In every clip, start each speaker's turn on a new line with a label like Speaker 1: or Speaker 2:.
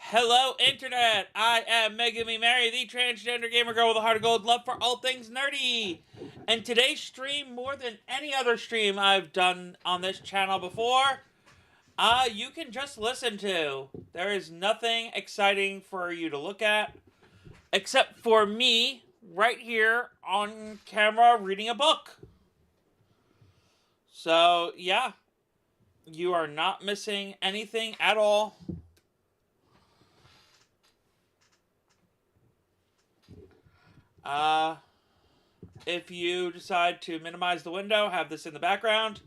Speaker 1: Hello, Internet! I am MegumiMary, the transgender gamer girl with a heart of gold, love for all things nerdy. And today's stream, more than any other stream I've done on this channel before, you can just listen to. There is nothing exciting for you to look at, except for me, right here on camera, reading a book. So, yeah, you are not missing anything at all. If you decide to minimize the window, have this in the background,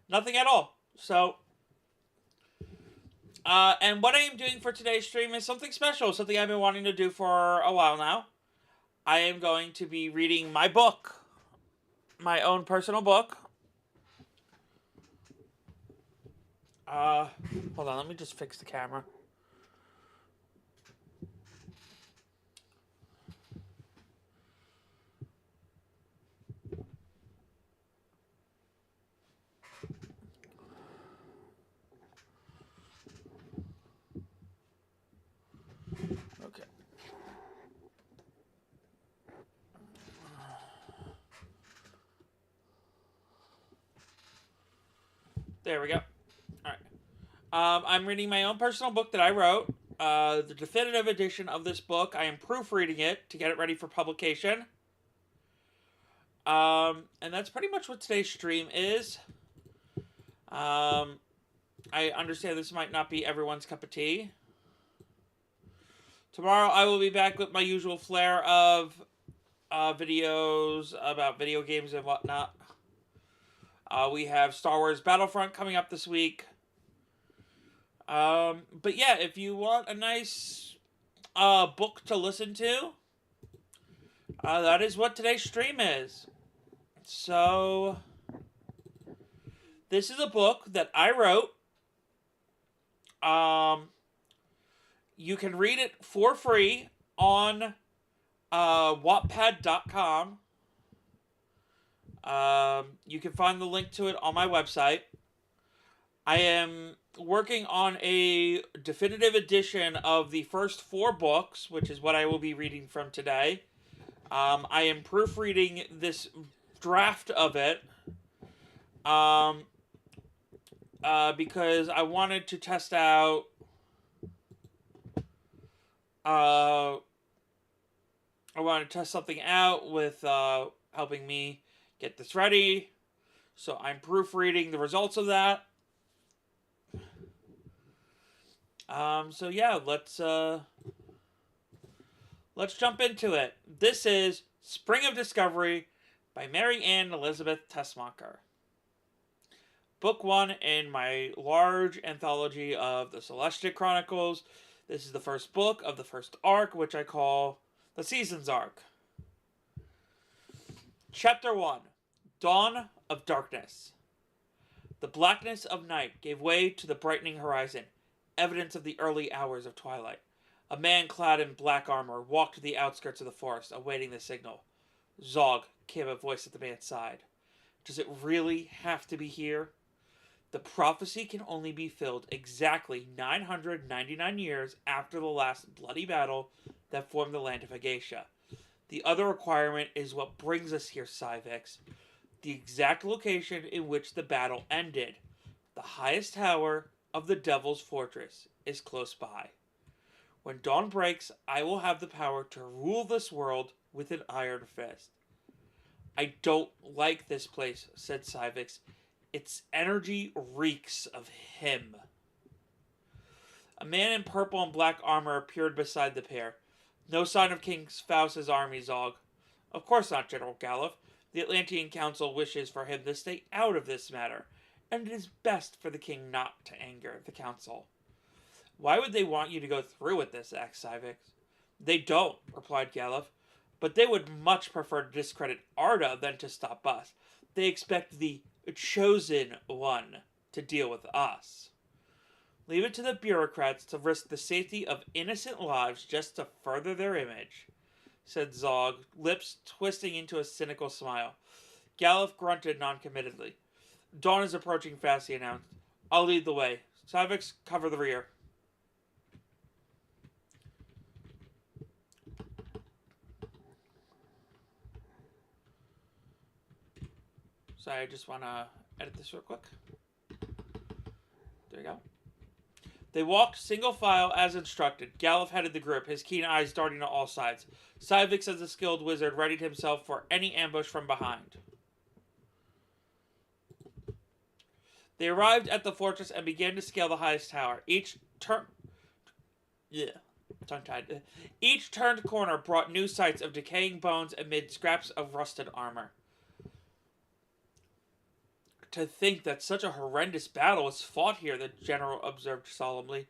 Speaker 1: nothing at all. So, and what I am doing for today's stream is something special, something I've been wanting to do for a while now. I am going to be reading my book, my own personal book. Hold on, let me just fix the camera. Okay. There we go. All right. I'm reading my own personal book that I wrote. The definitive edition of this book. I am proofreading it to get it ready for publication. And that's pretty much what today's stream is. I understand this might not be everyone's cup of tea. Tomorrow I will be back with my usual flair of videos about video games and whatnot. We have Star Wars Battlefront coming up this week. But yeah, if you want a nice book to listen to, that is what today's stream is. So, this is a book that I wrote. You can read it for free on Wattpad.com. You can find the link to it on my website. I am working on a definitive edition of the first 4 books, which is what I will be reading from today. I am proofreading this draft of it because I wanted to test out I wanted to test something out with helping me get this ready. So I'm proofreading the results of that. So yeah, let's jump into it. This is Spring of Discovery by Mary Ann Elizabeth Tessmacher. Book 1 in my large anthology of the Celestia Chronicles. This is the first book of the first arc, which I call the Seasons arc. Chapter 1. Dawn of Darkness. The blackness of night gave way to the brightening horizon, evidence of the early hours of twilight. A man clad in black armor walked to the outskirts of the forest, awaiting the signal. Zog, came a voice at the man's side. Does it really have to be here? The prophecy can only be filled exactly 999 years after the last bloody battle that formed the land of Agacia. The other requirement is what brings us here, Cyvix. The exact location in which the battle ended. The highest tower of the Devil's Fortress is close by. When dawn breaks, I will have the power to rule this world with an iron fist. I don't like this place, said Cyvix. Its energy reeks of him. A man in purple and black armor appeared beside the pair. No sign of King Faust's army, Zog. Of course not, General Galuf. The Atlantean Council wishes for him to stay out of this matter, and it is best for the king not to anger the council. Why would they want you to go through with this, asked Civix. They don't, replied Galuf, but they would much prefer to discredit Arda than to stop us. They expect the chosen one to deal with us. Leave it to the bureaucrats to risk the safety of innocent lives just to further their image, said Zog, lips twisting into a cynical smile. Galuf grunted noncommittedly. Dawn is approaching fast, he announced. I'll lead the way. Civix, cover the rear. Sorry, I just want to edit this real quick. There you go. They walked single file as instructed. Galuf headed the group, his keen eyes darting to all sides. Civix, as a skilled wizard, readied himself for any ambush from behind. They arrived at the fortress and began to scale the highest tower. Each turned corner brought new sights of decaying bones amid scraps of rusted armor. To think that such a horrendous battle was fought here, the general observed solemnly.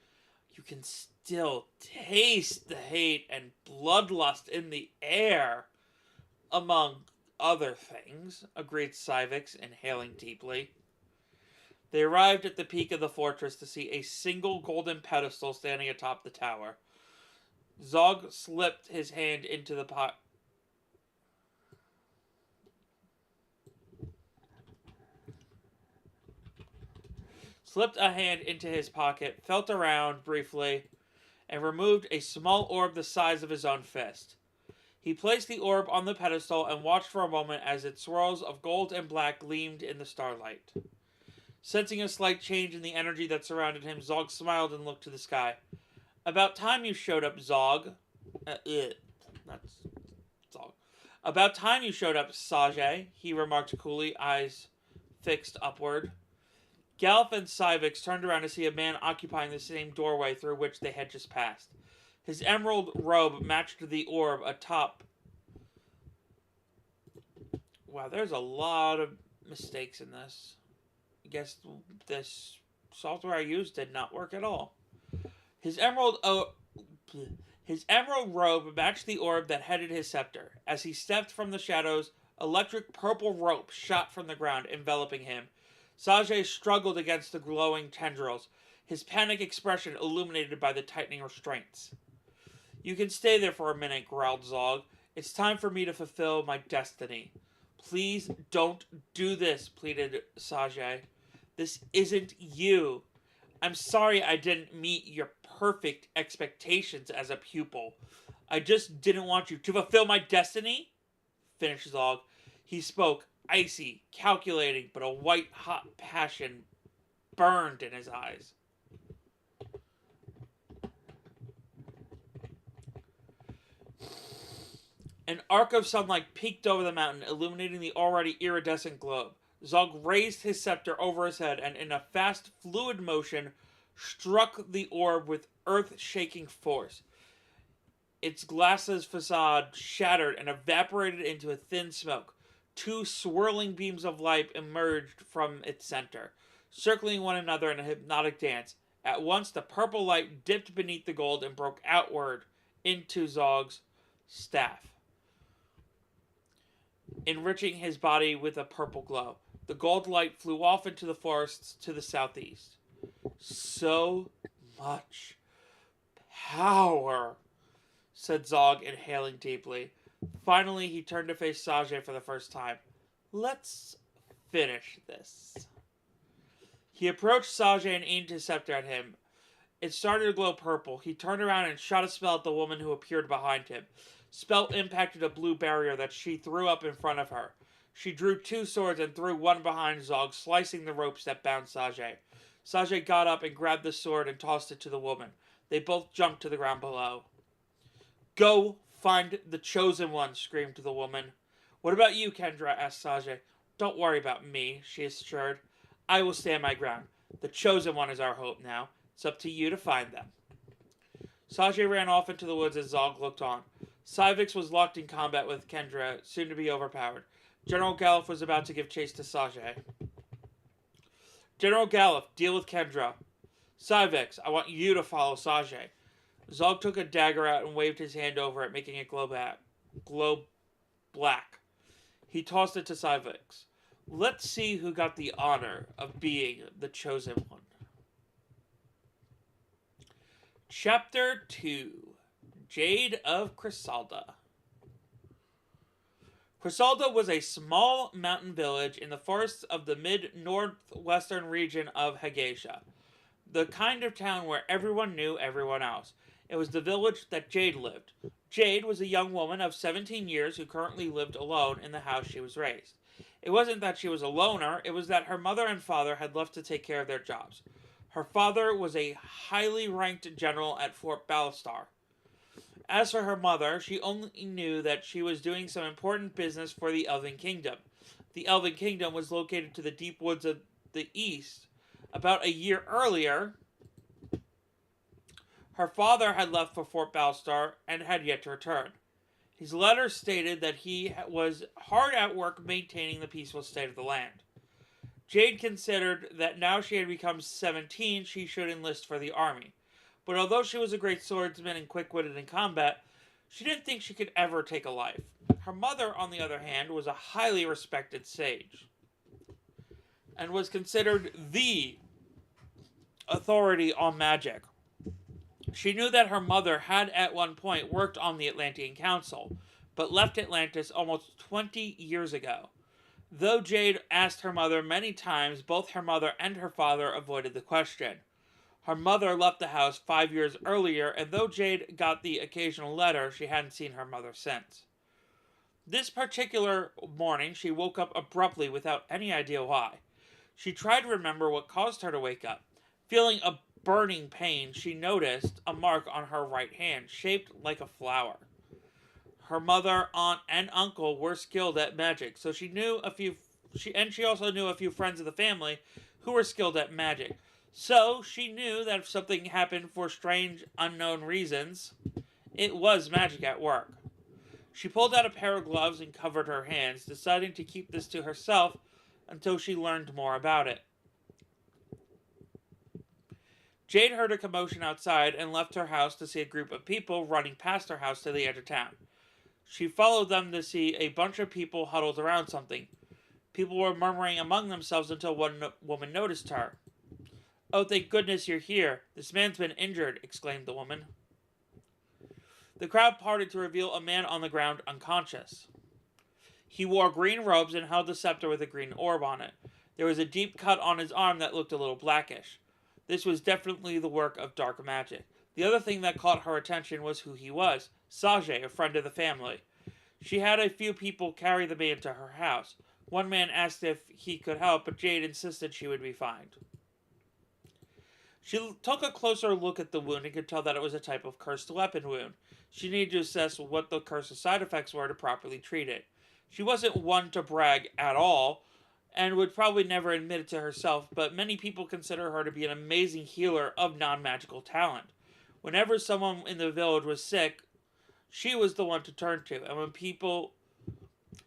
Speaker 1: You can still taste the hate and bloodlust in the air, among other things, agreed Civix, inhaling deeply. They arrived at the peak of the fortress to see a single golden pedestal standing atop the tower. Zog slipped his hand into the pot. Slipped a hand into his pocket, felt around briefly, and removed a small orb the size of his own fist. He placed the orb on the pedestal and watched for a moment as its swirls of gold and black gleamed in the starlight. Sensing a slight change in the energy that surrounded him, Zog smiled and looked to the sky. About time you showed up, Zog. That's Zog. About time you showed up, Sage, he remarked coolly, eyes fixed upward. Galuf and Civix turned around to see a man occupying the same doorway through which they had just passed. His emerald robe matched the orb atop. Wow, there's a lot of mistakes in this. I guess this software I used did not work at all. His emerald robe matched the orb that headed his scepter. As he stepped from the shadows, electric purple rope shot from the ground, enveloping him. Sage struggled against the glowing tendrils, his panic expression illuminated by the tightening restraints. You can stay there for a minute, growled Zog. It's time for me to fulfill my destiny. Please don't do this, pleaded Sage. This isn't you. I'm sorry I didn't meet your perfect expectations as a pupil. I just didn't want you to fulfill my destiny, finished Zog. He spoke, icy, calculating, but a white-hot passion burned in his eyes. An arc of sunlight peeked over the mountain, illuminating the already iridescent globe. Zog raised his scepter over his head and, in a fast, fluid motion, struck the orb with earth-shaking force. Its glass's facade shattered and evaporated into a thin smoke. Two swirling beams of light emerged from its center, circling one another in a hypnotic dance. At once, the purple light dipped beneath the gold and broke outward into Zog's staff, enriching his body with a purple glow. The gold light flew off into the forests to the southeast. So much power, said Zog, inhaling deeply. Finally, he turned to face Sage for the first time. Let's finish this. He approached Sage and aimed his scepter at him. It started to glow purple. He turned around and shot a spell at the woman who appeared behind him. Spell impacted a blue barrier that she threw up in front of her. She drew two swords and threw one behind Zog, slicing the ropes that bound Sage. Sage got up and grabbed the sword and tossed it to the woman. They both jumped to the ground below. Go find the chosen one, screamed the woman. What about you, Kendra? Asked Sage. Don't worry about me, she assured. I will stand my ground. The chosen one is our hope now. It's up to you to find them. Sage ran off into the woods as Zog looked on. Civix was locked in combat with Kendra, soon to be overpowered. General Galuf was about to give chase to Sajay. General Galuf, deal with Kendra. Syvex, I want you to follow Sajay. Zog took a dagger out and waved his hand over it, making it glow black. He tossed it to Syvex. Let's see who got the honor of being the chosen one. Chapter 2. Jade of Chrysalda. Chrysalda was a small mountain village in the forests of the mid-northwestern region of Hagacia. The kind of town where everyone knew everyone else. It was the village that Jade lived. Jade was a young woman of 17 years who currently lived alone in the house she was raised. It wasn't that she was a loner, it was that her mother and father had left to take care of their jobs. Her father was a highly ranked general at Fort Ballastar. As for her mother, she only knew that she was doing some important business for the Elven Kingdom. The Elven Kingdom was located to the deep woods of the east. About a year earlier, her father had left for Fort Ballastar and had yet to return. His letter stated that he was hard at work maintaining the peaceful state of the land. Jade considered that now she had become 17, she should enlist for the army. But although she was a great swordsman and quick-witted in combat, she didn't think she could ever take a life. Her mother, on the other hand, was a highly respected sage and was considered the authority on magic. She knew that her mother had at one point worked on the Atlantean Council, but left Atlantis almost 20 years ago. Though Jade asked her mother many times, both her mother and her father avoided the question. Her mother left the house 5 years earlier, and though Jade got the occasional letter, she hadn't seen her mother since. This particular morning, she woke up abruptly without any idea why. She tried to remember what caused her to wake up. Feeling a burning pain, she noticed a mark on her right hand, shaped like a flower. Her mother, aunt, and uncle were skilled at magic, so she also knew a few friends of the family who were skilled at magic. So she knew that if something happened for strange, unknown reasons, it was magic at work. She pulled out a pair of gloves and covered her hands, deciding to keep this to herself until she learned more about it. Jade heard a commotion outside and left her house to see a group of people running past her house to the edge of town. She followed them to see a bunch of people huddled around something. People were murmuring among themselves until one woman noticed her. "Oh, thank goodness you're here. This man's been injured," exclaimed the woman. The crowd parted to reveal a man on the ground unconscious. He wore green robes and held a scepter with a green orb on it. There was a deep cut on his arm that looked a little blackish. This was definitely the work of dark magic. The other thing that caught her attention was who he was. Sajay, a friend of the family. She had a few people carry the man to her house. One man asked if he could help, but Jade insisted she would be fine. She took a closer look at the wound and could tell that it was a type of cursed weapon wound. She needed to assess what the curse's side effects were to properly treat it. She wasn't one to brag at all, and would probably never admit it to herself, but many people consider her to be an amazing healer of non-magical talent. Whenever someone in the village was sick, she was the one to turn to, and when people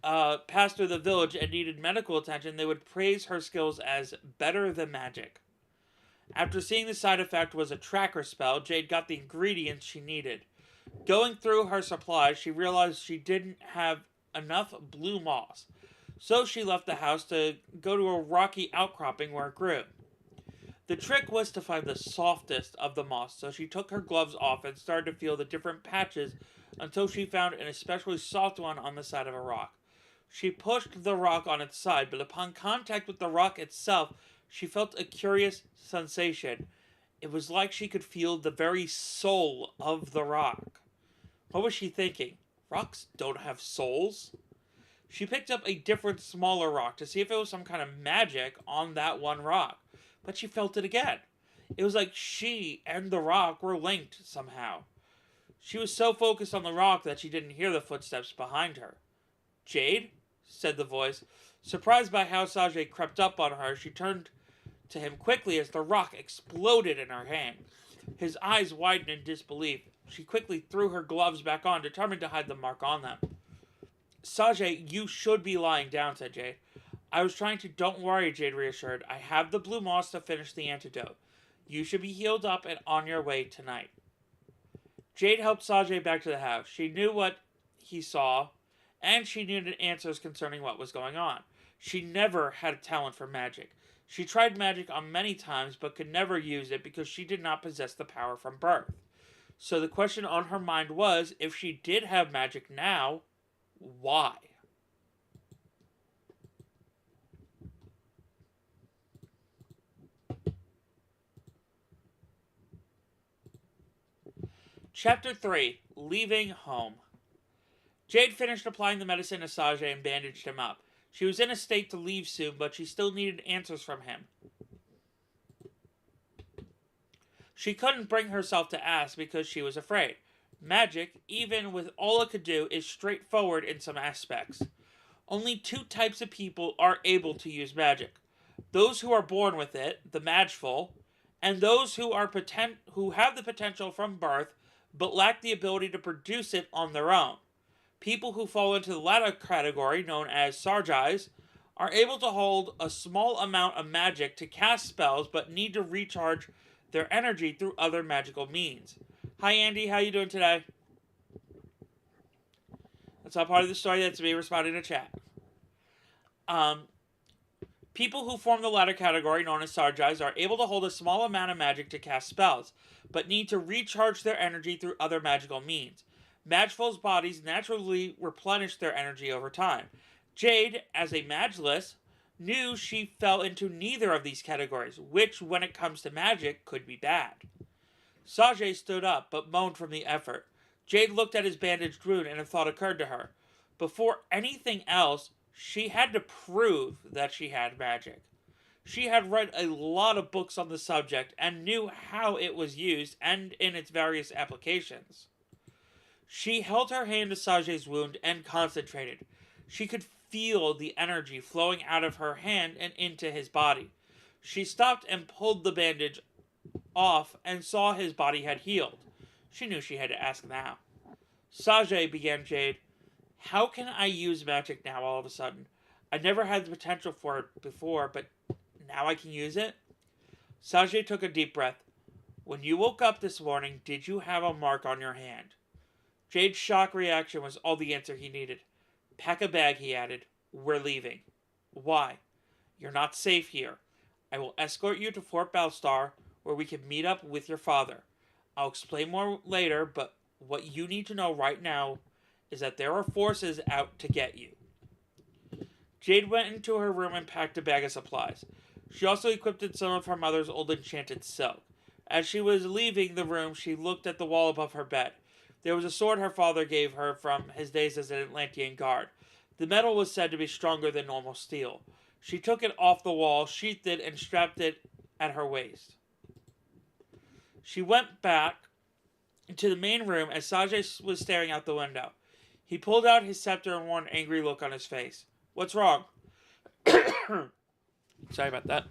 Speaker 1: passed through the village and needed medical attention, they would praise her skills as better than magic. After seeing the side effect was a tracker spell, Jade got the ingredients she needed. Going through her supplies, she realized she didn't have enough blue moss, so she left the house to go to a rocky outcropping where it grew. The trick was to find the softest of the moss, so she took her gloves off and started to feel the different patches until she found an especially soft one on the side of a rock. She pushed the rock on its side, but upon contact with the rock itself, she felt a curious sensation. It was like she could feel the very soul of the rock. What was she thinking? Rocks don't have souls? She picked up a different, smaller rock to see if it was some kind of magic on that one rock, but she felt it again. It was like she and the rock were linked somehow. She was so focused on the rock that she didn't hear the footsteps behind her. "Jade?" said the voice. Surprised by how Sajay crept up on her, she turned to him quickly as the rock exploded in her hand. His eyes widened in disbelief. She quickly threw her gloves back on, determined to hide the mark on them. Sajay, you should be lying down, said Jade. I was trying to. Don't worry, Jade reassured. I have the blue moss to finish the antidote. You should be healed up and on your way tonight. Jade helped Sajay back to the house. She knew what he saw, and she needed answers concerning what was going on. She never had a talent for magic. She tried magic on many times, but could never use it because she did not possess the power from birth. So the question on her mind was, if she did have magic now, why? Chapter 3. Leaving Home. Jade finished applying the medicine to Sajay and bandaged him up. She was in a state to leave soon, but she still needed answers from him. She couldn't bring herself to ask because she was afraid. Magic, even with all it could do, is straightforward in some aspects. Only two types of people are able to use magic. Those who are born with it, the magful, and those who have the potential from birth but lack the ability to produce it on their own. People who fall into the latter category, known as Sarjais, are able to hold a small amount of magic to cast spells but need to recharge their energy through other magical means. Hi Andy, how you doing today? That's all part of the story. That's me responding to chat. People who form the latter category, known as Sarjais, are able to hold a small amount of magic to cast spells, but need to recharge their energy through other magical means. Magful's bodies naturally replenish their energy over time. Jade, as a Magless, knew she fell into neither of these categories, which, when it comes to magic, could be bad. Sajay stood up, but moaned from the effort. Jade looked at his bandaged wound, and a thought occurred to her. Before anything else, she had to prove that she had magic. She had read a lot of books on the subject and knew how it was used and in its various applications. She held her hand to Sajay's wound and concentrated. She could feel the energy flowing out of her hand and into his body. She stopped and pulled the bandage off and saw his body had healed. She knew she had to ask now. Sajay, began Jade, how can I use magic now all of a sudden? I never had the potential for it before, but now I can use it? Sajay took a deep breath. When you woke up this morning, did you have a mark on your hand? Jade's shock reaction was all the answer he needed. Pack a bag, he added. We're leaving. Why? You're not safe here. I will escort you to Fort Belstar, where we can meet up with your father. I'll explain more later, but what you need to know right now is that there are forces out to get you. Jade went into her room and packed a bag of supplies. She also equipped some of her mother's old enchanted silk. As she was leaving the room, she looked at the wall above her bed. There was a sword her father gave her from his days as an Atlantean guard. The metal was said to be stronger than normal steel. She took it off the wall, sheathed it, and strapped it at her waist. She went back to the main room as Sajay was staring out the window. He pulled out his scepter and wore an angry look on his face. What's wrong? Sorry about that.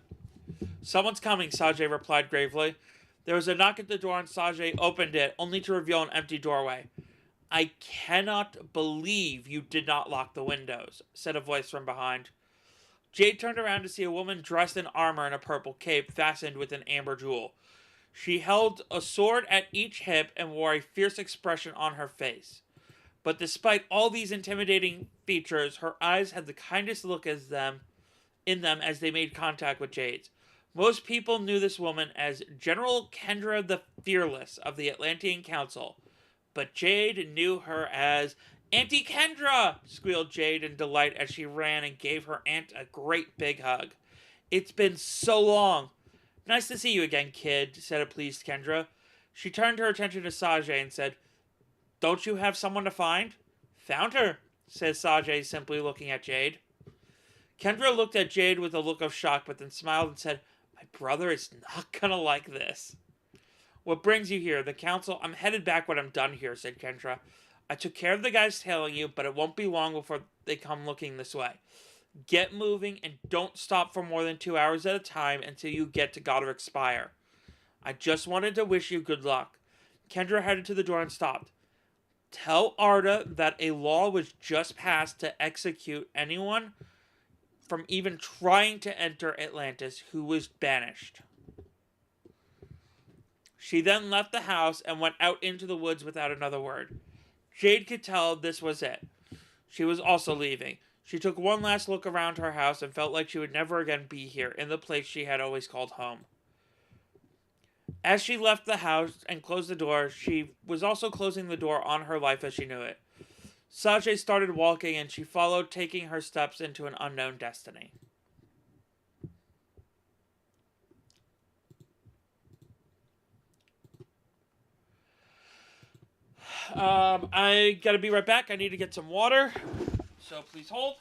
Speaker 1: Someone's coming, Sajay replied gravely. There was a knock at the door and Sajay opened it, only to reveal an empty doorway. I cannot believe you did not lock the windows, said a voice from behind. Jade turned around to see a woman dressed in armor and a purple cape fastened with an amber jewel. She held a sword at each hip and wore a fierce expression on her face. But despite all these intimidating features, her eyes had the kindest look in them as they made contact with Jade's. Most people knew this woman as General Kendra the Fearless of the Atlantean Council, but Jade knew her as Auntie Kendra, squealed Jade in delight as she ran and gave her aunt a great big hug. It's been so long. Nice to see you again, kid, said a pleased Kendra. She turned her attention to Sajay and said, Don't you have someone to find? Found her, said Sajay, simply looking at Jade. Kendra looked at Jade with a look of shock, but then smiled and said, My brother is not gonna like this. What brings you here? The council? I'm headed back when I'm done here, said Kendra. I took care of the guys tailing you, but it won't be long before they come looking this way. Get moving and don't stop for more than 2 hours at a time until you get to Godric Spire. I just wanted to wish you good luck. Kendra headed to the door and stopped. Tell Arda that a law was just passed to execute anyone from even trying to enter Atlantis who was banished. She then left the house and went out into the woods without another word. Jade could tell this was it. She was also leaving. She took one last look around her house and felt like she would never again be here, in the place she had always called home. As she left the house and closed the door, she was also closing the door on her life as she knew it. Sajay started walking and she followed, taking her steps into an unknown destiny. I gotta be right back. I need to get some water. So please hold.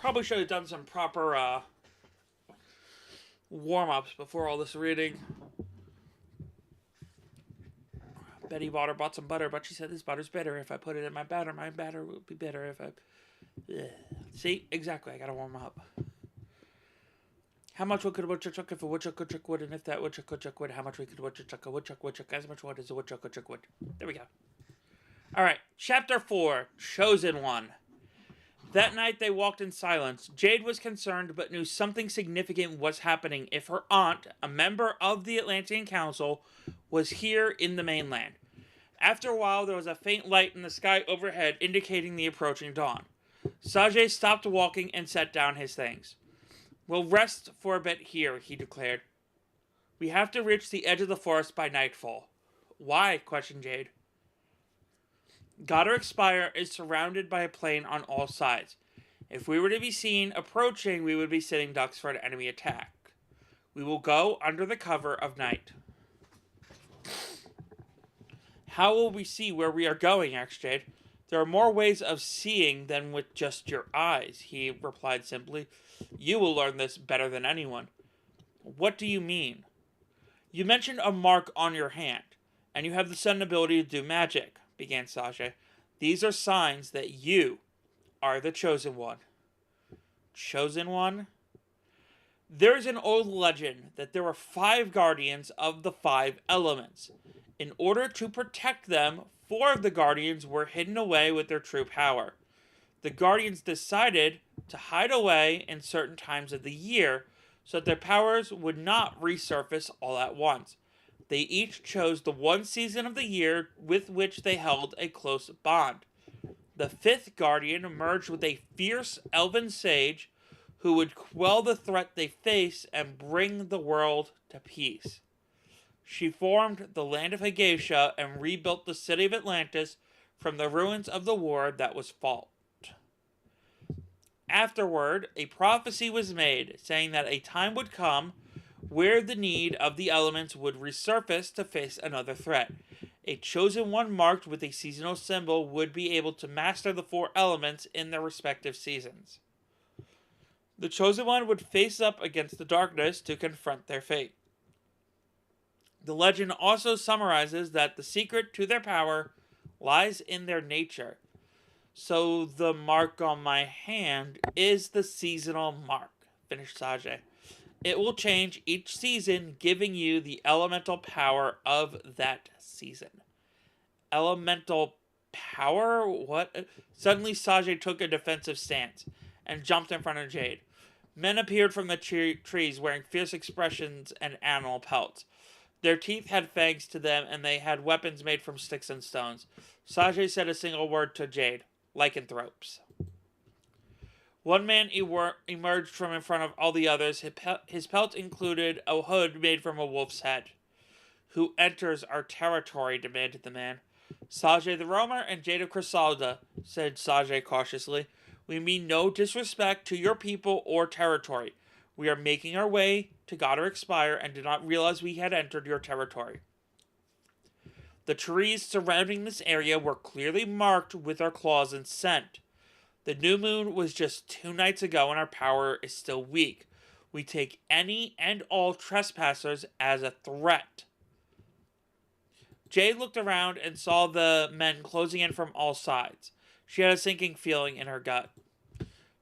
Speaker 1: Probably should have done some proper warm-ups before all this reading. Betty bought some butter, but she said this butter's bitter. If I put it in my batter will be bitter. If I... Ugh. See? Exactly. I gotta warm up. How much wood could a woodchuck chuck if a woodchuck could chuck wood? And if that woodchuck could chuck wood, how much wood could a woodchuck woodchuck? As much wood as a woodchuck could chuck wood. There we go. Alright. Chapter 4. Chosen One. That night they walked in silence. Jade was concerned but knew something significant was happening if her aunt, a member of the Atlantean Council, was here in the mainland. After a while, there was a faint light in the sky overhead indicating the approaching dawn. Sajay stopped walking and set down his things. We'll rest for a bit here, he declared. We have to reach the edge of the forest by nightfall. Why? Questioned Jade. Godric Spire is surrounded by a plain on all sides. If we were to be seen approaching, we would be sitting ducks for an enemy attack. We will go under the cover of night. How will we see where we are going? Asked Jade. There are more ways of seeing than with just your eyes, he replied simply. You will learn this better than anyone. What do you mean? You mentioned a mark on your hand, and you have the sudden ability to do magic, began Sajay. These are signs that you are the Chosen One. Chosen One? There is an old legend that there were 5 guardians of the 5 elements. In order to protect them, 4 of the guardians were hidden away with their true power. The guardians decided to hide away in certain times of the year so that their powers would not resurface all at once. They each chose the one season of the year with which they held a close bond. The 5th guardian emerged with a fierce elven sage who would quell the threat they face and bring the world to peace. She formed the land of Hagacia and rebuilt the city of Atlantis from the ruins of the war that was fought. Afterward, a prophecy was made, saying that a time would come where the need of the elements would resurface to face another threat. A chosen one marked with a seasonal symbol would be able to master the 4 elements in their respective seasons. The chosen one would face up against the darkness to confront their fate. The legend also summarizes that the secret to their power lies in their nature. So the mark on my hand is the seasonal mark, finished Sajay. It will change each season, giving you the elemental power of that season. Elemental power? What? Suddenly Sajay took a defensive stance and jumped in front of Jade. Men appeared from the trees wearing fierce expressions and animal pelts. Their teeth had fangs to them, and they had weapons made from sticks and stones. Sajay said a single word to Jade. Lycanthropes. One man emerged from in front of all the others. His pelt included a hood made from a wolf's head. Who enters our territory? Demanded the man. Sajay the Roamer and Jade of Chrysalda, said Sajay cautiously. We mean no disrespect to your people or territory. We are making our way to Godric Spire and did not realize we had entered your territory. The trees surrounding this area were clearly marked with our claws and scent. The new moon was just 2 nights ago and our power is still weak. We take any and all trespassers as a threat. Jade looked around and saw the men closing in from all sides. She had a sinking feeling in her gut.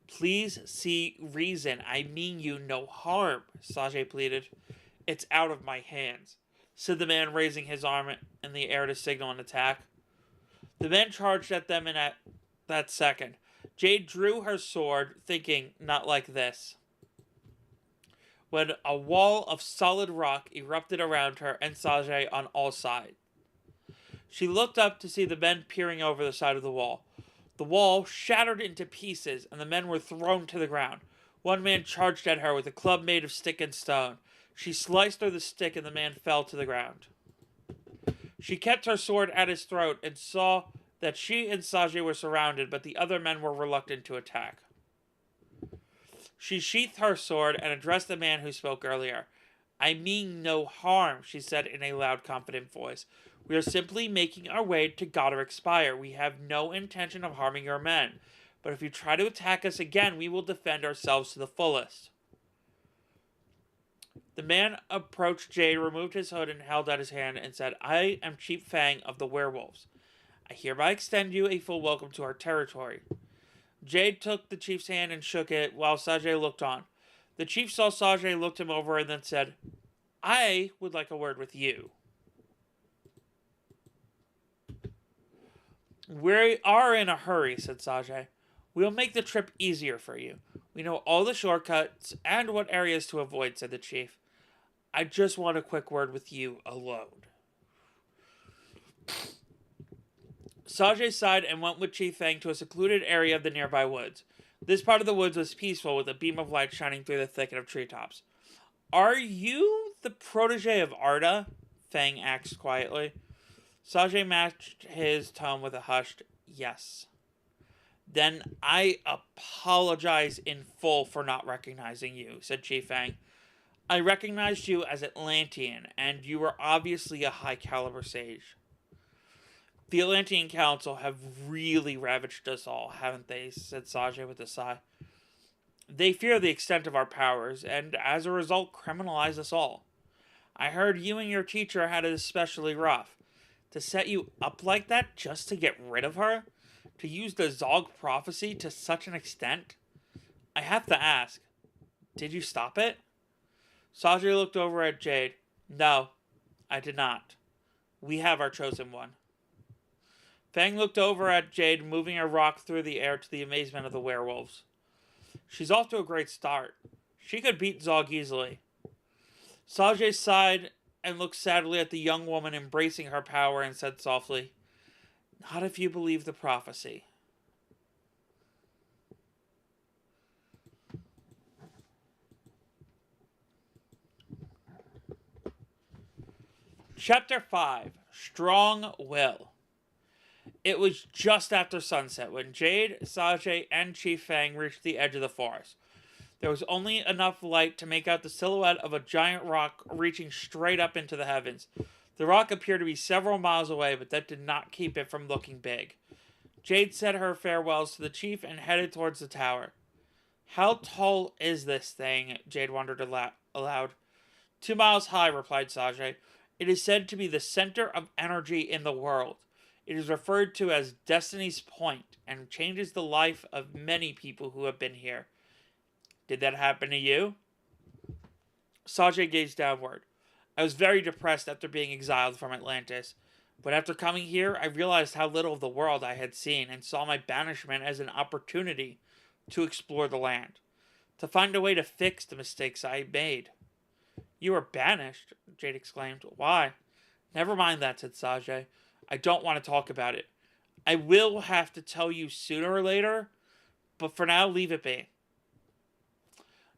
Speaker 1: Please see reason. I mean you no harm, Sajay pleaded. It's out of my hands, said the man, raising his arm in the air to signal an attack. The men charged at them in that second. Jade drew her sword, thinking, not like this, when a wall of solid rock erupted around her and Sajay on all sides. She looked up to see the men peering over the side of the wall. The wall shattered into pieces, and the men were thrown to the ground. One man charged at her with a club made of stick and stone. She sliced through the stick, and the man fell to the ground. She kept her sword at his throat and saw that she and Sajay were surrounded, but the other men were reluctant to attack. She sheathed her sword and addressed the man who spoke earlier. I mean no harm, she said in a loud, confident voice. We are simply making our way to Godric Spire. We have no intention of harming your men. But if you try to attack us again, we will defend ourselves to the fullest. The man approached Jade, removed his hood, and held out his hand and said, I am Chief Fang of the werewolves. I hereby extend you a full welcome to our territory. Jade took the chief's hand and shook it while Sajay looked on. The chief saw Sajay, looked him over, and then said, I would like a word with you. We are in a hurry, said Sajay. We'll make the trip easier for you. We know all the shortcuts and what areas to avoid, said the chief. I just want a quick word with you alone. Sajay sighed and went with Chief Fang to a secluded area of the nearby woods. This part of the woods was peaceful, with a beam of light shining through the thicket of treetops. Are you the protege of Arda? Fang asked quietly. Sajay matched his tone with a hushed yes. Then I apologize in full for not recognizing you, said Chief Fang. I recognized you as Atlantean, and you were obviously a high-caliber sage. The Atlantean Council have really ravaged us all, haven't they? Said Sajay with a sigh. They fear the extent of our powers, and as a result criminalize us all. I heard you and your teacher had it especially rough. To set you up like that just to get rid of her? To use the Zog prophecy to such an extent? I have to ask, did you stop it? Sajay looked over at Jade. No, I did not. We have our chosen one. Fang looked over at Jade, moving a rock through the air to the amazement of the werewolves. She's off to a great start. She could beat Zog easily. Sajay sighed and looked sadly at the young woman embracing her power and said softly, Not if you believe the prophecy. Chapter 5. Strong Will. It was just after sunset when Jade, Sajay, and Chief Fang reached the edge of the forest. There was only enough light to make out the silhouette of a giant rock reaching straight up into the heavens. The rock appeared to be several miles away, but that did not keep it from looking big. Jade said her farewells to the chief and headed towards the tower. How tall is this thing? Jade wondered aloud. 2 miles high, replied Sajay. It is said to be the center of energy in the world. It is referred to as Destiny's Point and changes the life of many people who have been here. Did that happen to you? Sajay gazed downward. I was very depressed after being exiled from Atlantis. But after coming here, I realized how little of the world I had seen and saw my banishment as an opportunity to explore the land, to find a way to fix the mistakes I had made. You were banished, Jade exclaimed. Why? Never mind that, said Sajay. I don't want to talk about it. I will have to tell you sooner or later, but for now, leave it be.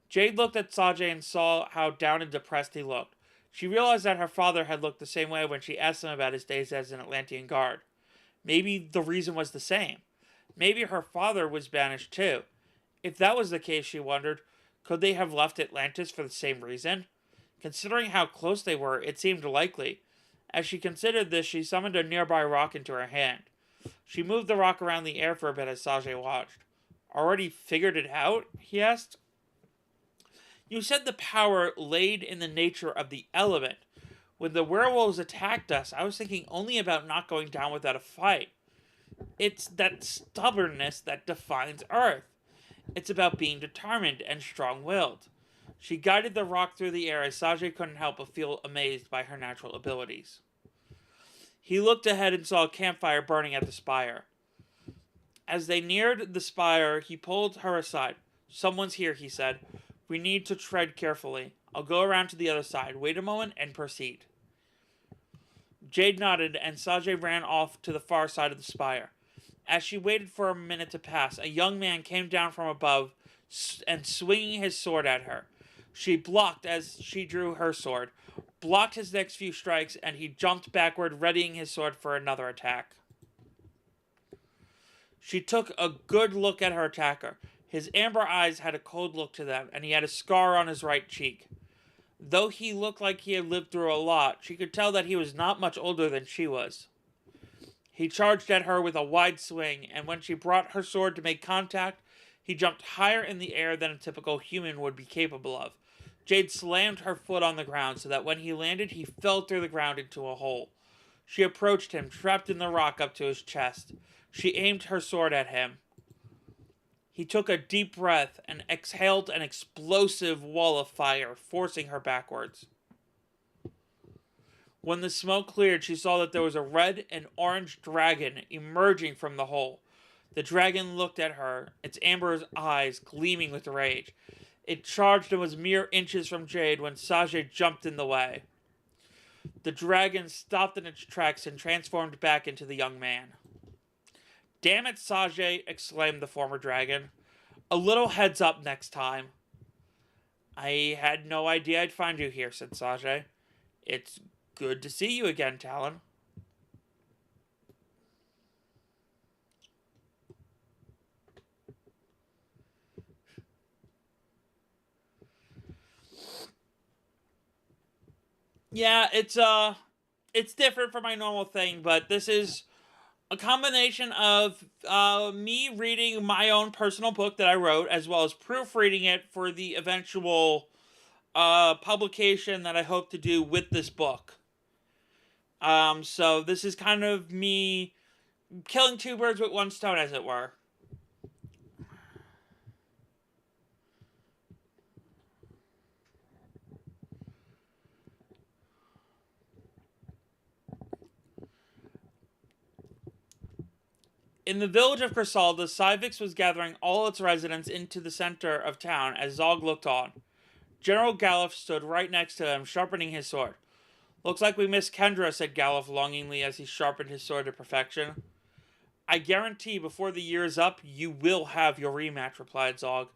Speaker 1: Jade looked at Sajay and saw how down and depressed he looked. She realized that her father had looked the same way when she asked him about his days as an Atlantean guard. Maybe the reason was the same. Maybe her father was banished too. If that was the case, she wondered, could they have left Atlantis for the same reason? Considering how close they were, it seemed likely. As she considered this, she summoned a nearby rock into her hand. She moved the rock around the air for a bit as Sajay watched. Already figured it out? He asked. You said the power laid in the nature of the element. When the werewolves attacked us, I was thinking only about not going down without a fight. It's that stubbornness that defines Earth. It's about being determined and strong-willed. She guided the rock through the air as Sajay couldn't help but feel amazed by her natural abilities. He looked ahead and saw a campfire burning at the spire. As they neared the spire, he pulled her aside. "Someone's here," he said. "We need to tread carefully. I'll go around to the other side. Wait a moment and proceed." Jade nodded, and Sajay ran off to the far side of the spire. As she waited for a minute to pass, a young man came down from above and swinging his sword at her. She blocked as she drew her sword, blocked his next few strikes, and he jumped backward, readying his sword for another attack. She took a good look at her attacker. His amber eyes had a cold look to them, and he had a scar on his right cheek. Though he looked like he had lived through a lot, she could tell that he was not much older than she was. He charged at her with a wide swing, and when she brought her sword to make contact, he jumped higher in the air than a typical human would be capable of. Jade slammed her foot on the ground so that when he landed, he fell through the ground into a hole. She approached him, trapped in the rock up to his chest. She aimed her sword at him. He took a deep breath and exhaled an explosive wall of fire, forcing her backwards. When the smoke cleared, she saw that there was a red and orange dragon emerging from the hole. The dragon looked at her, its amber eyes gleaming with rage. It charged and was mere inches from Jade when Sajay jumped in the way. The dragon stopped in its tracks and transformed back into the young man. "Damn it, Sajay," exclaimed the former dragon. "A little heads up next time." "I had no idea I'd find you here," said Sajay. "It's good to see you again, Talon." Yeah, it's different from my normal thing, but this is a combination of me reading my own personal book that I wrote, as well as proofreading it for the eventual publication that I hope to do with this book. So this is kind of me killing two birds with one stone, as it were. In the village of Chrysalda, Civix was gathering all its residents into the center of town as Zog looked on. General Galuf stood right next to him, sharpening his sword. "Looks like we missed Kendra," said Galuf longingly as he sharpened his sword to perfection. "I guarantee before the year is up, you will have your rematch," replied Zog.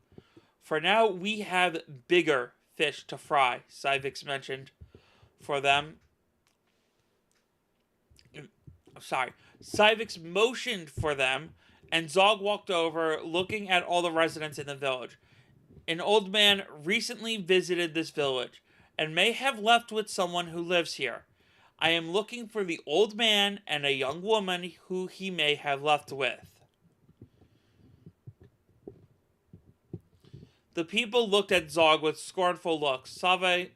Speaker 1: "For now, we have bigger fish to fry," Civix mentioned. For them... Civix motioned for them, and Zog walked over, looking at all the residents in the village. "An old man recently visited this village, and may have left with someone who lives here. I am looking for the old man and a young woman who he may have left with." The people looked at Zog with scornful looks. Civix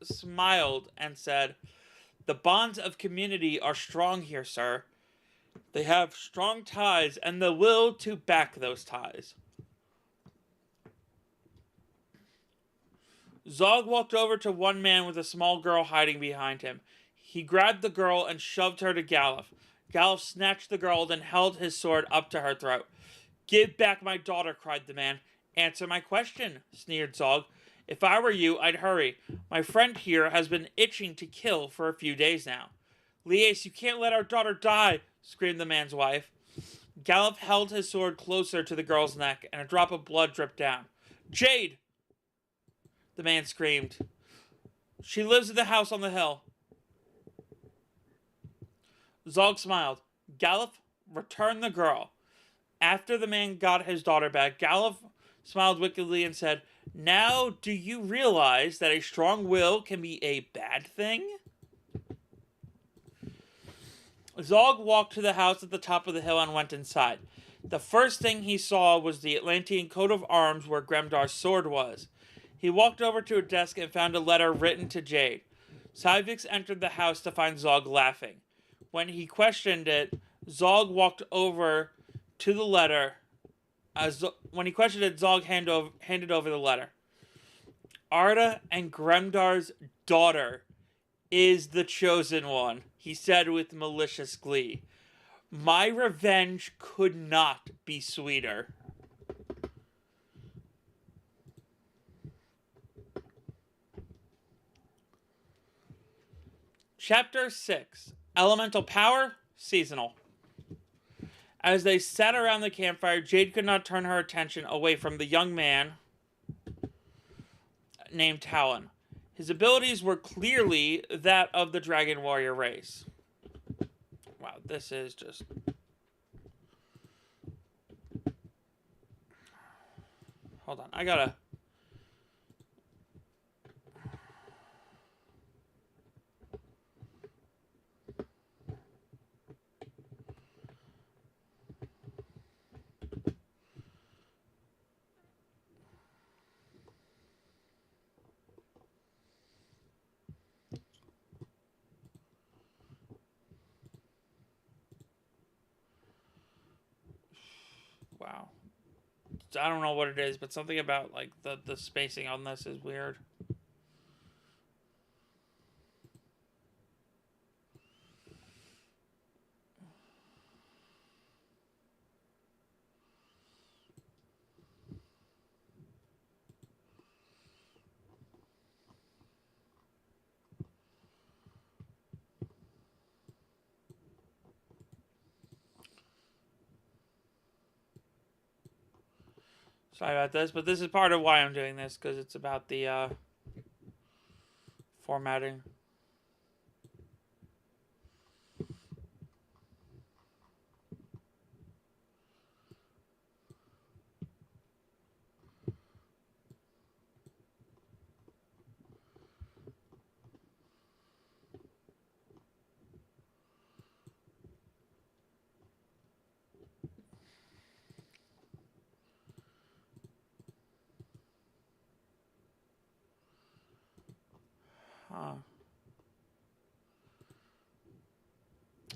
Speaker 1: smiled and said, "The bonds of community are strong here, sir. They have strong ties and the will to back those ties." Zog walked over to one man with a small girl hiding behind him. He grabbed the girl and shoved her to Galuf. Galuf snatched the girl, then held his sword up to her throat. "Give back my daughter," cried the man. "Answer my question," sneered Zog. "If I were you, I'd hurry. My friend here has been itching to kill for a few days now." "Lies, you can't let our daughter die," screamed the man's wife. Galuf held his sword closer to the girl's neck, and a drop of blood dripped down. "Jade!" the man screamed. "She lives in the house on the hill." Zog smiled. "Galuf, return the girl." After the man got his daughter back, Galuf smiled wickedly and said, "Now, do you realize that a strong will can be a bad thing?" Zog walked to the house at the top of the hill and went inside. The first thing he saw was the Atlantean coat of arms where Gremdar's sword was. He walked over to a desk and found a letter written to Jade. Cyvix entered the house to find Zog laughing. When he questioned it, Zog walked over to the letter. When he questioned it, Zog handed over the letter. Arda and Gremdar's daughter is the chosen one, he said with malicious glee. My revenge could not be sweeter. Chapter 6. Elemental Power, Seasonal. As they sat around the campfire, Jade could not turn her attention away from the young man named Talon. His abilities were clearly that of the Dragon Warrior race. Wow, this is just... Hold on, I gotta... Wow. I don't know what it is, but something about like the spacing on this is weird. Sorry about this, but this is part of why I'm doing this, because it's about the formatting.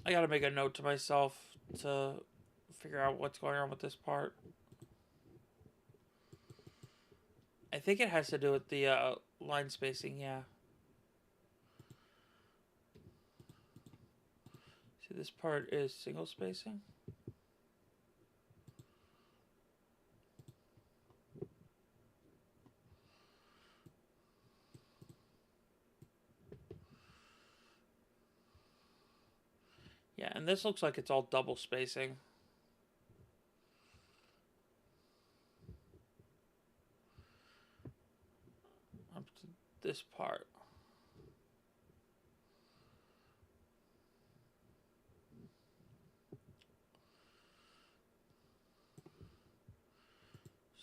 Speaker 1: I gotta make a note to myself to figure out what's going on with this part. I think it has to do with the line spacing, yeah. See, this part is single spacing. Yeah, and this looks like it's all double spacing. Up to this part.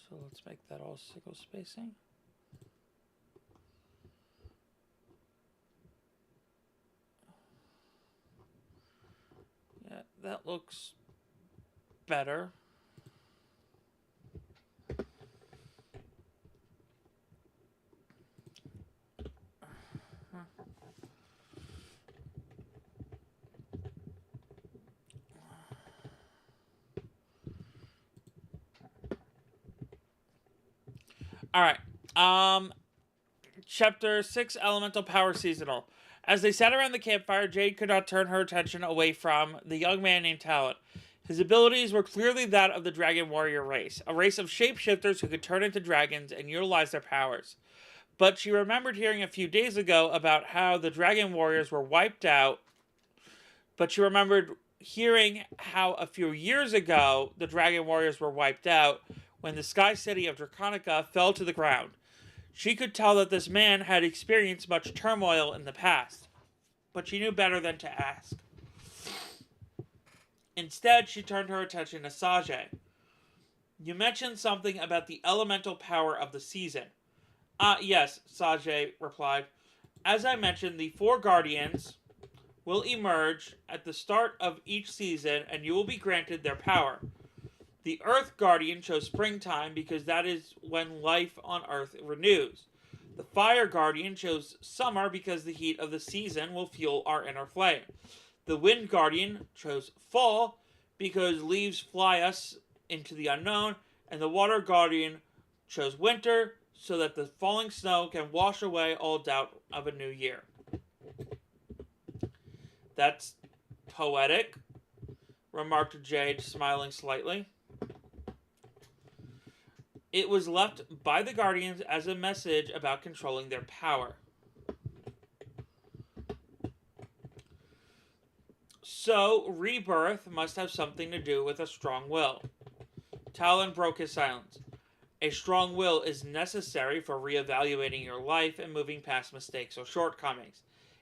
Speaker 1: So let's make that all single spacing. Yeah, that looks better. All right. Chapter 6, Elemental Power Seasonal. As they sat around the campfire, Jade could not turn her attention away from the young man named Talon. His abilities were clearly that of the Dragon Warrior race, a race of shapeshifters who could turn into dragons and utilize their powers. But she remembered hearing a few days ago about how the Dragon Warriors were wiped out. But she remembered hearing how a few years ago the Dragon Warriors were wiped out when the Sky City of Draconica fell to the ground. She could tell that this man had experienced much turmoil in the past, but she knew better than to ask. Instead, she turned her attention to Sage. You mentioned something about the elemental power of the season. Yes, Sage replied. As I mentioned, the 4 guardians will emerge at the start of each season, and you will be granted their power. The Earth Guardian chose springtime because that is when life on Earth renews. The Fire Guardian chose summer because the heat of the season will fuel our inner flame. The Wind Guardian chose fall because leaves fly us into the unknown. And the Water Guardian chose winter so that the falling snow can wash away all doubt of a new year. That's poetic, remarked Jade, smiling slightly. It was left by the Guardians as a message about controlling their power. So, rebirth must have something to do with a strong will. Talon broke his silence. A strong will is necessary for reevaluating your life and moving past mistakes or shortcomings.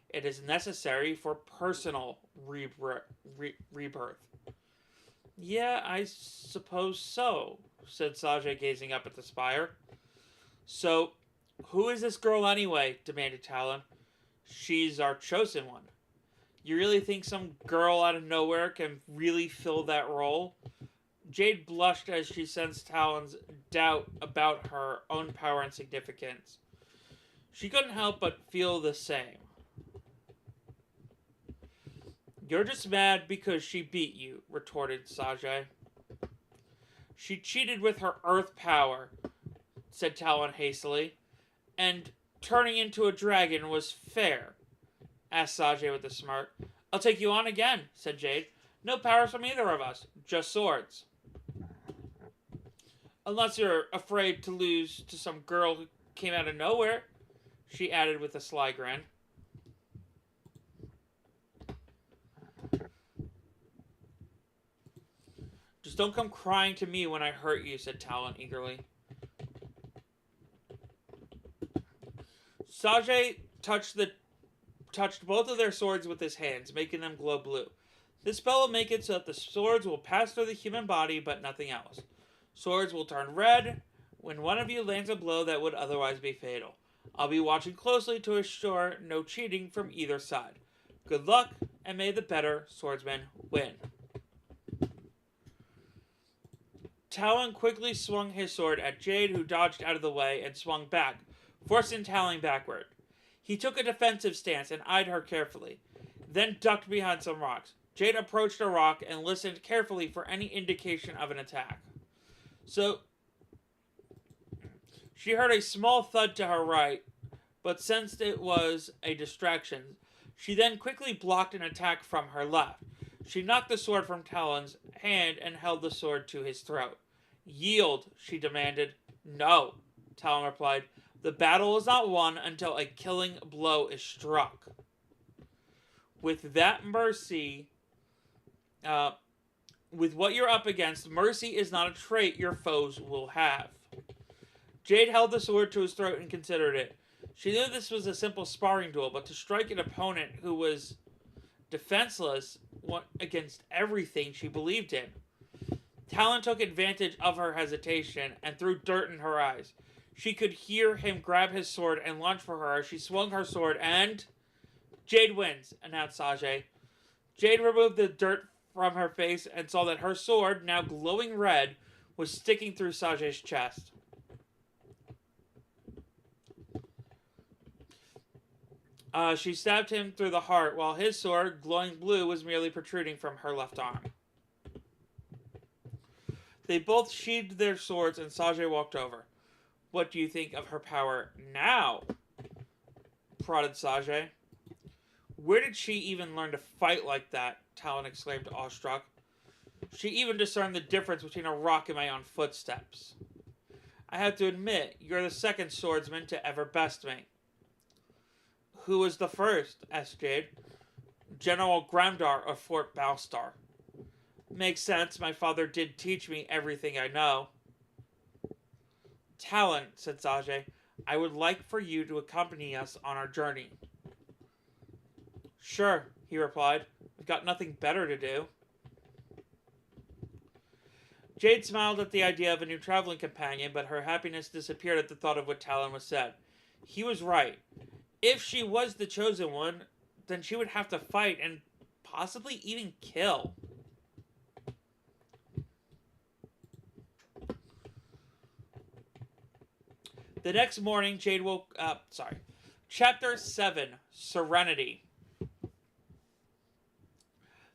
Speaker 1: It is necessary for personal rebirth. Yeah, I suppose so, said Sajay, gazing up at the spire. So, who is this girl anyway? Demanded Talon. She's our chosen one. You really think some girl out of nowhere can really fill that role? Jade blushed as she sensed Talon's doubt about her own power and significance. She couldn't help but feel the same. You're just mad because she beat you, retorted Sajay. She cheated with her earth power, said Talon hastily. And turning into a dragon was fair, asked Sajay with a smirk. I'll take you on again, said Jade. No powers from either of us, just swords. Unless you're afraid to lose to some girl who came out of nowhere, she added with a sly grin. Just don't come crying to me when I hurt you, said Talon eagerly. Sajay touched both of their swords with his hands, making them glow blue. This spell will make it so that the swords will pass through the human body, but nothing else. Swords will turn red when one of you lands a blow that would otherwise be fatal. I'll be watching closely to assure no cheating from either side. Good luck, and may the better swordsman win. Talon quickly swung his sword at Jade, who dodged out of the way and swung back, forcing Talon backward. He took a defensive stance and eyed her carefully, then ducked behind some rocks. Jade approached a rock and listened carefully for any indication of an attack. So, she heard a small thud to her right, but sensed it was a distraction. She then quickly blocked an attack from her left. She knocked the sword from Talon's hand and held the sword to his throat. Yield, she demanded. No, Talon replied. The battle is not won until a killing blow is struck. With that mercy, with what you're up against, mercy is not a trait your foes will have. Jade held the sword to his throat and considered it. She knew this was a simple sparring duel, but to strike an opponent who was defenseless against everything she believed in. Talon took advantage of her hesitation and threw dirt in her eyes. She could hear him grab his sword and lunge for her as she swung her sword and... Jade wins, announced Sajay. Jade removed the dirt from her face and saw that her sword, now glowing red, was sticking through Sajay's chest. She stabbed him through the heart, while his sword, glowing blue, was merely protruding from her left arm. They both sheathed their swords, and Sajay walked over. What do you think of her power now? Prodded Sajay. Where did she even learn to fight like that? Talon exclaimed, awestruck. She even discerned the difference between a rock and my own footsteps. I have to admit, you're the second swordsman to ever best me. Who was the first? Asked Jade. General Gramdar of Fort Balstar. Makes sense, my father did teach me everything I know. Talon, said Sajay, I would like for you to accompany us on our journey. Sure, he replied. We've got nothing better to do. Jade smiled at the idea of a new traveling companion, but her happiness disappeared at the thought of what Talon was said. He was right. If she was the chosen one, then she would have to fight and possibly even kill. The next morning, Jade woke up. Chapter 7, Serenity.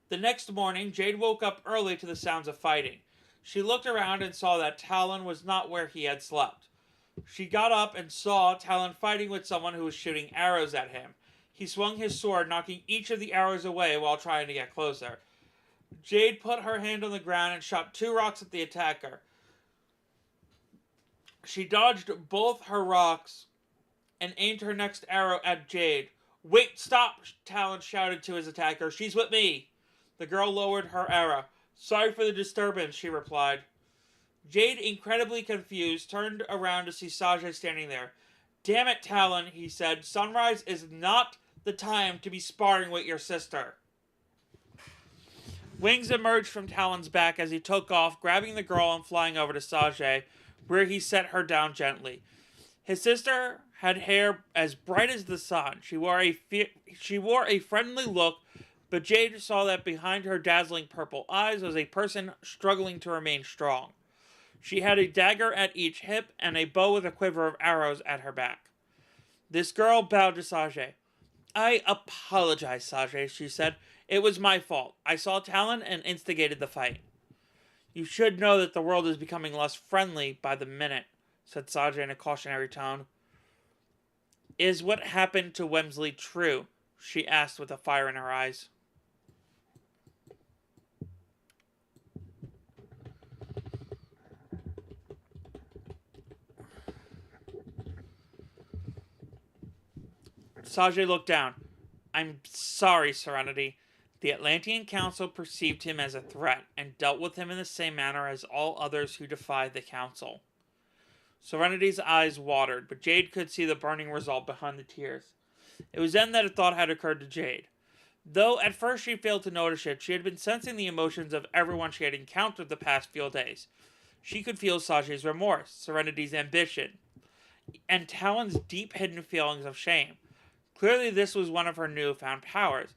Speaker 1: The next morning, Jade woke up early to the sounds of fighting. She looked around and saw that Talon was not where he had slept. She got up and saw Talon fighting with someone who was shooting arrows at him. He swung his sword, knocking each of the arrows away while trying to get closer. Jade put her hand on the ground and shot 2 rocks at the attacker. She dodged both her rocks and aimed her next arrow at Jade. "Wait, stop!" Talon shouted to his attacker. "She's with me." The girl lowered her arrow. "Sorry for the disturbance," she replied. Jade, incredibly confused, turned around to see Sajay standing there. "Damn it, Talon," he said. "Sunrise is not the time to be sparring with your sister." Wings emerged from Talon's back as he took off, grabbing the girl and flying over to Sajay, where he set her down gently. His sister had hair as bright as the sun. She wore a friendly look, but Jade saw that behind her dazzling purple eyes was a person struggling to remain strong. She had a dagger at each hip and a bow with a quiver of arrows at her back. This girl bowed to Sajay. "I apologize, Sajay," she said. "It was my fault. I saw Talon and instigated the fight." "You should know that the world is becoming less friendly by the minute," said Sajay in a cautionary tone. "Is what happened to Wemsley true?" she asked with a fire in her eyes. Sajay looked down. "I'm sorry, Serenity." The Atlantean Council perceived him as a threat and dealt with him in the same manner as all others who defied the Council. Serenity's eyes watered, but Jade could see the burning resolve behind the tears. It was then that a thought had occurred to Jade. Though at first she failed to notice it, she had been sensing the emotions of everyone she had encountered the past few days. She could feel Sajay's remorse, Serenity's ambition, and Talon's deep hidden feelings of shame. Clearly this was one of her newfound powers.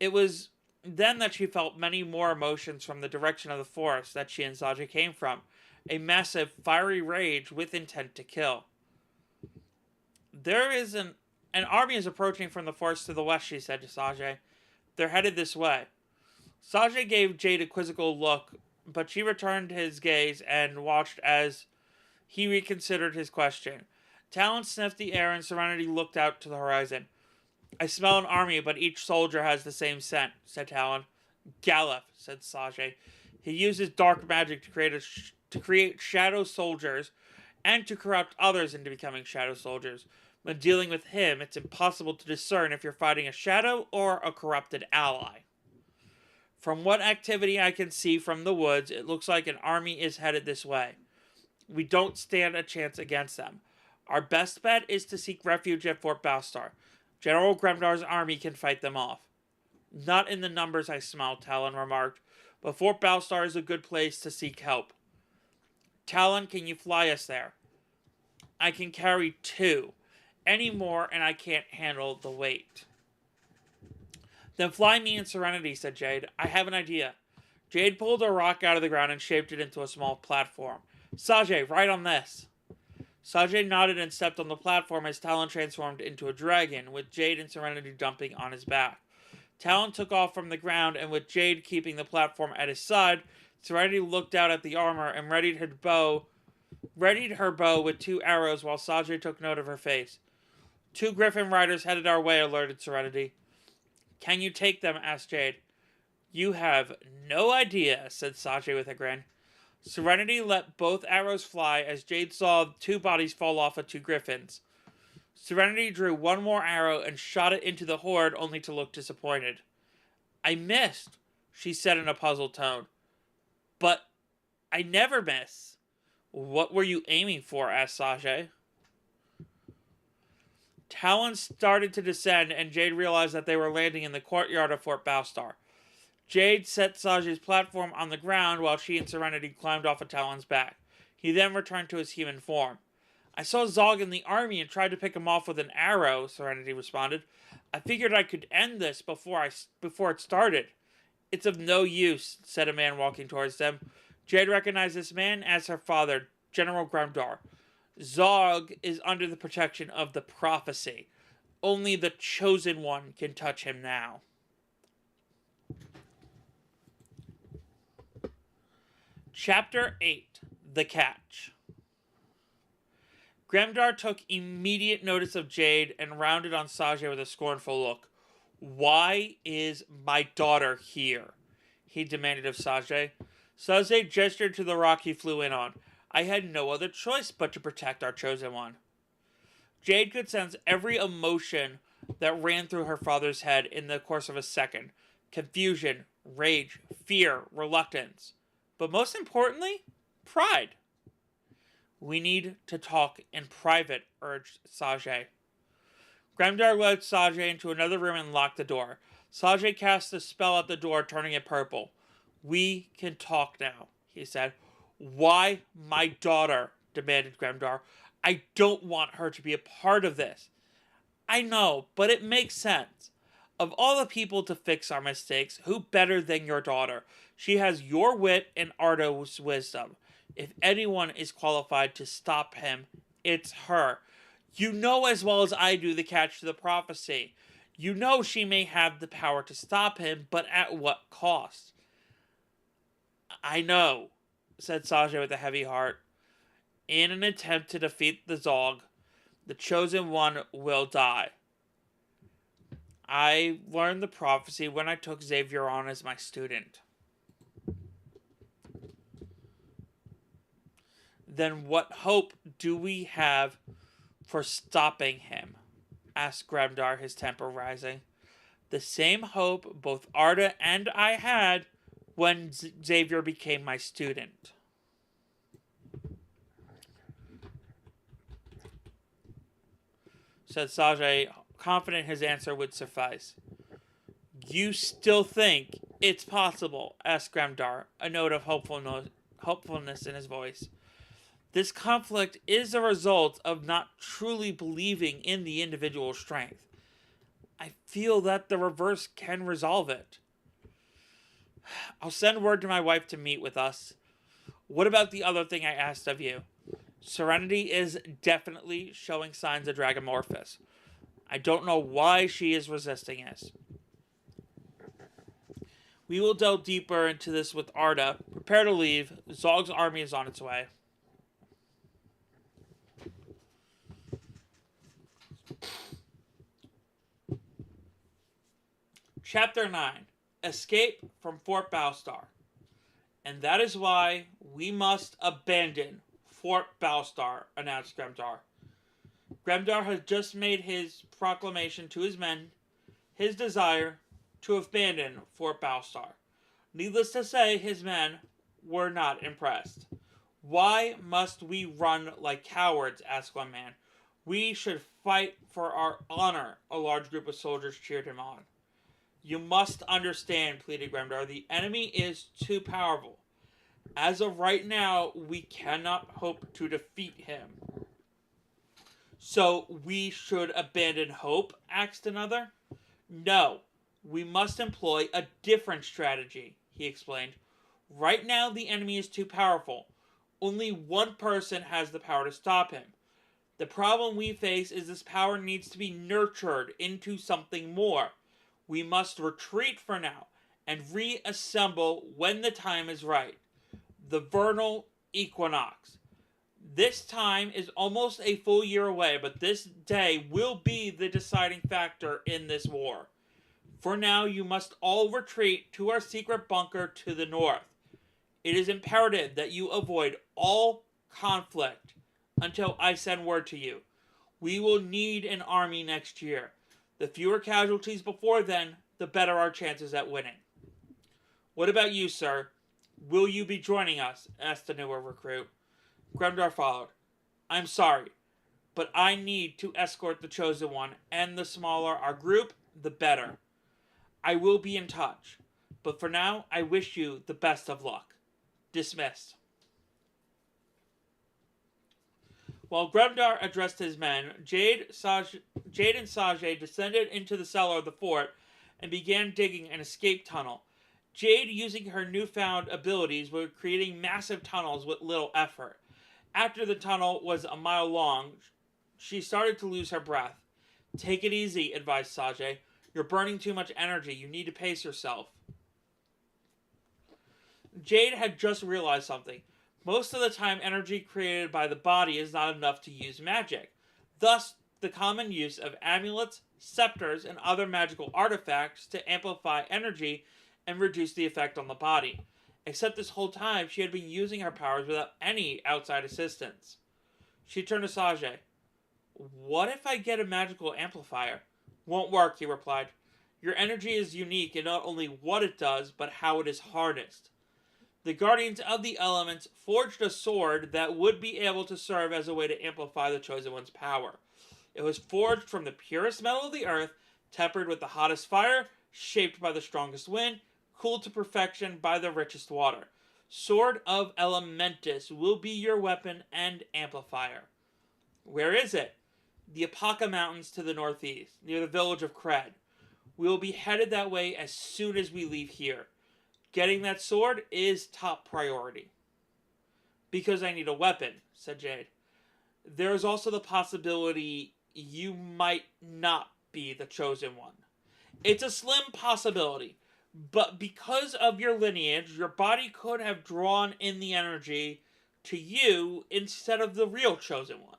Speaker 1: It was then that she felt many more emotions from the direction of the forest that she and Sajay came from. A massive, fiery rage with intent to kill. "There is an army is approaching from the forest to the west," she said to Sajay. "They're headed this way." Sajay gave Jade a quizzical look, but she returned his gaze and watched as he reconsidered his question. Talon sniffed the air and Serenity looked out to the horizon. "I smell an army, but each soldier has the same scent," said Talon. "Galef," said Sajay. "He uses dark magic to create shadow soldiers and to corrupt others into becoming shadow soldiers. When dealing with him, it's impossible to discern if you're fighting a shadow or a corrupted ally. From what activity I can see from the woods, it looks like an army is headed this way. We don't stand a chance against them. Our best bet is to seek refuge at Fort Balstar. General Gremdar's army can fight them off." "Not in the numbers I smell," Talon remarked, "but Fort Balstar is a good place to seek help." "Talon, can you fly us there?" "I can carry 2. Any more and I can't handle the weight." "Then fly me and Serenity," said Jade. "I have an idea." Jade pulled a rock out of the ground and shaped it into a small platform. "Sajay, ride on this." Sajay nodded and stepped on the platform as Talon transformed into a dragon, with Jade and Serenity jumping on his back. Talon took off from the ground, and with Jade keeping the platform at his side, Serenity looked out at the armor and readied her bow with 2 arrows while Sajay took note of her face. "2 griffin riders headed our way," alerted Serenity. "Can you take them?" asked Jade. "You have no idea," said Sajay with a grin. Serenity let both arrows fly as Jade saw 2 bodies fall off of 2 griffins. Serenity drew 1 more arrow and shot it into the horde, only to look disappointed. "I missed," she said in a puzzled tone. "But I never miss." "What were you aiming for?" asked Sajay. Talon started to descend, and Jade realized that they were landing in the courtyard of Fort Balstar. Jade set Sajay's platform on the ground while she and Serenity climbed off of Talon's back. He then returned to his human form. "I saw Zog in the army and tried to pick him off with an arrow," Serenity responded. "I figured I could end this before it started." "It's of no use," said a man walking towards them. Jade recognized this man as her father, General Gremdar. Zog is under the protection of the prophecy. Only the chosen one can touch him now. Chapter 8. The Catch. Gremdar took immediate notice of Jade and rounded on Sajay with a scornful look. "Why is my daughter here?" he demanded of Sajay. Sajay gestured to the rock he flew in on. "I had no other choice but to protect our chosen one." Jade could sense every emotion that ran through her father's head in the course of a second. Confusion, rage, fear, reluctance. But most importantly, pride. "We need to talk in private," urged Sajay. Gremdar led Sajay into another room and locked the door. Sajay cast a spell at the door, turning it purple. "We can talk now," he said. "Why my daughter?" demanded Gremdar. "I don't want her to be a part of this." "I know, but it makes sense. Of all the people to fix our mistakes, who better than your daughter? She has your wit and Ardo's wisdom. If anyone is qualified to stop him, it's her. You know as well as I do the catch to the prophecy. You know she may have the power to stop him, but at what cost?" "I know," said Sajay with a heavy heart. "In an attempt to defeat the Zog, the chosen one will die. I learned the prophecy when I took Xavier on as my student." "Then what hope do we have for stopping him?" asked Gremdar, his temper rising. "The same hope both Arda and I had when Xavier became my student." Said Sajay, confident his answer would suffice. "You still think it's possible?" asked Gremdar, a note of hopefulness in his voice. "This conflict is a result of not truly believing in the individual strength. I feel that the reverse can resolve it. I'll send word to my wife to meet with us. What about the other thing I asked of you? Serenity is definitely showing signs of Dragomorphous. I don't know why she is resisting us. We will delve deeper into this with Arda. Prepare to leave. Zog's army is on its way." Chapter 9. Escape from Fort Balstar. "And that is why we must abandon Fort Balstar," announced Gremdar. Gremdar had just made his proclamation to his men, his desire to abandon Fort Balstar. Needless to say, his men were not impressed. "Why must we run like cowards?" asked one man. "We should fight for our honor," a large group of soldiers cheered him on. "You must understand," pleaded Gremdar, "the enemy is too powerful. As of right now, we cannot hope to defeat him." "So we should abandon hope?" asked another. "No, we must employ a different strategy," he explained. "Right now the enemy is too powerful. Only one person has the power to stop him. The problem we face is this power needs to be nurtured into something more. We must retreat for now and reassemble when the time is right. The vernal equinox. This time is almost a full year away, but this day will be the deciding factor in this war. For now, you must all retreat to our secret bunker to the north. It is imperative that you avoid all conflict until I send word to you. We will need an army next year. The fewer casualties before then, the better our chances at winning." "What about you, sir? Will you be joining us?" asked the newer recruit. Gremdar followed. "I'm sorry, but I need to escort the chosen one, and the smaller our group, the better. I will be in touch, but for now, I wish you the best of luck. Dismissed." While Gremdar addressed his men, Jade and Sajay descended into the cellar of the fort and began digging an escape tunnel. Jade, using her newfound abilities, was creating massive tunnels with little effort. After the tunnel was a mile long, she started to lose her breath. Take it easy, advised Sajay. You're burning too much energy. You need to pace yourself. Jade had just realized something. Most of the time, energy created by the body is not enough to use magic. Thus, the common use of amulets, scepters, and other magical artifacts to amplify energy and reduce the effect on the body. Except this whole time, she had been using her powers without any outside assistance. She turned to Sajay. What if I get a magical amplifier? Won't work, he replied. Your energy is unique in not only what it does, but how it is harnessed. The Guardians of the Elements forged a sword that would be able to serve as a way to amplify the Chosen One's power. It was forged from the purest metal of the earth, tempered with the hottest fire, shaped by the strongest wind, cooled to perfection by the richest water. Sword of Elementus will be your weapon and amplifier. Where is it? The Apaka Mountains to the northeast, near the village of Kred. We will be headed that way as soon as we leave here. Getting that sword is top priority. Because I need a weapon, said Jade. There is also the possibility you might not be the chosen one. It's a slim possibility, but because of your lineage, your body could have drawn in the energy to you instead of the real chosen one.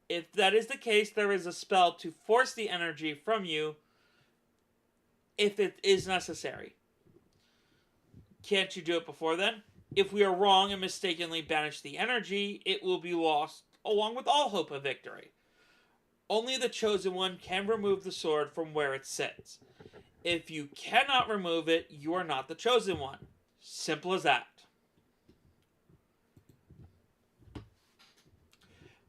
Speaker 1: If that is the case, there is a spell to force the energy from you if it is necessary. Can't you do it before then? If we are wrong and mistakenly banish the energy, it will be lost, along with all hope of victory. Only the Chosen One can remove the sword from where it sits. If you cannot remove it, you are not the Chosen One. Simple as that.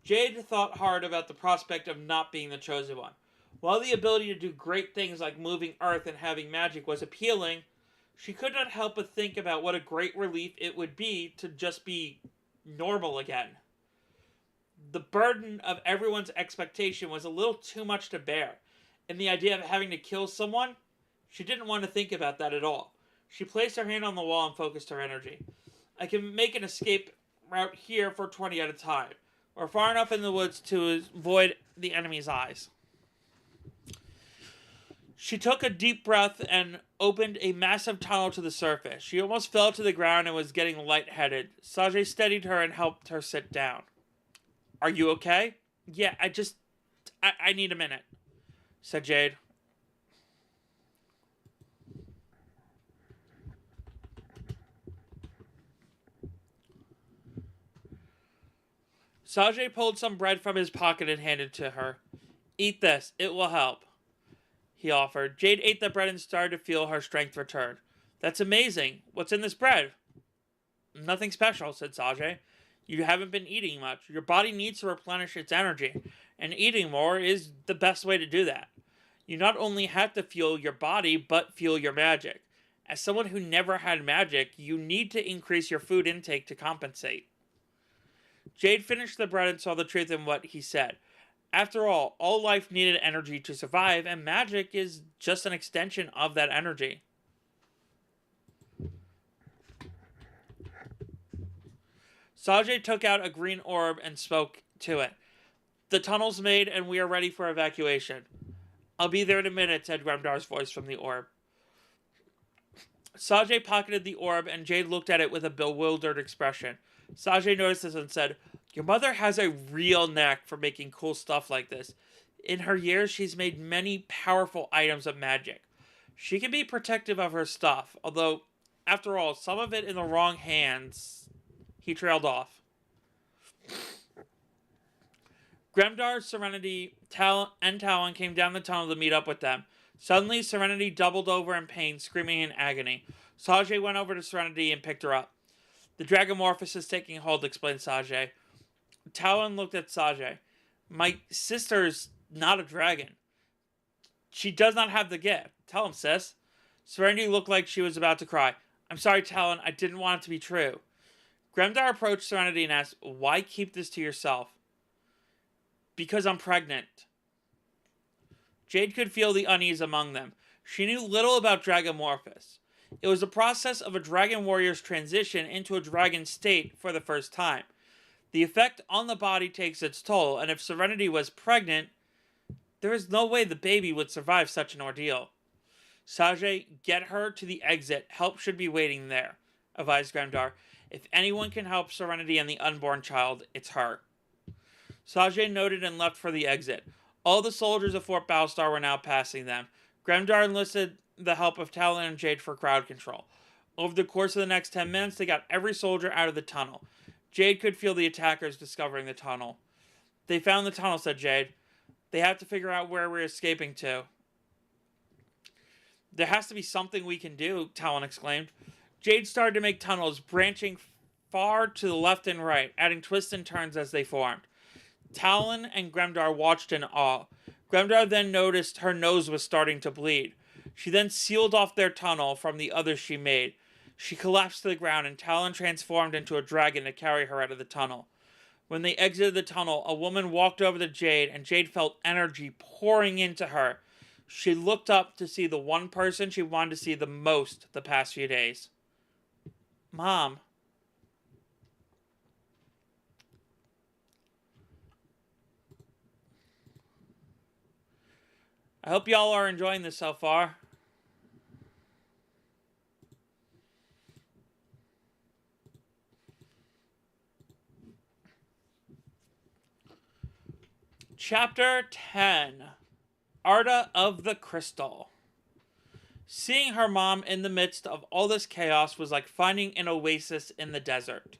Speaker 1: Jade thought hard about the prospect of not being the Chosen One. While the ability to do great things like moving earth and having magic was appealing, she could not help but think about what a great relief it would be to just be normal again. The burden of everyone's expectation was a little too much to bear, and the idea of having to kill someone, she didn't want to think about that at all. She placed her hand on the wall and focused her energy. I can make an escape route here for 20 at a time. We're far enough in the woods to avoid the enemy's eyes. She took a deep breath and opened a massive tunnel to the surface. She almost fell to the ground and was getting lightheaded. Sajay steadied her and helped her sit down. Are you okay? Yeah, I need a minute, said Jade. Sajay pulled some bread from his pocket and handed it to her. Eat this, it will help, he offered. Jade ate the bread and started to feel her strength return. That's amazing. What's in this bread? Nothing special, said Sajay. You haven't been eating much. Your body needs to replenish its energy, and eating more is the best way to do that. You not only have to fuel your body, but fuel your magic. As someone who never had magic, you need to increase your food intake to compensate. Jade finished the bread and saw the truth in what he said. After all life needed energy to survive, and magic is just an extension of that energy. Sajay took out a green orb and spoke to it. The tunnel's made and we are ready for evacuation. I'll be there in a minute, said Gremdar's voice from the orb. Sajay pocketed the orb and Jade looked at it with a bewildered expression. Sajay noticed this and said, Your mother has a real knack for making cool stuff like this. In her years, she's made many powerful items of magic. She can be protective of her stuff, although, after all, some of it in the wrong hands. He trailed off. Gremdar, Serenity, and Talon came down the tunnel to meet up with them. Suddenly, Serenity doubled over in pain, screaming in agony. Sajay went over to Serenity and picked her up. The Dragomorphous is taking hold, explained Sajay. Talon looked at Sajay. My sister's not a dragon. She does not have the gift. Tell him, sis. Serenity looked like she was about to cry. I'm sorry, Talon. I didn't want it to be true. Gremdar approached Serenity and asked, Why keep this to yourself? Because I'm pregnant. Jade could feel the unease among them. She knew little about Dragomorphous. It was the process of a dragon warrior's transition into a dragon state for the first time. The effect on the body takes its toll, and if Serenity was pregnant, there is no way the baby would survive such an ordeal. Sajay, get her to the exit. Help should be waiting there, advised Grandar. If anyone can help Serenity and the unborn child, it's her. Sajay noted and left for the exit. All the soldiers of Fort Battlestar were now passing them. Grandar enlisted the help of Talon and Jade for crowd control. Over the course of the next 10 minutes, they got every soldier out of the tunnel. Jade could feel the attackers discovering the tunnel. They found the tunnel, said Jade. They have to figure out where we're escaping to. There has to be something we can do, Talon exclaimed. Jade started to make tunnels, branching far to the left and right, adding twists and turns as they formed. Talon and Gremdar watched in awe. Gremdar then noticed her nose was starting to bleed. She then sealed off their tunnel from the others she made. She collapsed to the ground, and Talon transformed into a dragon to carry her out of the tunnel. When they exited the tunnel, a woman walked over to Jade, and Jade felt energy pouring into her. She looked up to see the one person she wanted to see the most the past few days. Mom. I hope y'all are enjoying this so far. Chapter 10. Arda of the Crystal. Seeing her mom in the midst of all this chaos was like finding an oasis in the desert.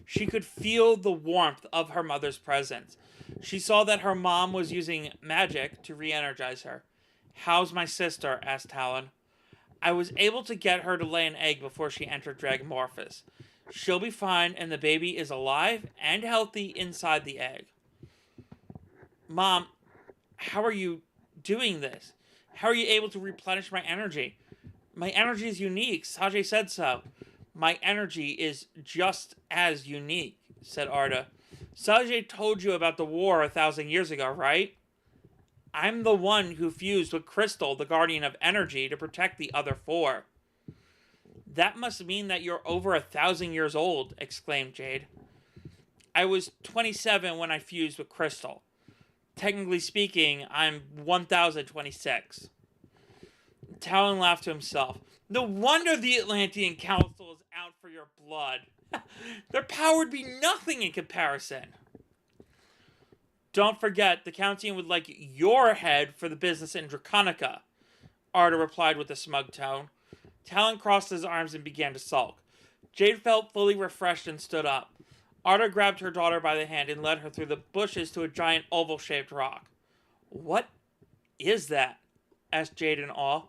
Speaker 1: She could feel the warmth of her mother's presence. She saw that her mom was using magic to re-energize her. How's my sister? Asked Talon. I was able to get her to lay an egg before she entered Dragomorphous. She'll be fine, and the baby is alive and healthy inside the egg. Mom, how are you doing this? How are you able to replenish my energy? My energy is unique. Sajay said so. My energy is just as unique, said Arda. Sajay told you about the war 1,000 years ago, right? I'm the one who fused with Crystal, the guardian of energy, to protect the other 4. That must mean that you're over 1,000 years old, exclaimed Jade. I was 27 when I fused with Crystal. Technically speaking, I'm 1026. Talon laughed to himself. No wonder the Atlantean Council is out for your blood. Their power would be nothing in comparison. Don't forget, the Council would like your head for the business in Draconica, Arda replied with a smug tone. Talon crossed his arms and began to sulk. Jade felt fully refreshed and stood up. Arda grabbed her daughter by the hand and led her through the bushes to a giant oval-shaped rock. What is that? Asked Jade in awe.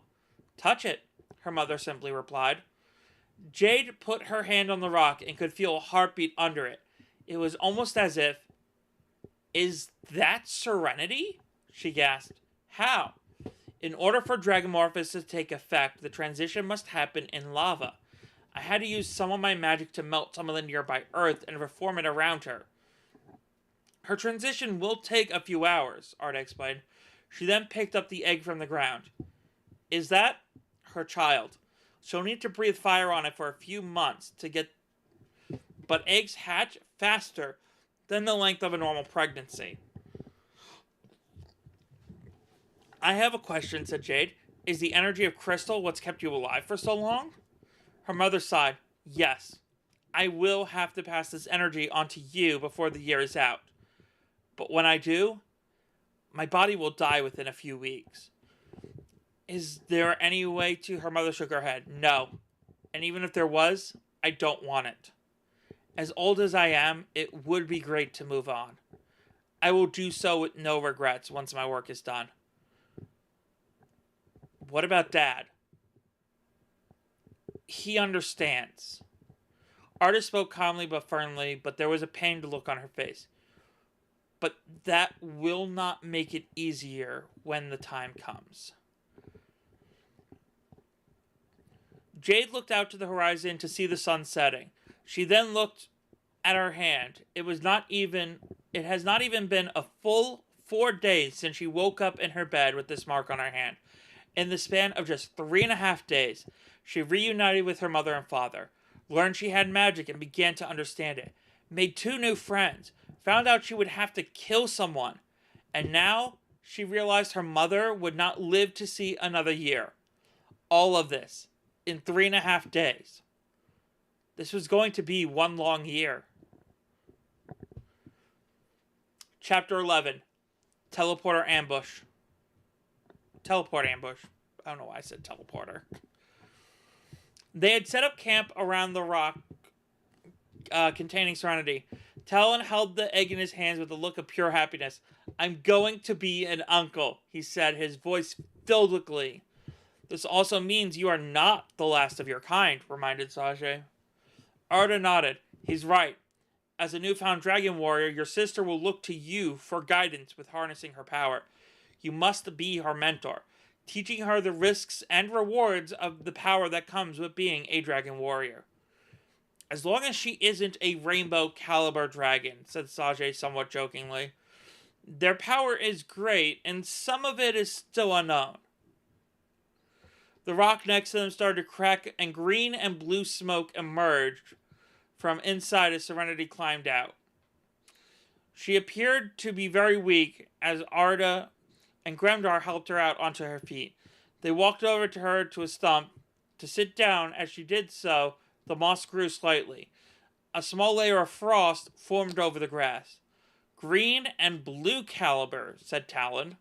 Speaker 1: Touch it, her mother simply replied. Jade put her hand on the rock and could feel a heartbeat under it. It was almost as if... Is that Serenity? She gasped. How? In order for Dragomorphous to take effect, the transition must happen in lava. I had to use some of my magic to melt some of the nearby earth and reform it around her. Her transition will take a few hours, Arda explained. She then picked up the egg from the ground. Is that her child? She'll need to breathe fire on it for a few months to get... But eggs hatch faster than the length of a normal pregnancy. I have a question, said Jade. Is the energy of Crystal what's kept you alive for so long? Her mother sighed. Yes. I will have to pass this energy on to you before the year is out. But when I do, my body will die within a few weeks. Is there any way to... Her mother shook her head. No. And even if there was, I don't want it. As old as I am, it would be great to move on. I will do so with no regrets once my work is done. What about Dad? He understands. Arda spoke calmly but firmly, but there was a pained look on her face. But that will not make it easier when the time comes. Jade looked out to the horizon to see the sun setting. She then looked at her hand. It has not even been a full 4 days since she woke up in her bed with this mark on her hand. In the span of just 3.5 days, she reunited with her mother and father, learned she had magic and began to understand it. made 2 new friends, found out she would have to kill someone, and now she realized her mother would not live to see another year. All of this in 3.5 days. This was going to be one long year. Chapter 11. Teleporter Ambush. Teleport ambush. I don't know why I said teleporter. They had set up camp around the rock containing Serenity. Talon held the egg in his hands with a look of pure happiness. "I'm going to be an uncle," he said, his voice filled with glee. "This also means you are not the last of your kind," reminded Sage. Arda nodded. "He's right. As a newfound dragon warrior, your sister will look to you for guidance with harnessing her power. You must be her mentor, teaching her the risks and rewards of the power that comes with being a dragon warrior." "As long as she isn't a rainbow caliber dragon," said Sage somewhat jokingly. "Their power is great, and some of it is still unknown." The rock next to them started to crack, and green and blue smoke emerged from inside as Serenity climbed out. She appeared to be very weak as Arda and Gremdar helped her out onto her feet. They walked over to her to a stump to sit down. As she did so, the moss grew slightly. A small layer of frost formed over the grass. "Green and blue caliber," said Talon.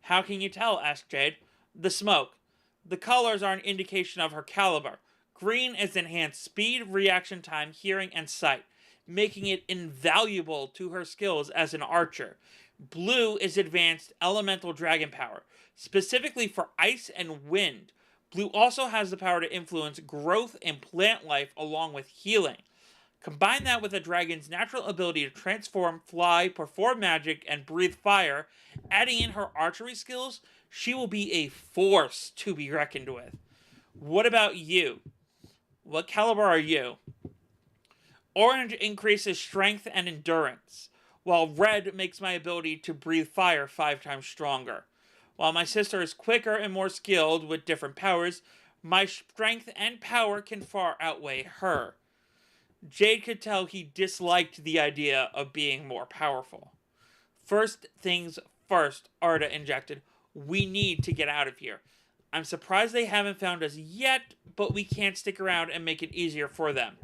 Speaker 1: "How can you tell?" asked Jade. "The smoke. The colors are an indication of her caliber. Green is enhanced speed, reaction time, hearing, and sight, making it invaluable to her skills as an archer. Blue is advanced elemental dragon power, specifically for ice and wind. Blue also has the power to influence growth and plant life along with healing. Combine that with a dragon's natural ability to transform, fly, perform magic, and breathe fire, adding in her archery skills, she will be a force to be reckoned with. What about you? What caliber are you?" "Orange increases strength and endurance, while red makes my ability to breathe fire 5 times stronger. While my sister is quicker and more skilled with different powers, my strength and power can far outweigh her." Jade could tell he disliked the idea of being more powerful. "First things first," Arda injected. "We need to get out of here. I'm surprised they haven't found us yet, but we can't stick around and make it easier for them.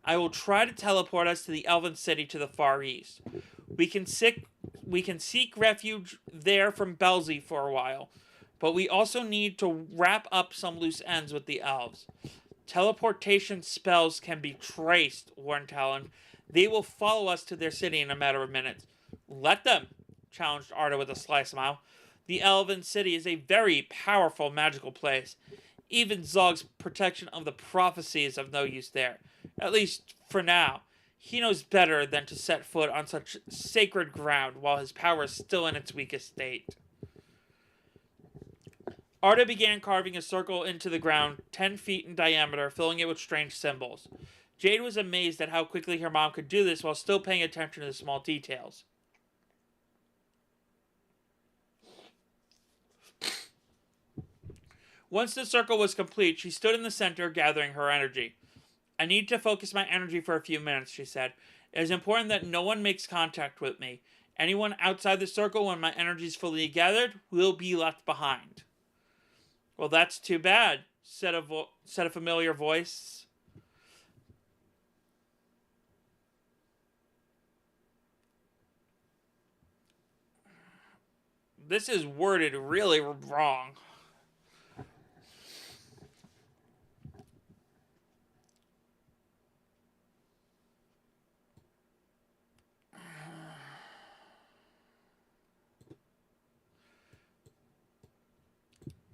Speaker 1: I will try to teleport us to the Elven City to the far east. We can seek refuge there from Belzy for a while, but we also need to wrap up some loose ends with the elves. Teleportation spells can be traced," warned Talon. "They will follow us to their city in a matter of minutes." "Let them," challenged Arda with a sly smile. "The Elven City is a very powerful magical place. Even Zog's protection of the prophecy is of no use there. At least, for now. He knows better than to set foot on such sacred ground while his power is still in its weakest state." Arda began carving a circle into the ground 10 feet in diameter, filling it with strange symbols. Jade was amazed at how quickly her mom could do this while still paying attention to the small details. Once the circle was complete, she stood in the center, gathering her energy. "I need to focus my energy for a few minutes," she said. "It is important that no one makes contact with me. Anyone outside the circle, when my energy is fully gathered, will be left behind." "Well, that's too bad," said a familiar voice. This is worded really wrong.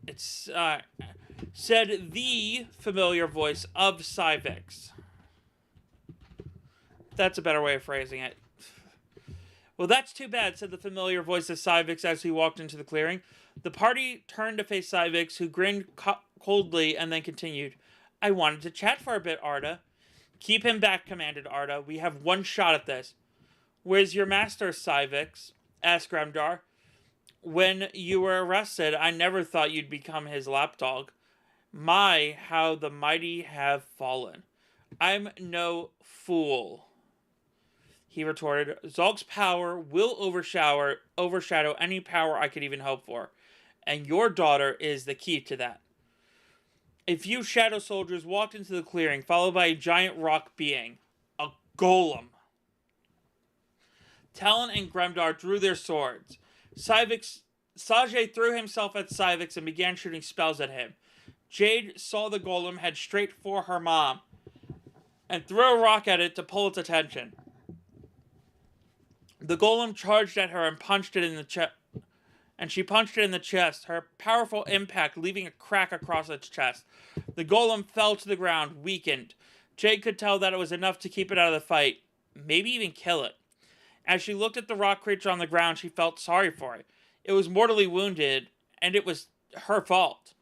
Speaker 1: It's said the familiar voice of Civix. That's a better way of phrasing it. "Well, that's too bad," said the familiar voice of Civix as he walked into the clearing. The party turned to face Civix, who grinned coldly and then continued. "I wanted to chat for a bit, Arda." "Keep him back," commanded Arda. "We have one shot at this." "Where's your master, Civix?" asked Gremdar. "When you were arrested, I never thought you'd become his lapdog. My, how the mighty have fallen. I'm no fool." he retorted. Zolk's power will overshadow any power I could even hope for, and your daughter is the key to that. A few shadow soldiers walked into the clearing, followed by a giant rock being, a golem. Talon and Gremdar drew their swords. Sajay threw himself at Syvix and began shooting spells at him. Jade saw the golem head straight for her mom and threw a rock at it to pull its attention. The golem charged at her and punched it in the chest. And she punched it in the chest, her powerful impact leaving a crack across its chest. The golem fell to the ground, weakened. Jade could tell that it was enough to keep it out of the fight, maybe even kill it. As she looked at the rock creature on the ground, she felt sorry for it. It was mortally wounded, and it was her fault.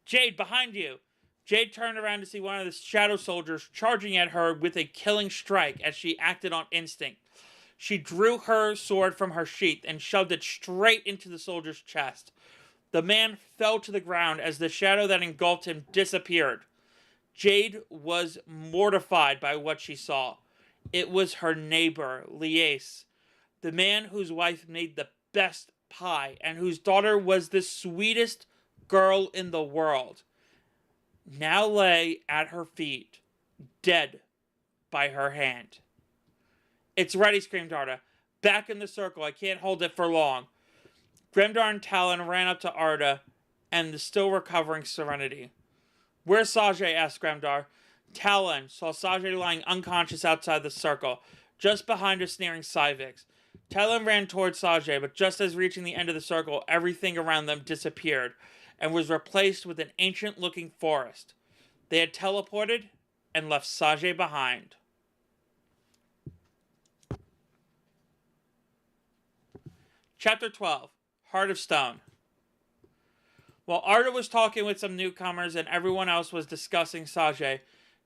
Speaker 1: Jade, behind you! Jade turned around to see one of the shadow soldiers charging at her with a killing strike as she acted on instinct. She drew her sword from her sheath and shoved it straight into the soldier's chest. The man fell to the ground as the shadow that engulfed him disappeared. Jade was mortified by what she saw. It was her neighbor, Lies, the man whose wife made the best pie and whose daughter was the sweetest girl in the world, now lay at her feet, dead by her hand. It's ready, screamed Arda. Back in the circle, I can't hold it for long. Gremdar and Talon ran up to Arda and the still recovering Serenity. Where's Sajay? Asked Gremdar. Talon saw Sajay lying unconscious outside the circle, just behind a sneering Syvix. Talon ran towards Sajay, but just as reaching the end of the circle, everything around them disappeared and was replaced with an ancient-looking forest. They had teleported and left Sajay behind. Chapter 12, Heart of Stone. While Arda was talking with some newcomers and everyone else was discussing Sajay,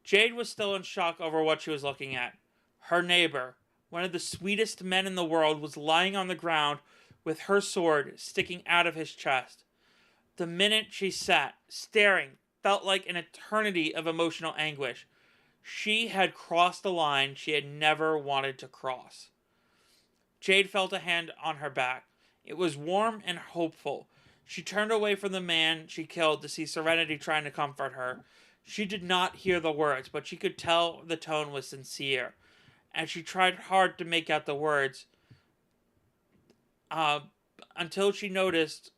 Speaker 1: Jade was still in shock over what she was looking at. Her neighbor, one of the sweetest men in the world, was lying on the ground with her sword sticking out of his chest. The minute she sat, staring, felt like an eternity of emotional anguish. She had crossed a line she had never wanted to cross. Jade felt a hand on her back. It was warm and hopeful. She turned away from the man she killed to see Serenity trying to comfort her. She did not hear the words, but she could tell the tone was sincere. And she tried hard to make out the words until she noticed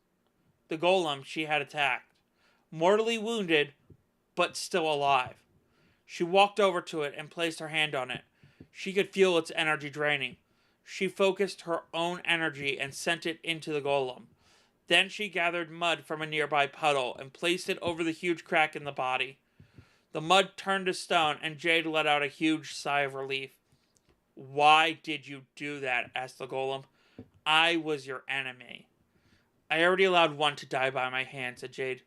Speaker 1: the golem she had attacked. Mortally wounded, but still alive. She walked over to it and placed her hand on it. She could feel its energy draining. She focused her own energy and sent it into the golem. Then she gathered mud from a nearby puddle and placed it over the huge crack in the body. The mud turned to stone, and Jade let out a huge sigh of relief. Why did you do that? Asked the golem. I was your enemy. I already allowed one to die by my hand, said Jade.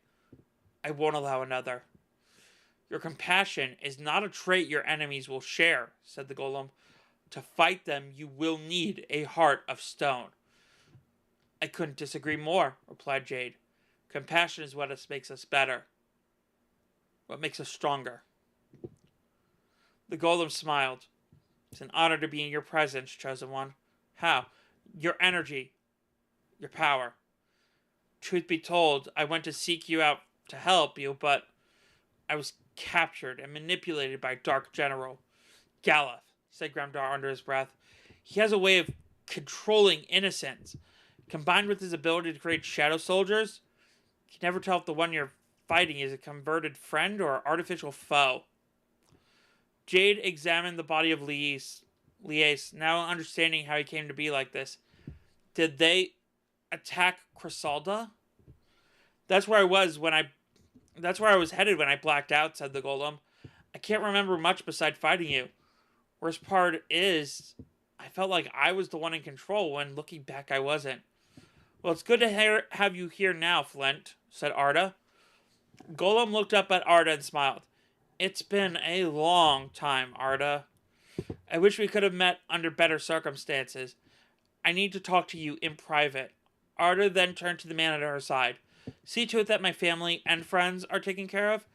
Speaker 1: I won't allow another. Your compassion is not a trait your enemies will share, said the golem. To fight them, you will need a heart of stone. I couldn't disagree more, replied Jade. Compassion is what makes us better. What makes us stronger. The golem smiled. It's an honor to be in your presence, chosen one. How? Your energy. Your power. Truth be told, I went to seek you out to help you, but I was captured and manipulated by Dark General. Galeth, said Gremdar under his breath. He has a way of controlling innocence. Combined with his ability to create shadow soldiers, you can never tell if the one you're fighting is a converted friend or artificial foe. Jade examined the body of Lies, now understanding how he came to be like this. Did they attack Chrysalda? That's where I was headed when I blacked out, said the golem. I can't remember much beside fighting you. Worst part is, I felt like I was the one in control when looking back I wasn't. Well, it's good to have you here now, Flint, said Arda. Golem looked up at Arda and smiled. It's been a long time, Arda. I wish we could have met under better circumstances. I need to talk to you in private. Arda then turned to the man at her side. See to it that my family and friends are taken care of?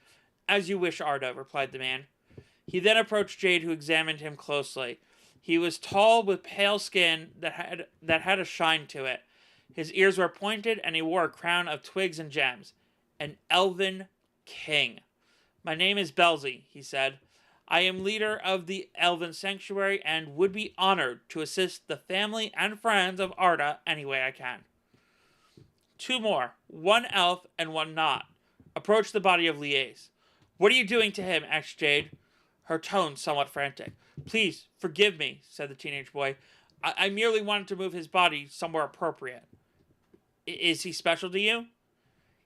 Speaker 1: As you wish, Arda, replied the man. He then approached Jade, who examined him closely. He was tall with pale skin that had a shine to it. His ears were pointed, and he wore a crown of twigs and gems. An elven king. My name is Belzy, he said. I am leader of the Elven Sanctuary and would be honored to assist the family and friends of Arda any way I can. Two more, one elf and one not, approached the body of Liaise. What are you doing to him? Asked Jade, her tone somewhat frantic. Please, forgive me, said the teenage boy. I merely wanted to move his body somewhere appropriate. Is he special to you?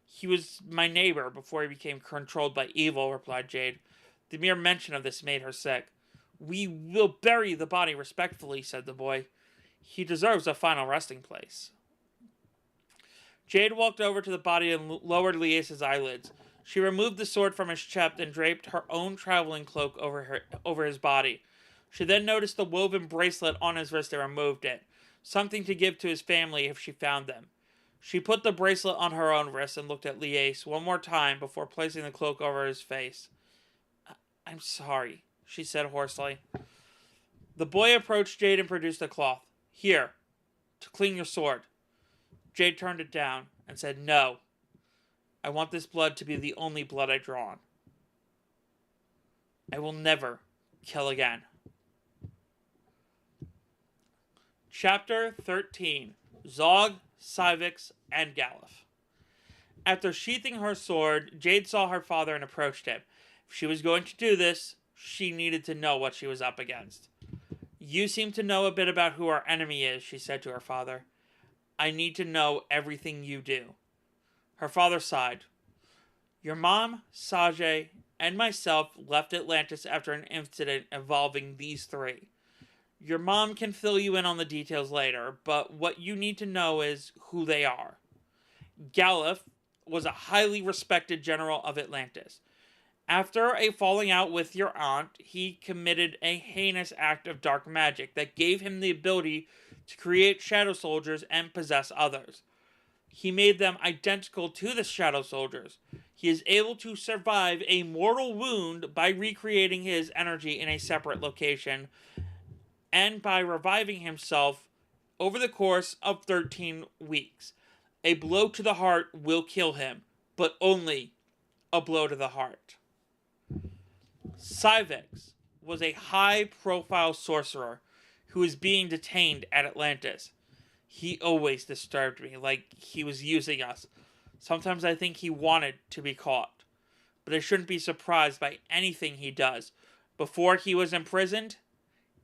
Speaker 1: He was my neighbor before he became controlled by evil, replied Jade. The mere mention of this made her sick. We will bury the body respectfully, said the boy. He deserves a final resting place. Jade walked over to the body and lowered Liase's eyelids. She removed the sword from his chest and draped her own traveling cloak over his body. She then noticed the woven bracelet on his wrist and removed it, something to give to his family if she found them. She put the bracelet on her own wrist and looked at Liase one more time before placing the cloak over his face. I'm sorry, she said hoarsely. The boy approached Jade and produced a cloth. Here, to clean your sword. Jade turned it down and said, No. I want this blood to be the only blood I draw on. I will never kill again. Chapter 13. Zog, Civix, and Galuf. After sheathing her sword, Jade saw her father and approached him. If she was going to do this, she needed to know what she was up against. You seem to know a bit about who our enemy is, she said to her father. I need to know everything you do. Her father sighed. Your mom, Sajay, and myself left Atlantis after an incident involving these three. Your mom can fill you in on the details later, but what you need to know is who they are. Galuf was a highly respected general of Atlantis. After a falling out with your aunt, he committed a heinous act of dark magic that gave him the ability to create shadow soldiers and possess others. He made them identical to the shadow soldiers. He is able to survive a mortal wound by recreating his energy in a separate location and by reviving himself over the course of 13 weeks. A blow to the heart will kill him, but only a blow to the heart. Civix was a high-profile sorcerer who was being detained at Atlantis. He always disturbed me, like he was using us. Sometimes I think he wanted to be caught. But I shouldn't be surprised by anything he does. Before he was imprisoned,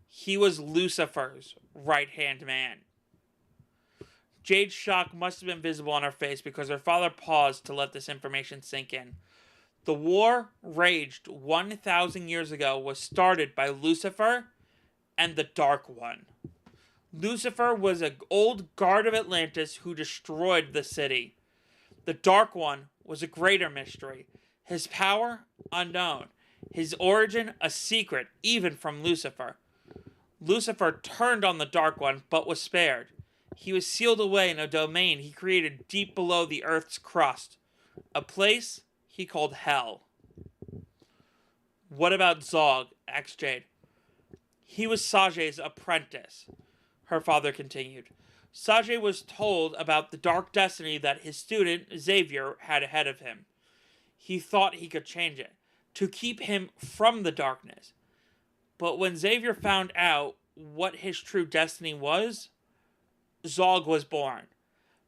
Speaker 1: he was Lucifer's right-hand man. Jade's shock must have been visible on her face because her father paused to let this information sink in. The war raged 1,000 years ago was started by Lucifer and the Dark One. Lucifer was an old guard of Atlantis who destroyed the city. The Dark One was a greater mystery. His power, unknown. His origin, a secret, even from Lucifer. Lucifer turned on the Dark One, but was spared. He was sealed away in a domain he created deep below the Earth's crust. A place he called Hell. What about Zog? Asked Jade. He was Sajay's apprentice, her father continued. Sajay was told about the dark destiny that his student, Xavier, had ahead of him. He thought he could change it, to keep him from the darkness. But when Xavier found out what his true destiny was, Zog was born.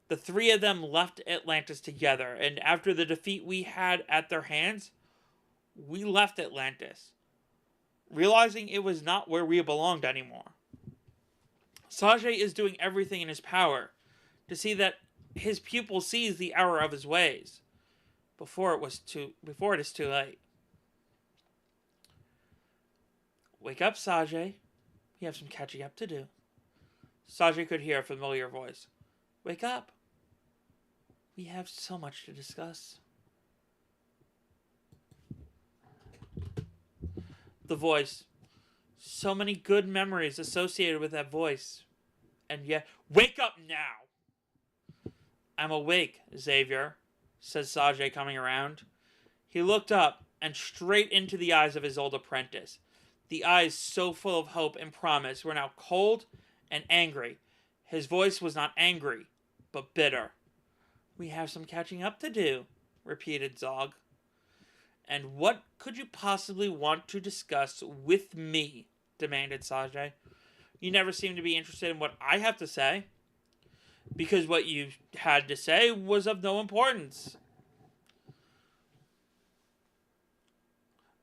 Speaker 1: The three of them left Atlantis together, and after the defeat we had at their hands, we left Atlantis, realizing it was not where we belonged anymore. Sajay is doing everything in his power to see that his pupil sees the error of his ways before it is too late. Wake up, Sajay. We have some catching up to do. Sajay could hear a familiar voice. Wake up. We have so much to discuss. The voice. So many good memories associated with that voice. And yet, wake up now! I'm awake, Xavier, says Sajay, coming around. He looked up and straight into the eyes of his old apprentice. The eyes, so full of hope and promise, were now cold and angry. His voice was not angry, but bitter. "We have some catching up to do," repeated Zog. "And what could you possibly want to discuss with me?" demanded Sajay. "You never seem to be interested in what I have to say." "Because what you had to say was of no importance."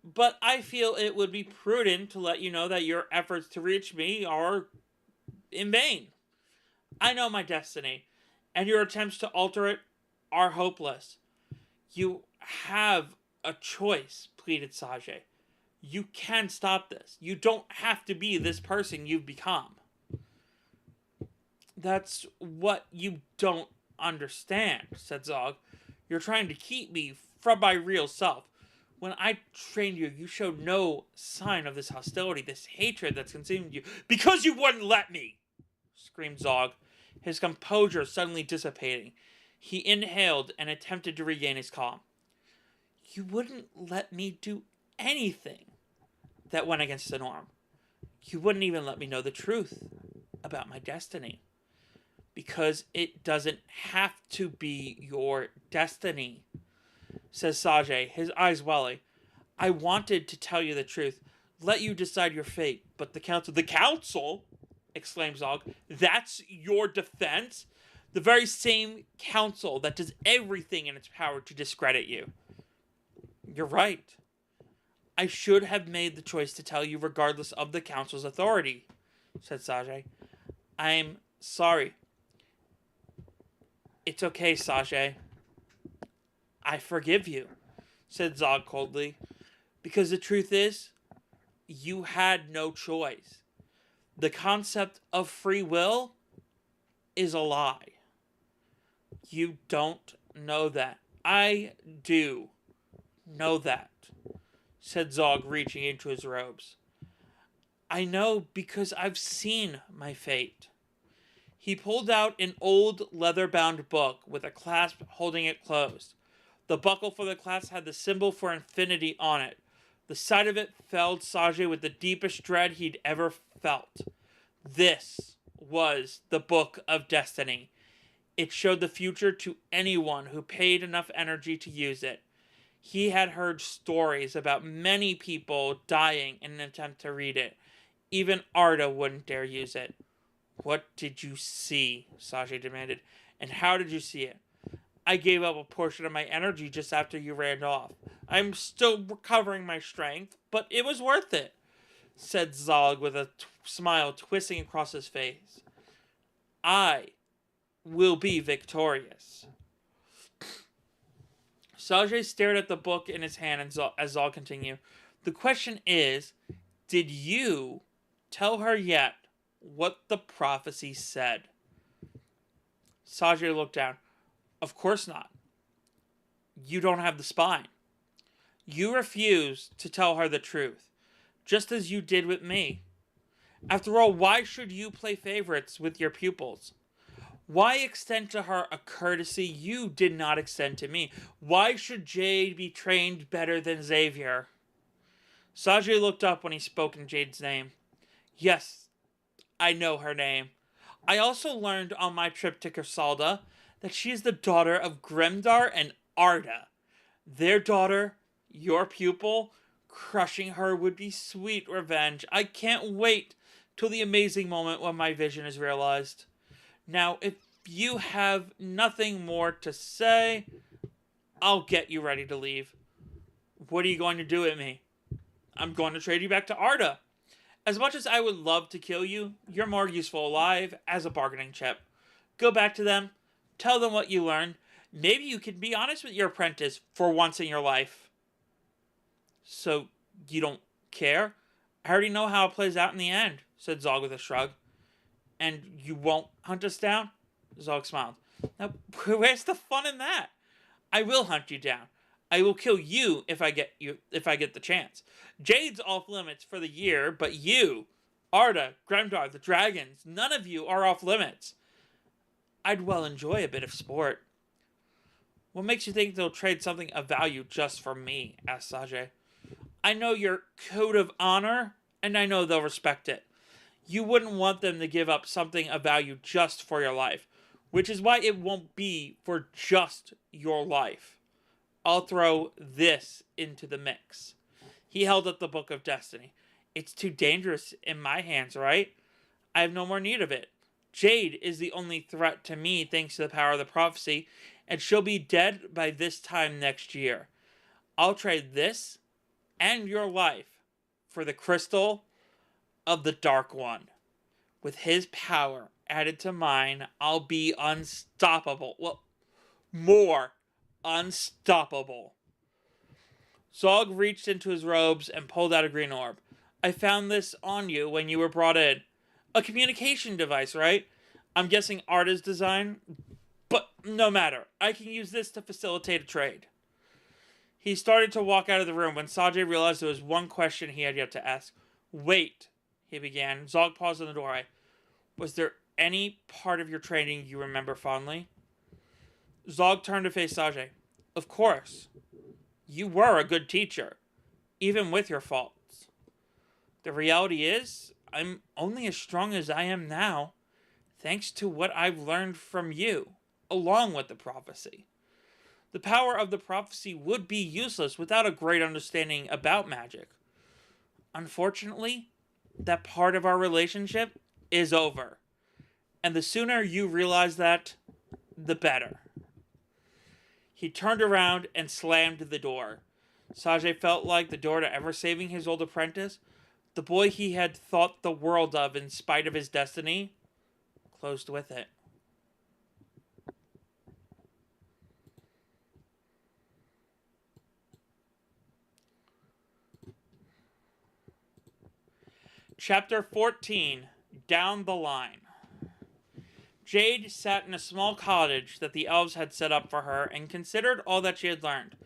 Speaker 1: "But I feel it would be prudent to let you know that your efforts to reach me are in vain. I know my destiny, and your attempts to alter it are hopeless." "You have a choice," pleaded Sajay. "You can stop this. You don't have to be this person you've become." "That's what you don't understand," said Zog. "You're trying to keep me from my real self. When I trained you, you showed no sign of this hostility, this hatred that's consumed you." "Because you wouldn't let me!" screamed Zog, his composure suddenly dissipating. He inhaled and attempted to regain his calm. "You wouldn't let me do anything that went against the norm. You wouldn't even let me know the truth about my destiny. Because it doesn't have to be your destiny," says Sajay, his eyes welling. "I wanted to tell you the truth, let you decide your fate, but the council..." "The council?" exclaims Zog. "That's your defense? The very same council that does everything in its power to discredit you." "You're right. I should have made the choice to tell you regardless of the council's authority," said Sajay. "I'm sorry." "It's okay, Sajay. I forgive you," said Zog coldly. "Because the truth is, you had no choice. The concept of free will is a lie. You don't know that. I do know that," said Zog, reaching into his robes. "I know because I've seen my fate." He pulled out an old leather-bound book with a clasp holding it closed. The buckle for the clasp had the symbol for infinity on it. The sight of it filled Sajay with the deepest dread he'd ever felt. This was the Book of Destiny. It showed the future to anyone who paid enough energy to use it. He had heard stories about many people dying in an attempt to read it. Even Arda wouldn't dare use it. "What did you see?" Sajay demanded. "And how did you see it?" "I gave up a portion of my energy just after you ran off. I'm still recovering my strength, but it was worth it," said Zog with a smile twisting across his face. "I will be victorious." Sajay stared at the book in his hand as Zog continued. "The question is, did you tell her yet what the prophecy said?" Sajay looked down. "Of course not. You don't have the spine. You refuse to tell her the truth, just as you did with me. After all, why should you play favorites with your pupils? Why extend to her a courtesy you did not extend to me? Why should Jade be trained better than Xavier?" Sajay looked up when he spoke in Jade's name. "Yes, I know her name. I also learned on my trip to Kersalda that she is the daughter of Gremdar and Arda. Their daughter, your pupil, crushing her would be sweet revenge. I can't wait till the amazing moment when my vision is realized. Now, if you have nothing more to say, I'll get you ready to leave." "What are you going to do with me?" "I'm going to trade you back to Arda. As much as I would love to kill you, you're more useful alive as a bargaining chip. Go back to them, tell them what you learned. Maybe you can be honest with your apprentice for once in your life." "So, you don't care? I already know how it plays out in the end," said Zog with a shrug. "And you won't hunt us down?" Zog smiled. "Now, where's the fun in that? I will hunt you down. I will kill you if I get the chance. Jade's off limits for the year, but you, Arda, Gremdar, the dragons, none of you are off limits. I'd well enjoy a bit of sport." "What makes you think they'll trade something of value just for me?" asked Sajay. "I know your code of honor and I know they'll respect it. You wouldn't want them to give up something of value just for your life, which is why it won't be for just your life. I'll throw this into the mix. He held up the Book of Destiny. It's too dangerous in my hands, right? I have no more need of it. Jade is the only threat to me thanks to the power of the prophecy, and she'll be dead by this time next year. I'll trade this and your life for the crystal of the Dark One. With his power added to mine, I'll be unstoppable. Well, more unstoppable. Zog reached into his robes and pulled out a green orb. I found this on you when you were brought in. A communication device, right? I'm guessing Arda's design? But no matter. I can use this to facilitate a trade. He started to walk out of the room when Sajay realized there was one question he had yet to ask. Wait, he began. Zog paused in the doorway. Was there any part of your training you remember fondly? Zog turned to face Sajay. Of course. You were a good teacher, even with your faults. The reality is, I'm only as strong as I am now, thanks to what I've learned from you, along with the prophecy. The power of the prophecy would be useless without a great understanding about magic. Unfortunately, that part of our relationship is over. And the sooner you realize that, the better. He turned around and slammed the door. Sajay felt like the door to ever saving his old apprentice, the boy he had thought the world of in spite of his destiny, closed with it. Chapter 14, Down the Line. Jade sat in a small cottage that the elves had set up for her and considered all that she had learned.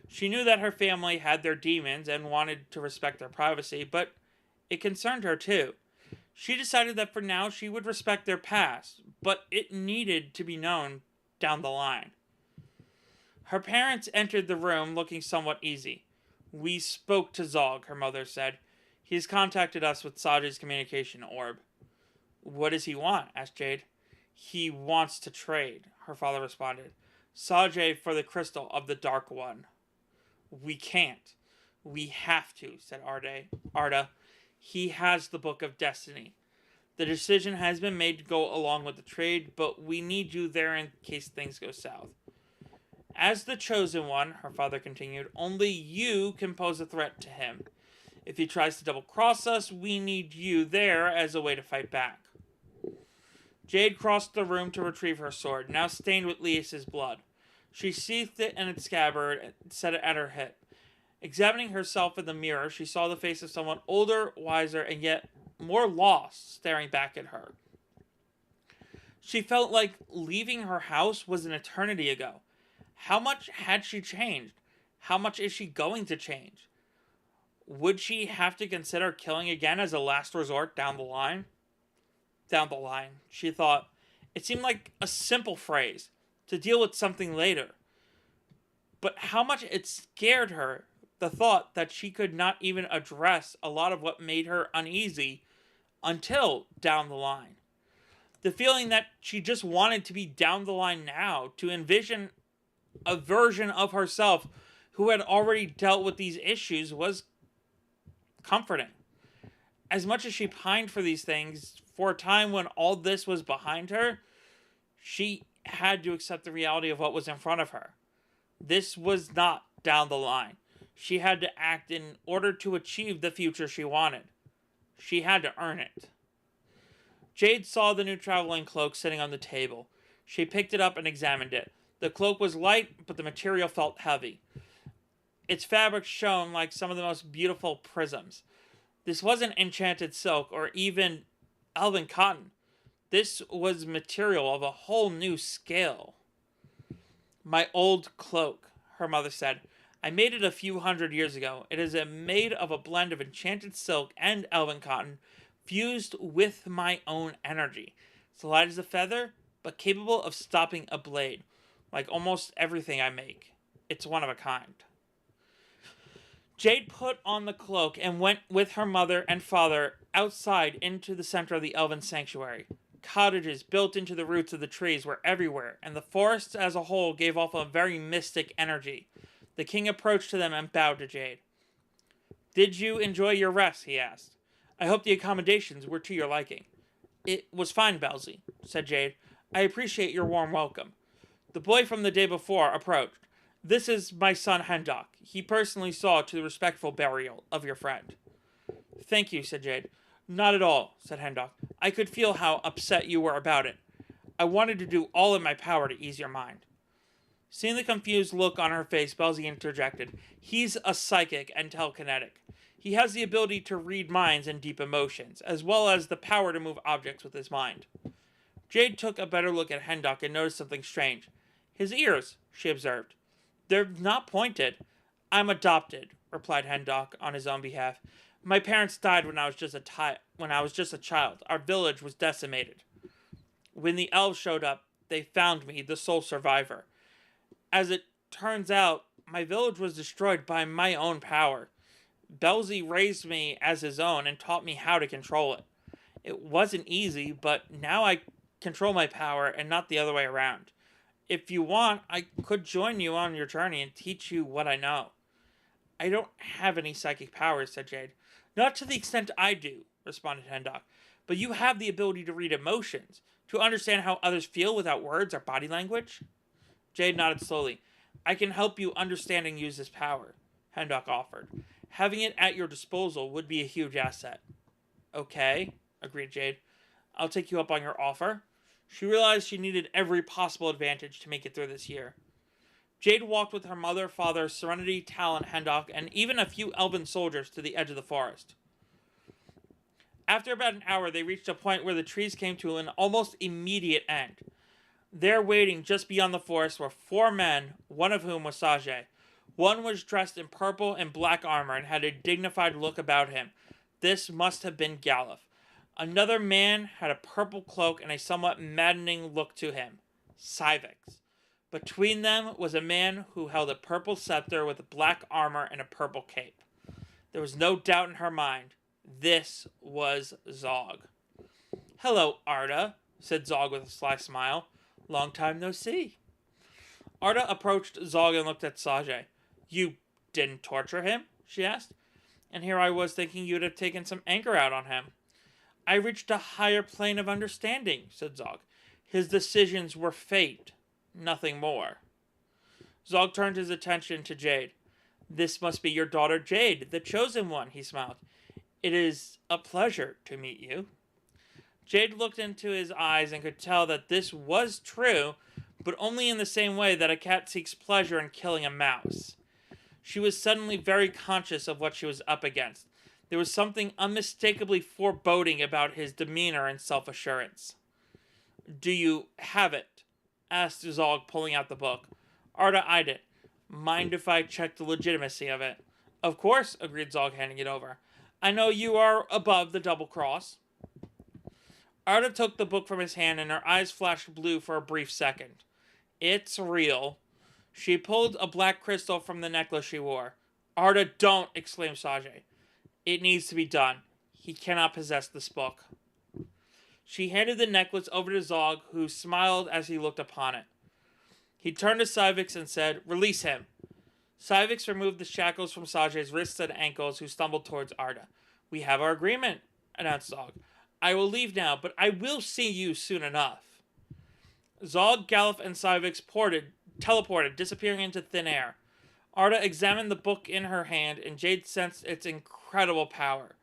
Speaker 1: She knew that her family had their demons and wanted to respect their privacy, but it concerned her too. She decided that for now she would respect their past, but it needed to be known down the line. Her parents entered the room looking somewhat easy. We spoke to Zog, her mother said. He has contacted us with Sajay's communication orb. What does he want? Asked Jade. He wants to trade, her father responded. Sajay for the crystal of the Dark One. We can't. We have to, said Arda. He has the Book of Destiny. The decision has been made to go along with the trade, but we need you there in case things go south. As the chosen one, her father continued, only you can pose a threat to him. If he tries to double-cross us, we need you there as a way to fight back. Jade crossed the room to retrieve her sword, now stained with Lias's blood. She sheathed it in its scabbard and set it at her hip. Examining herself in the mirror, she saw the face of someone older, wiser, and yet more lost staring back at her. She felt like leaving her house was an eternity ago. How much had she changed? How much is she going to change? Would she have to consider killing again as a last resort down the line? Down the line, she thought. It seemed like a simple phrase, to deal with something later. But how much it scared her, the thought that she could not even address a lot of what made her uneasy until down the line. The feeling that she just wanted to be down the line now, to envision a version of herself who had already dealt with these issues was comforting. As much as she pined for these things, for a time when all this was behind her, she had to accept the reality of what was in front of her. This was not down the line. She had to act in order to achieve the future she wanted. She had to earn it. Jade saw the new traveling cloak sitting on the table. She picked it up and examined it. The cloak was light, but the material felt heavy. Its fabric shone like some of the most beautiful prisms. This wasn't enchanted silk or even elven cotton. This was material of a whole new scale. My old cloak, her mother said. I made it a few hundred years ago. It is made of a blend of enchanted silk and elven cotton, fused with my own energy. It's light as a feather, but capable of stopping a blade, like almost everything I make. It's one of a kind. Jade put on the cloak and went with her mother and father outside into the center of the elven sanctuary. Cottages built into the roots of the trees were everywhere, and the forest as a whole gave off a very mystic energy. The king approached to them and bowed to Jade. "Did you enjoy your rest?" he asked. "I hope the accommodations were to your liking." "It was fine, Belzy," said Jade. "I appreciate your warm welcome." The boy from the day before approached. "This is my son Hendok. He personally saw to the respectful burial of your friend." "Thank you," said Jade. "Not at all," said Hendok. "I could feel how upset you were about it. I wanted to do all in my power to ease your mind." Seeing the confused look on her face, Belzy interjected. "He's a psychic and telekinetic. He has the ability to read minds and deep emotions, as well as the power to move objects with his mind." Jade took a better look at Hendok and noticed something strange. "His ears," she observed. "They're not pointed." "I'm adopted," replied Hendok on his own behalf. "My parents died when I was just a child. Our village was decimated. When the elves showed up, they found me, the sole survivor. As it turns out, my village was destroyed by my own power. Belzy raised me as his own and taught me how to control it. It wasn't easy, but now I control my power and not the other way around. If you want, I could join you on your journey and teach you what I know." "I don't have any psychic powers," said Jade. "Not to the extent I do," responded Hendok. "But you have the ability to read emotions, to understand how others feel without words or body language." Jade nodded slowly. "I can help you understand and use this power," Hendok offered. "Having it at your disposal would be a huge asset." "Okay," agreed Jade. "I'll take you up on your offer." She realized she needed every possible advantage to make it through this year. Jade walked with her mother, father, Serenity, Talon, Hendok, and even a few elven soldiers to the edge of the forest. After about an hour, they reached a point where the trees came to an almost immediate end. There, waiting just beyond the forest, were 4 men, one of whom was Sajay. One was dressed in purple and black armor and had a dignified look about him. This must have been Galuf. Another man had a purple cloak and a somewhat maddening look to him. Civix. Between them was a man who held a purple scepter with black armor and a purple cape. There was no doubt in her mind. This was Zog. "Hello, Arda," said Zog with a sly smile. "Long time no see." Arda approached Zog and looked at Sajay. "You didn't torture him?" she asked. "And here I was thinking you'd have taken some anger out on him." "I reached a higher plane of understanding," said Zog. "His decisions were fate, nothing more." Zog turned his attention to Jade. "This must be your daughter Jade, the chosen one," he smiled. "It is a pleasure to meet you." Jade looked into his eyes and could tell that this was true, but only in the same way that a cat seeks pleasure in killing a mouse. She was suddenly very conscious of what she was up against. There was something unmistakably foreboding about his demeanor and self-assurance. "Do you have it?" asked Zog, pulling out the book. Arda eyed it. "Mind if I check the legitimacy of it?" "Of course," agreed Zog, handing it over. "I know you are above the double cross." Arda took the book from his hand and her eyes flashed blue for a brief second. "It's real." She pulled a black crystal from the necklace she wore. "Arda, don't!" exclaimed Sajay. "It needs to be done. He cannot possess this book." She handed the necklace over to Zog, who smiled as he looked upon it. He turned to Civix and said, "Release him." Civix removed the shackles from Sajay's wrists and ankles, who stumbled towards Arda. "We have our agreement," announced Zog. "I will leave now, but I will see you soon enough." Zog, Galuf, and Civix teleported, disappearing into thin air. Arda examined the book in her hand, and Jade sensed its incredible power.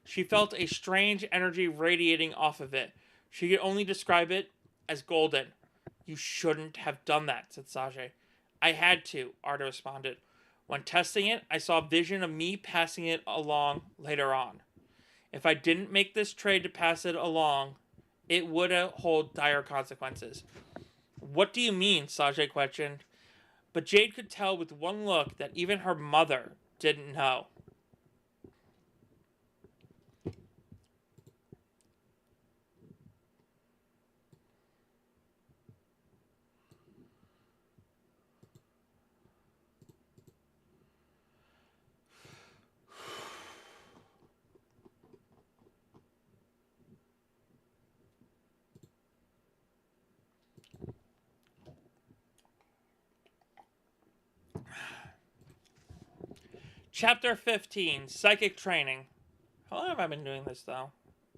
Speaker 1: She felt a strange energy radiating off of it. She could only describe it as golden. "You shouldn't have done that," said Sajay. "I had to," Arda responded. "When testing it, I saw a vision of me passing it along later on. If I didn't make this trade to pass it along, it would hold dire consequences." "What do you mean?" Sajay questioned. But Jade could tell with one look that even her mother didn't know. Chapter 15, Psychic Training. How long have I been doing this, though?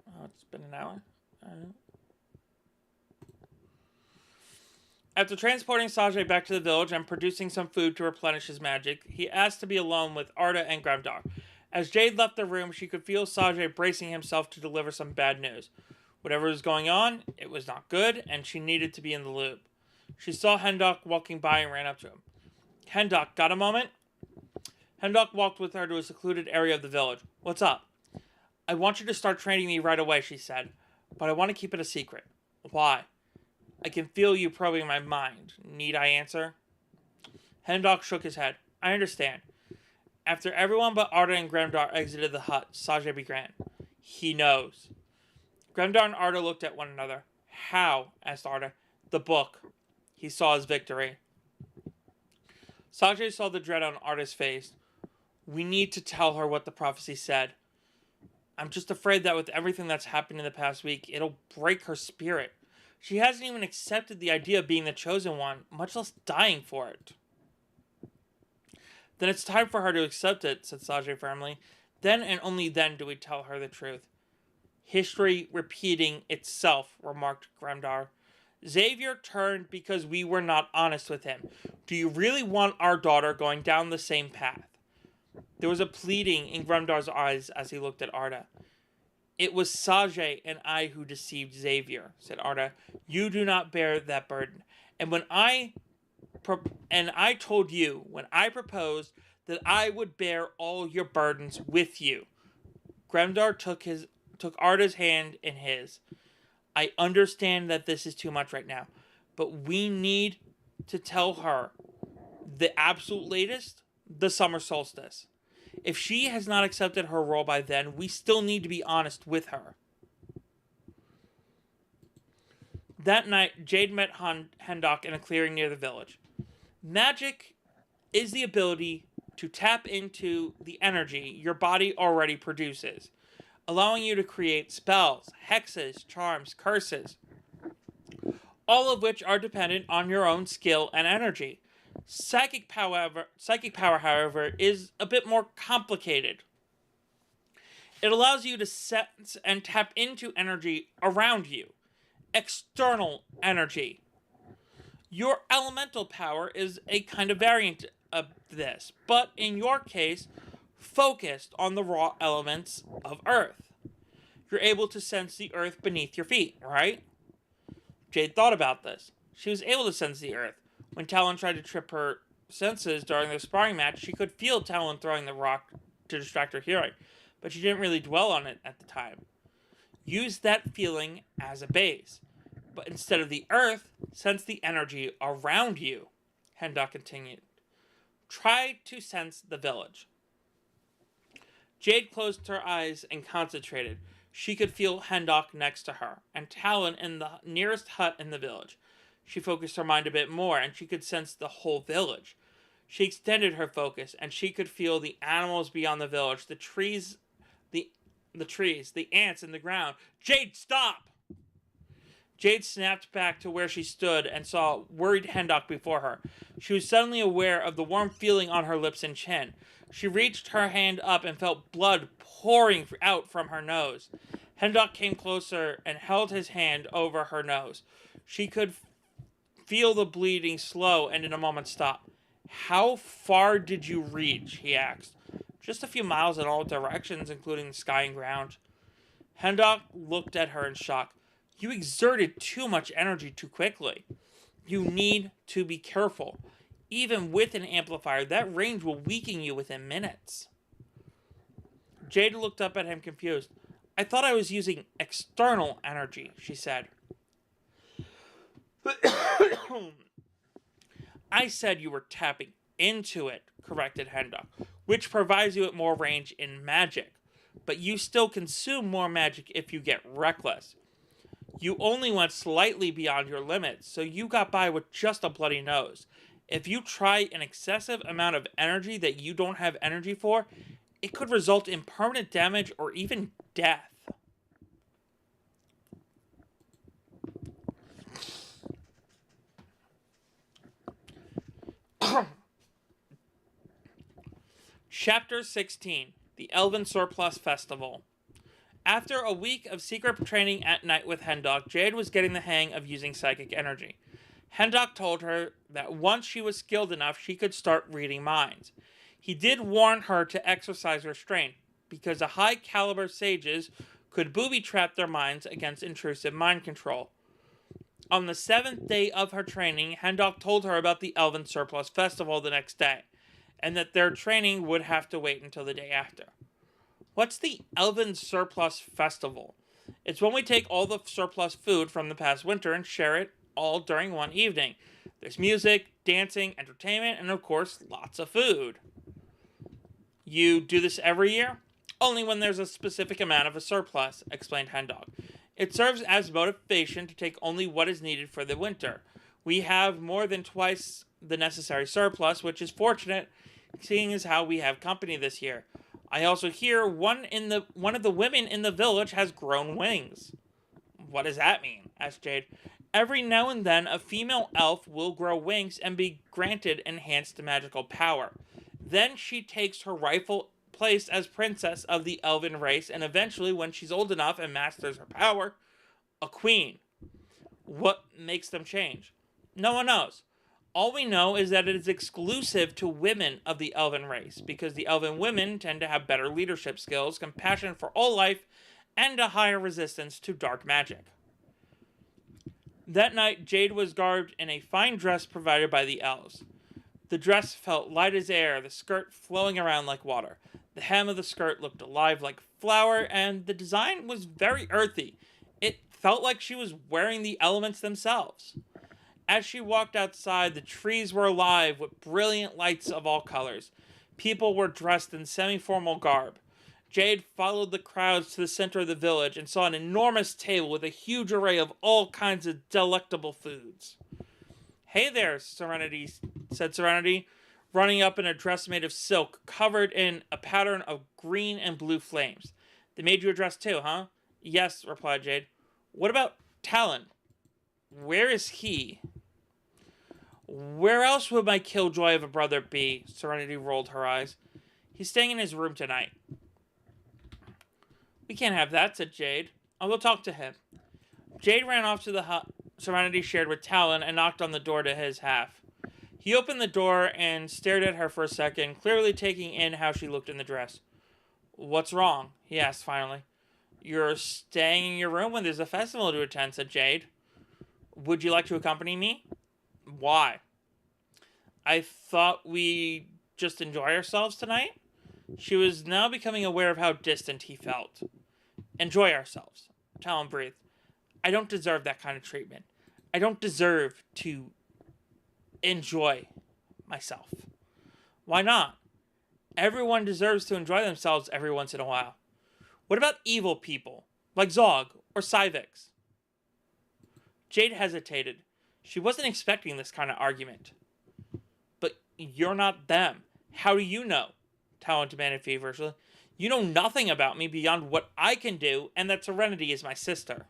Speaker 1: Oh, it's been an hour. Alright. After transporting Sajay back to the village and producing some food to replenish his magic, he asked to be alone with Arda and Grimdar. As Jade left the room, she could feel Sajay bracing himself to deliver some bad news. Whatever was going on, it was not good, and she needed to be in the loop. She saw Hendok walking by and ran up to him. Hendok, got a moment? Hendok walked with her to a secluded area of the village. What's up? I want you to start training me right away, she said, but I want to keep it a secret. Why? I can feel you probing my mind. Need I answer? Hendok shook his head. I understand. After everyone but Arda and Grimdar exited the hut, Sajay began. He knows. Grimdar and Arda looked at one another. How? Asked Arda. The book. He saw his victory. Sajay saw the dread on Arda's face. We need to tell her what the prophecy said. I'm just afraid that with everything that's happened in the past week, it'll break her spirit. She hasn't even accepted the idea of being the chosen one, much less dying for it. Then it's time for her to accept it, said Sajay firmly. Then and only then do we tell her the truth. History repeating itself, remarked Grimdar. Xavier turned because we were not honest with him. Do you really want our daughter going down the same path? There was a pleading in Grimdar's eyes as he looked at Arda. It was Sajay and I who deceived Xavier, said Arda. You do not bear that burden. And I told you when I proposed that I would bear all your burdens with you. Grimdar took Arda's hand in his. I understand that this is too much right now, but we need to tell her the absolute latest, the summer solstice. If she has not accepted her role by then, we still need to be honest with her. That night, Jade met Hendok in a clearing near the village. Magic is the ability to tap into the energy your body already produces, allowing you to create spells, hexes, charms, curses, all of which are dependent on your own skill and energy. Psychic power, however, is a bit more complicated. It allows you to sense and tap into energy around you. External energy. Your elemental power is a kind of variant of this, but in your case, focused on the raw elements of Earth. You're able to sense the Earth beneath your feet, right? Jade thought about this. She was able to sense the Earth. When Talon tried to trip her senses during their sparring match, she could feel Talon throwing the rock to distract her hearing, but she didn't really dwell on it at the time. Use that feeling as a base, but instead of the Earth, sense the energy around you, Hendok continued. Try to sense the village. Jade closed her eyes and concentrated. She could feel Hendok next to her, and Talon in the nearest hut in the village. She focused her mind a bit more, and she could sense the whole village. She extended her focus, and she could feel the animals beyond the village, the trees, the ants in the ground. Jade, stop! Jade snapped back to where she stood and saw worried Hendok before her. She was suddenly aware of the warm feeling on her lips and chin. She reached her hand up and felt blood pouring out from her nose. Hendok came closer and held his hand over her nose. She could feel the bleeding slow and in a moment stop. How far did you reach? He asked. Just a few miles in all directions, including the sky and ground. Hendok looked at her in shock. You exerted too much energy too quickly. You need to be careful. Even with an amplifier, that range will weaken you within minutes. Jade looked up at him confused. I thought I was using external energy, she said. I said you were tapping into it, corrected Hendok, which provides you with more range in magic. But you still consume more magic if you get reckless. You only went slightly beyond your limits, so you got by with just a bloody nose. If you try an excessive amount of energy that you don't have energy for, it could result in permanent damage or even death. Chapter 16. The Elven Surplus Festival. After a week of secret training at night with Hendok, Jade was getting the hang of using psychic energy. Hendok told her that once she was skilled enough, she could start reading minds. He did warn her to exercise restraint, because the high-caliber sages could booby-trap their minds against intrusive mind control. On the 7th day of her training, Hendok told her about the Elven Surplus Festival the next day, and that their training would have to wait until the day after. What's the Elven Surplus Festival? It's when we take all the surplus food from the past winter and share it all during one evening. There's music, dancing, entertainment, and of course, lots of food. You do this every year? Only when there's a specific amount of a surplus, explained Hendok. It serves as motivation to take only what is needed for the winter. We have more than twice the necessary surplus, which is fortunate, seeing as how we have company this year. I also hear one of the women in the village has grown wings. What does that mean? Asked Jade. Every now and then, a female elf will grow wings and be granted enhanced magical power. Then she takes her rightful place as princess of the elven race, and eventually, when she's old enough and masters her power, a queen. What makes them change? No one knows. All we know is that it is exclusive to women of the elven race, because the elven women tend to have better leadership skills, compassion for all life, and a higher resistance to dark magic. That night, Jade was garbed in a fine dress provided by the elves. The dress felt light as air, the skirt flowing around like water. The hem of the skirt looked alive like flower, and the design was very earthy. It felt like she was wearing the elements themselves. As she walked outside, the trees were alive with brilliant lights of all colors. People were dressed in semi-formal garb. Jade followed the crowds to the center of the village and saw an enormous table with a huge array of all kinds of delectable foods. Hey there, Serenity, said Serenity, running up in a dress made of silk, covered in a pattern of green and blue flames. They made you a dress too, huh? Yes, replied Jade. What about Talon? Where is he? Where else would my killjoy of a brother be? Serenity rolled her eyes. He's staying in his room tonight. We can't have that, said Jade. I will talk to him. Jade ran off to the hut Serenity shared with Talon and knocked on the door to his half. He opened the door and stared at her for a second, clearly taking in how she looked in the dress. What's wrong? He asked finally. You're staying in your room when there's a festival to attend, said Jade. Would you like to accompany me? Why? I thought we'd just enjoy ourselves tonight. She was now becoming aware of how distant he felt. Enjoy ourselves, Talon breathed. I don't deserve that kind of treatment. I don't deserve to enjoy myself. Why not? Everyone deserves to enjoy themselves every once in a while. What about evil people, like Zog or Cywix? Jade hesitated. She wasn't expecting this kind of argument. But you're not them. How do you know? Talon demanded feverishly. You know nothing about me beyond what I can do, and that Serenity is my sister.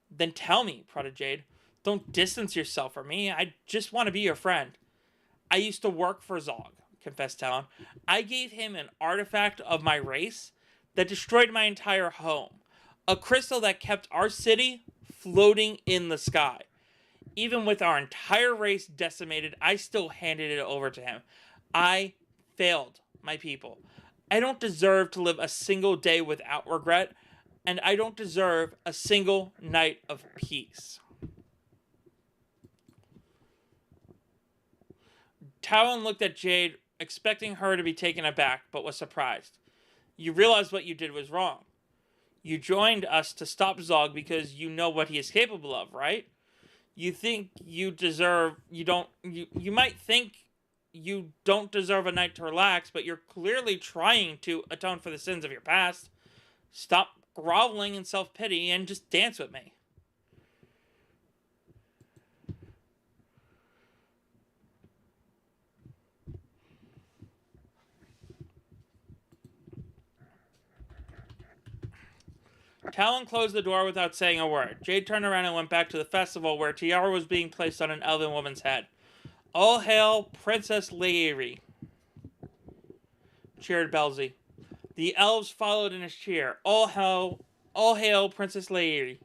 Speaker 1: Then tell me, prodded Jade. Don't distance yourself from me. I just want to be your friend. I used to work for Zog, confessed Talon. I gave him an artifact of my race that destroyed my entire home. A crystal that kept our city floating in the sky. Even with our entire race decimated, I still handed it over to him. I failed my people. I don't deserve to live a single day without regret, and I don't deserve a single night of peace. Talon looked at Jade, expecting her to be taken aback, but was surprised. You realize what you did was wrong. You joined us to stop Zog because you know what he is capable of, right? You think you deserve, you might think you don't deserve a night to relax, but you're clearly trying to atone for the sins of your past. Stop groveling in self-pity and just dance with me. Talon closed the door without saying a word. Jade turned around and went back to the festival where a tiara was being placed on an elven woman's head. All hail Princess Leiri. cheered Belzy. The elves followed in his cheer. All hail, Princess Lairi.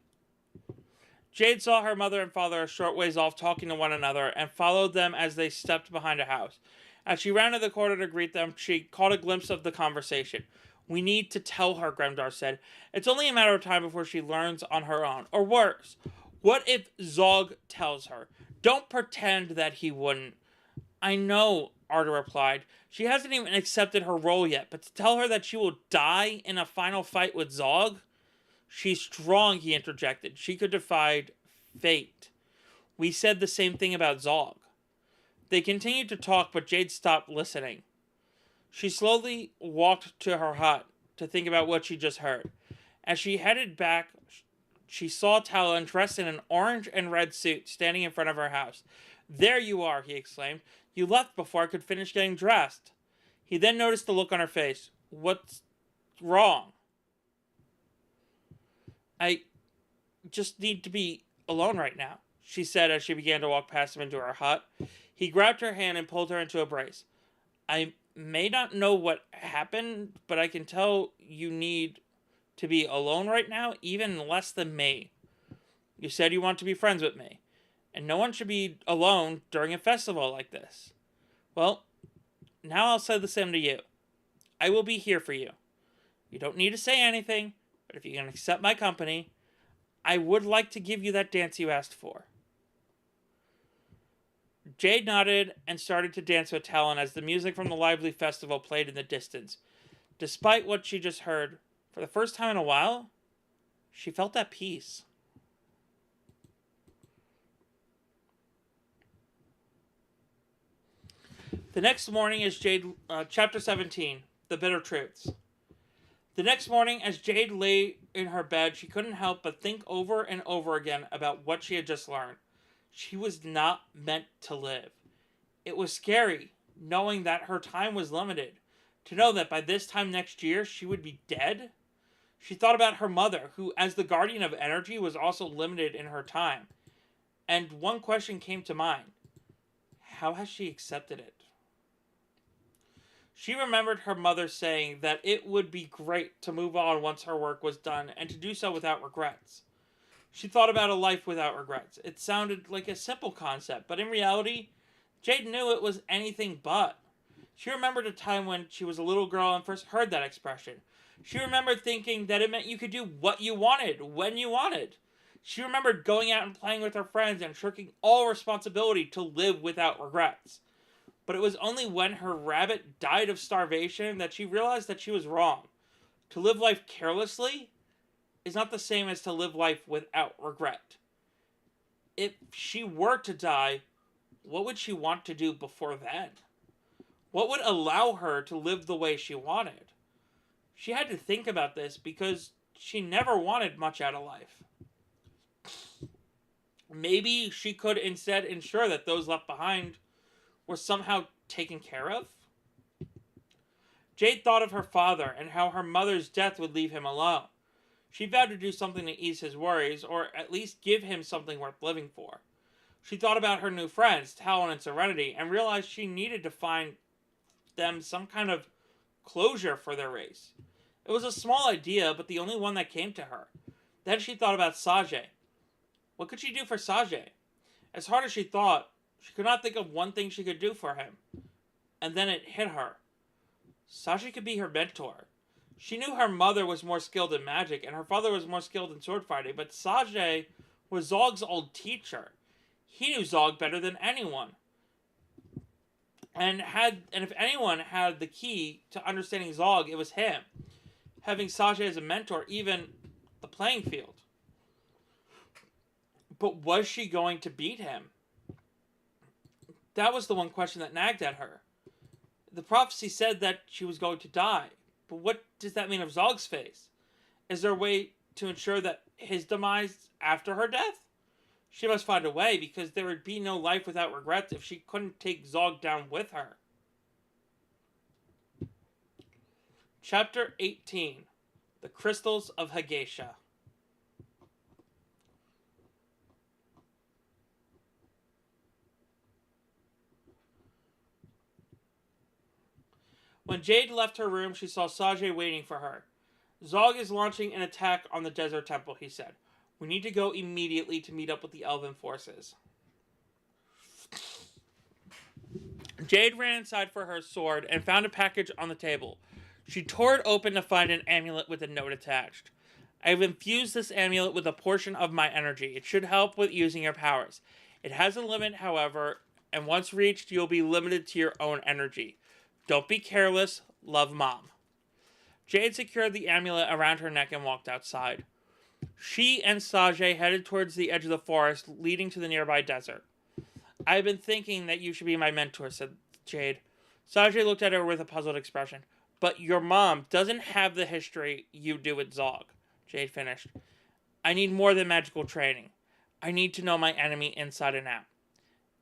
Speaker 1: Jade saw her mother and father a short ways off talking to one another and followed them as they stepped behind a house. As she rounded the corner to greet them, she caught a glimpse of the conversation. We need to tell her, Gremdar said. It's only a matter of time before she learns on her own. Or worse, what if Zog tells her? Don't pretend that he wouldn't. I know, Arda replied. She hasn't even accepted her role yet, but to tell her that she will die in a final fight with Zog? She's strong, he interjected. She could defy fate. We said the same thing about Zog. They continued to talk, but Jade stopped listening. She slowly walked to her hut to think about what she just heard. As she headed back, she saw Talon dressed in an orange and red suit standing in front of her house. There you are, he exclaimed. You left before I could finish getting dressed. He then noticed the look on her face. What's wrong? I just need to be alone right now, she said as she began to walk past him into her hut. He grabbed her hand and pulled her into a brace. I may not know what happened, but I can tell you need to be alone right now, even less than me. You said you want to be friends with me, and no one should be alone during a festival like this. Well, now I'll say the same to you. I will be here for you. You don't need to say anything, but if you can accept my company, I would like to give you that dance you asked for. Jade nodded and started to dance with Talon as the music from the lively festival played in the distance. Despite what she just heard, for the first time in a while, she felt at peace. The next morning as Chapter 17, The Bitter Truths. The next morning, as Jade lay in her bed, she couldn't help but think over and over again about what she had just learned. She was not meant to live. It was scary, knowing that her time was limited. To know that by this time next year, she would be dead. She thought about her mother, who, as the guardian of energy, was also limited in her time. And one question came to mind. How has she accepted it? She remembered her mother saying that it would be great to move on once her work was done and to do so without regrets. She thought about a life without regrets. It sounded like a simple concept, but in reality, Jade knew it was anything but. She remembered a time when she was a little girl and first heard that expression. She remembered thinking that it meant you could do what you wanted, when you wanted. She remembered going out and playing with her friends and shirking all responsibility to live without regrets. But it was only when her rabbit died of starvation that she realized that she was wrong. To live life carelessly is not the same as to live life without regret. If she were to die, what would she want to do before then? What would allow her to live the way she wanted? She had to think about this because she never wanted much out of life. Maybe she could instead ensure that those left behind were somehow taken care of? Jade thought of her father and how her mother's death would leave him alone. She vowed to do something to ease his worries, or at least give him something worth living for. She thought about her new friends, Talon and Serenity, and realized she needed to find them some kind of closure for their race. It was a small idea, but the only one that came to her. Then she thought about Sajay. What could she do for Sajay? As hard as she thought, she could not think of one thing she could do for him. And then it hit her. Sajay could be her mentor. She knew her mother was more skilled in magic, and her father was more skilled in sword fighting, but Sajay was Zog's old teacher. He knew Zog better than anyone. And if anyone had the key to understanding Zog, it was him. Having Sajay as a mentor, even the playing field. But was she going to beat him? That was the one question that nagged at her. The prophecy said that she was going to die. But what does that mean of Zog's face? Is there a way to ensure that his demise after her death? She must find a way, because there would be no life without regrets if she couldn't take Zog down with her. Chapter 18. The Crystals of Hageisha. When Jade left her room, she saw Sajay waiting for her. Zog is launching an attack on the desert temple, he said. We need to go immediately to meet up with the elven forces. Jade ran inside for her sword and found a package on the table. She tore it open to find an amulet with a note attached. I have infused this amulet with a portion of my energy. It should help with using your powers. It has a limit, however, and once reached, you'll be limited to your own energy. Don't be careless. Love, Mom. Jade secured the amulet around her neck and walked outside. She and Sajay headed towards the edge of the forest leading to the nearby desert. I've been thinking that you should be my mentor, said Jade. Sajay looked at her with a puzzled expression. But your mom doesn't have the history you do with Zog, Jade finished. I need more than magical training. I need to know my enemy inside and out.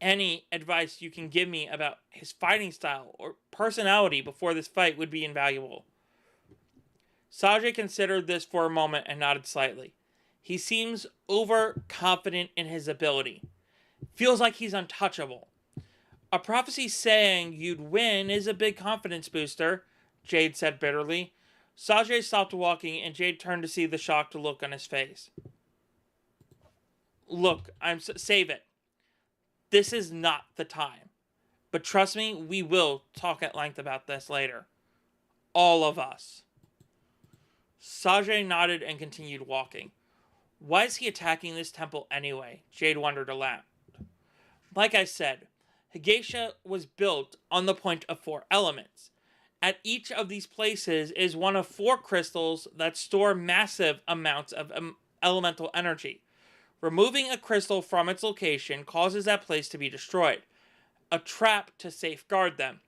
Speaker 1: Any advice you can give me about his fighting style or personality before this fight would be invaluable. Sajay considered this for a moment and nodded slightly. He seems overconfident in his ability. Feels like he's untouchable. A prophecy saying you'd win is a big confidence booster, Jade said bitterly. Sajay stopped walking and Jade turned to see the shocked look on his face. Look, save it. This is not the time. But trust me, we will talk at length about this later. All of us. Sajay nodded and continued walking. Why is he attacking this temple anyway? Jade wondered aloud. Like I said, Higeisha was built on the point of 4 elements. At each of these places is one of 4 crystals that store massive amounts of elemental energy. Removing a crystal from its location causes that place to be destroyed. A trap to safeguard them.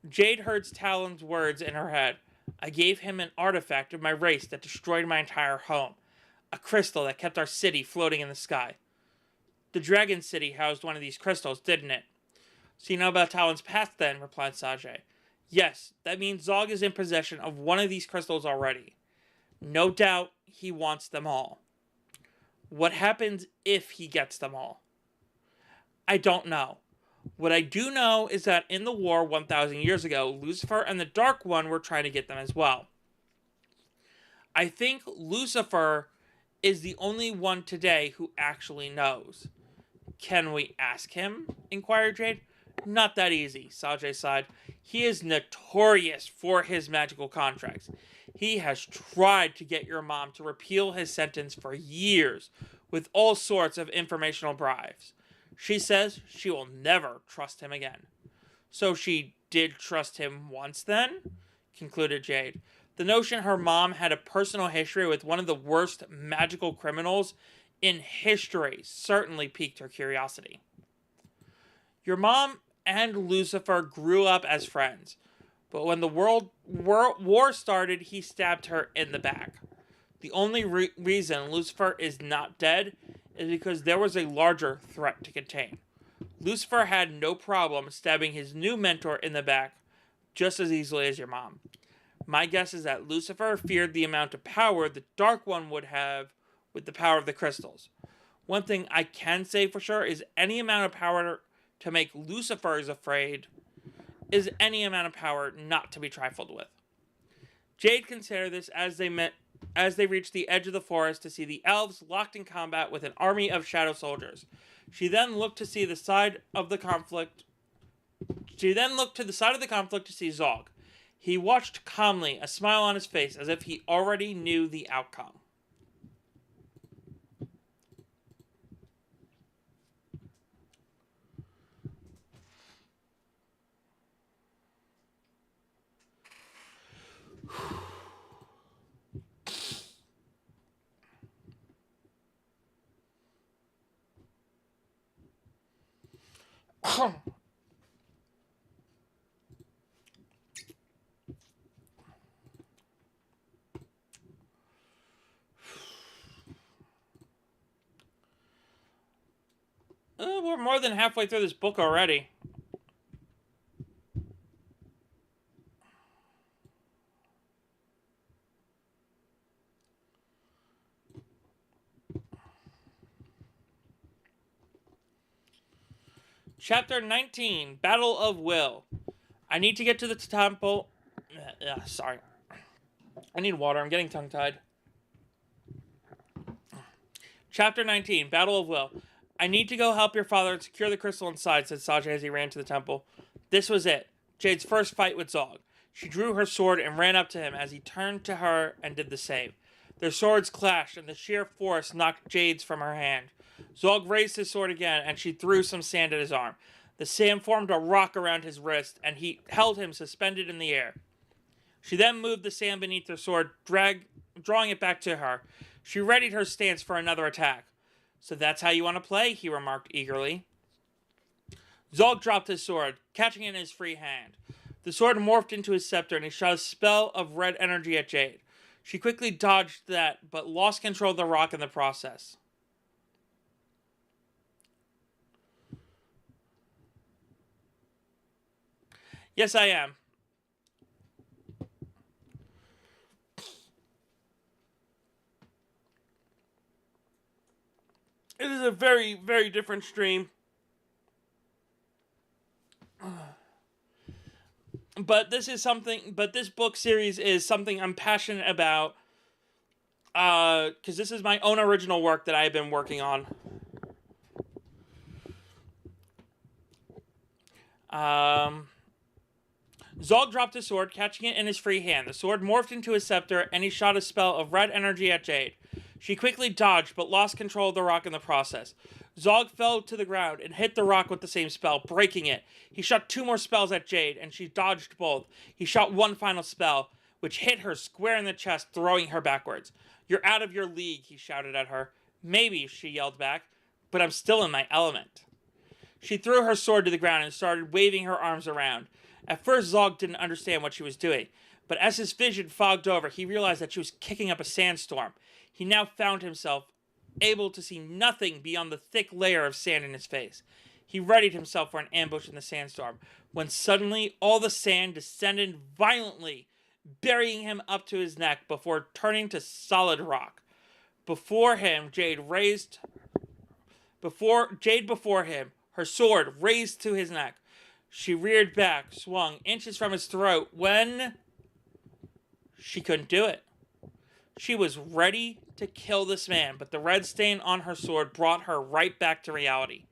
Speaker 1: Jade heard Talon's words in her head. I gave him an artifact of my race that destroyed my entire home. A crystal that kept our city floating in the sky. The Dragon City housed one of these crystals, didn't it? So you know about Talon's past then, replied Sajay. Yes, that means Zog is in possession of one of these crystals already. No doubt he wants them all. What happens if he gets them all? I don't know. What I do know is that in the war 1,000 years ago, Lucifer and the Dark One were trying to get them as well. I think Lucifer is the only one today who actually knows. Can we ask him? Inquired Jade. Not that easy, Sajay sighed. He is notorious for his magical contracts. He has tried to get your mom to repeal his sentence for years with all sorts of informational bribes. She says she will never trust him again. So she did trust him once then? Concluded Jade. The notion her mom had a personal history with one of the worst magical criminals in history certainly piqued her curiosity. Your mom and Lucifer grew up as friends, but when the war started, he stabbed her in the back. The only reason Lucifer is not dead is because there was a larger threat to contain. Lucifer had no problem stabbing his new mentor in the back just as easily as your mom. My guess is that Lucifer feared the amount of power the Dark One would have with the power of the crystals. One thing I can say for sure is any amount of power to make Lucifer afraid is any amount of power not to be trifled with. Jade considered this as they reached the edge of the forest to see the elves locked in combat with an army of shadow soldiers. She then looked to the side of the conflict to see Zog. He watched calmly, a smile on his face, as if he already knew the outcome. We're more than halfway through this book already. Chapter 19, Battle of Will. I need to get to the temple. Sorry. I need water. I'm getting tongue-tied. Chapter 19, Battle of Will. I need to go help your father and secure the crystal inside, said Sajay as he ran to the temple. This was it. Jade's first fight with Zog. She drew her sword and ran up to him as he turned to her and did the same. Their swords clashed, and the sheer force knocked Jade's from her hand. Zog raised his sword again, and she threw some sand at his arm. The sand formed a rock around his wrist, and he held him suspended in the air. She then moved the sand beneath her sword, drawing it back to her. She readied her stance for another attack. So that's how you want to play, he remarked eagerly. Zog dropped his sword, catching it in his free hand. The sword morphed into his scepter, and he shot a spell of red energy at Jade. She quickly dodged that, but lost control of the rock in the process. Yes, I am. It is a very, very different stream. But this book series is something I'm passionate about. Because this is my own original work that I've been working on. Zog dropped his sword, catching it in his free hand. The sword morphed into his scepter, and he shot a spell of red energy at Jade. She quickly dodged, but lost control of the rock in the process. Zog fell to the ground and hit the rock with the same spell, breaking it. He shot 2 more spells at Jade, and she dodged both. He shot one final spell, which hit her square in the chest, throwing her backwards. You're out of your league, he shouted at her. Maybe, she yelled back, but I'm still in my element. She threw her sword to the ground and started waving her arms around. At first, Zog didn't understand what she was doing, but as his vision fogged over, he realized that she was kicking up a sandstorm. He now found himself able to see nothing beyond the thick layer of sand in his face. He readied himself for an ambush in the sandstorm, when suddenly all the sand descended violently, burying him up to his neck before turning to solid rock. Before him, before him, her sword raised to his neck. She reared back, swung inches from his throat when she couldn't do it. She was ready to kill this man, but the red stain on her sword brought her right back to reality.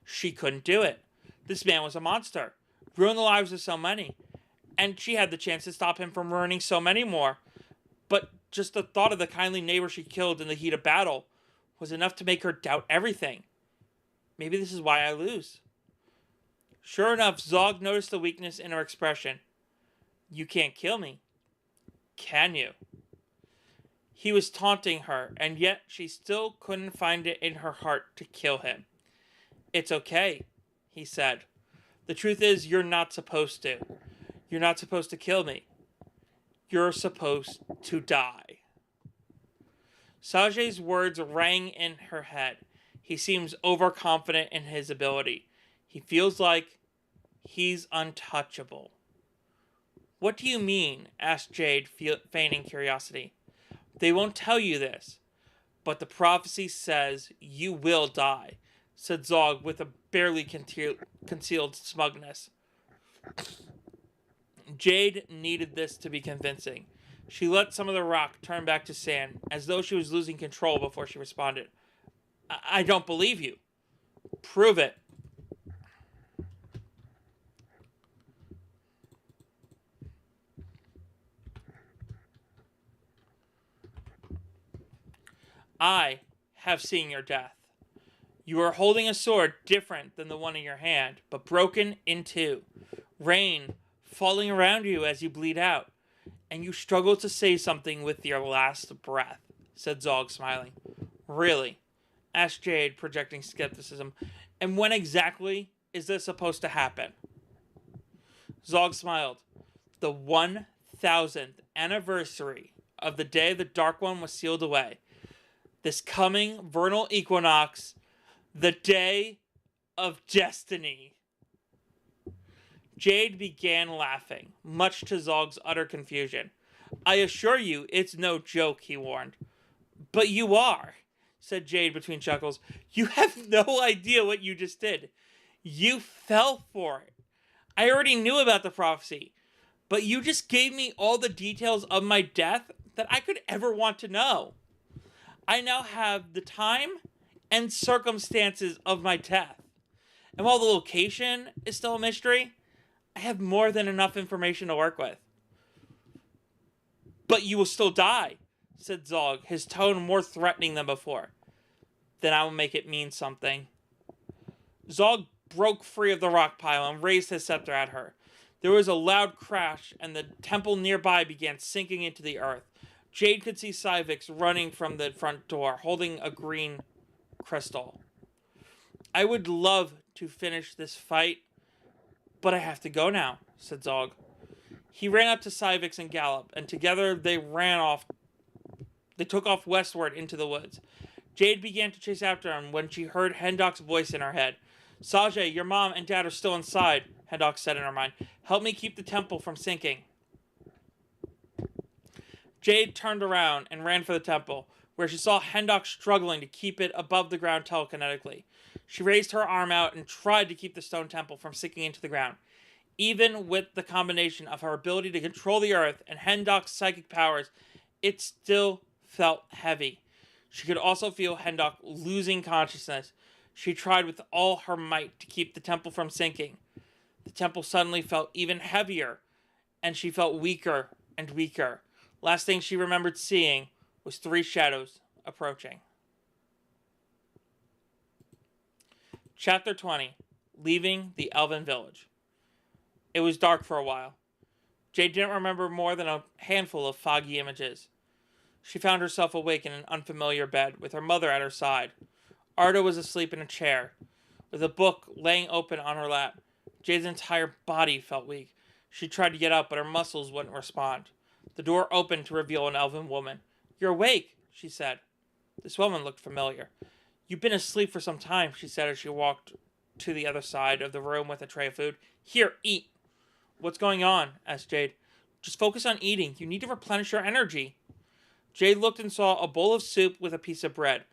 Speaker 1: She couldn't do it. This man was a monster, ruined the lives of so many, and she had the chance to stop him from ruining so many more. But just the thought of the kindly neighbor she killed in the heat of battle was enough to make her doubt everything. Maybe this is why I lose. Sure enough, Zog noticed the weakness in her expression. You can't kill me, can you? He was taunting her, and yet she still couldn't find it in her heart to kill him. It's okay, he said. The truth is, you're not supposed to. You're not supposed to kill me. You're supposed to die. Sajay's words rang in her head. He seems overconfident in his ability. He feels like he's untouchable. What do you mean? Asked Jade, feigning curiosity. They won't tell you this, but the prophecy says you will die, said Zog with a barely concealed smugness. Jade needed this to be convincing. She let some of the rock turn back to sand, as though she was losing control before she responded. I don't believe you. Prove it. I have seen your death. You are holding a sword different than the one in your hand, but broken in 2. Rain falling around you as you bleed out, and you struggle to say something with your last breath, said Zog, smiling. Really? Asked Jade, projecting skepticism. And when exactly is this supposed to happen? Zog smiled. The 1000th anniversary of the day the Dark One was sealed away. This coming vernal equinox, the day of destiny. Jade began laughing, much to Zog's utter confusion. I assure you, it's no joke, he warned. But you are, said Jade between chuckles. You have no idea what you just did. You fell for it. I already knew about the prophecy, but you just gave me all the details of my death that I could ever want to know. I now have the time and circumstances of my death. And while the location is still a mystery, I have more than enough information to work with. But you will still die, said Zog, his tone more threatening than before. Then I will make it mean something. Zog broke free of the rock pile and raised his scepter at her. There was a loud crash, and the temple nearby began sinking into the earth. Jade could see Cywix running from the front door, holding a green crystal. I would love to finish this fight, but I have to go now, said Zog. He ran up to Cywix and galloped, and together they ran off. They took off westward into the woods. Jade began to chase after him when she heard Hendok's voice in her head. Sajay, your mom and dad are still inside, Hendok said in her mind. Help me keep the temple from sinking. Jade turned around and ran for the temple, where she saw Hendok struggling to keep it above the ground telekinetically. She raised her arm out and tried to keep the stone temple from sinking into the ground. Even with the combination of her ability to control the earth and Hendok's psychic powers, it still felt heavy. She could also feel Hendok losing consciousness. She tried with all her might to keep the temple from sinking. The temple suddenly felt even heavier, and she felt weaker and weaker. Last thing she remembered seeing was 3 shadows approaching. Chapter 20. Leaving the Elven Village. It was dark for a while. Jade didn't remember more than a handful of foggy images. She found herself awake in an unfamiliar bed, with her mother at her side. Arda was asleep in a chair, with a book laying open on her lap. Jade's entire body felt weak. She tried to get up, but her muscles wouldn't respond. The door opened to reveal an elven woman. You're awake, she said. This woman looked familiar. You've been asleep for some time, she said as she walked to the other side of the room with a tray of food. Here, eat. What's going on? Asked Jade. Just focus on eating. You need to replenish your energy. Jade looked and saw a bowl of soup with a piece of bread.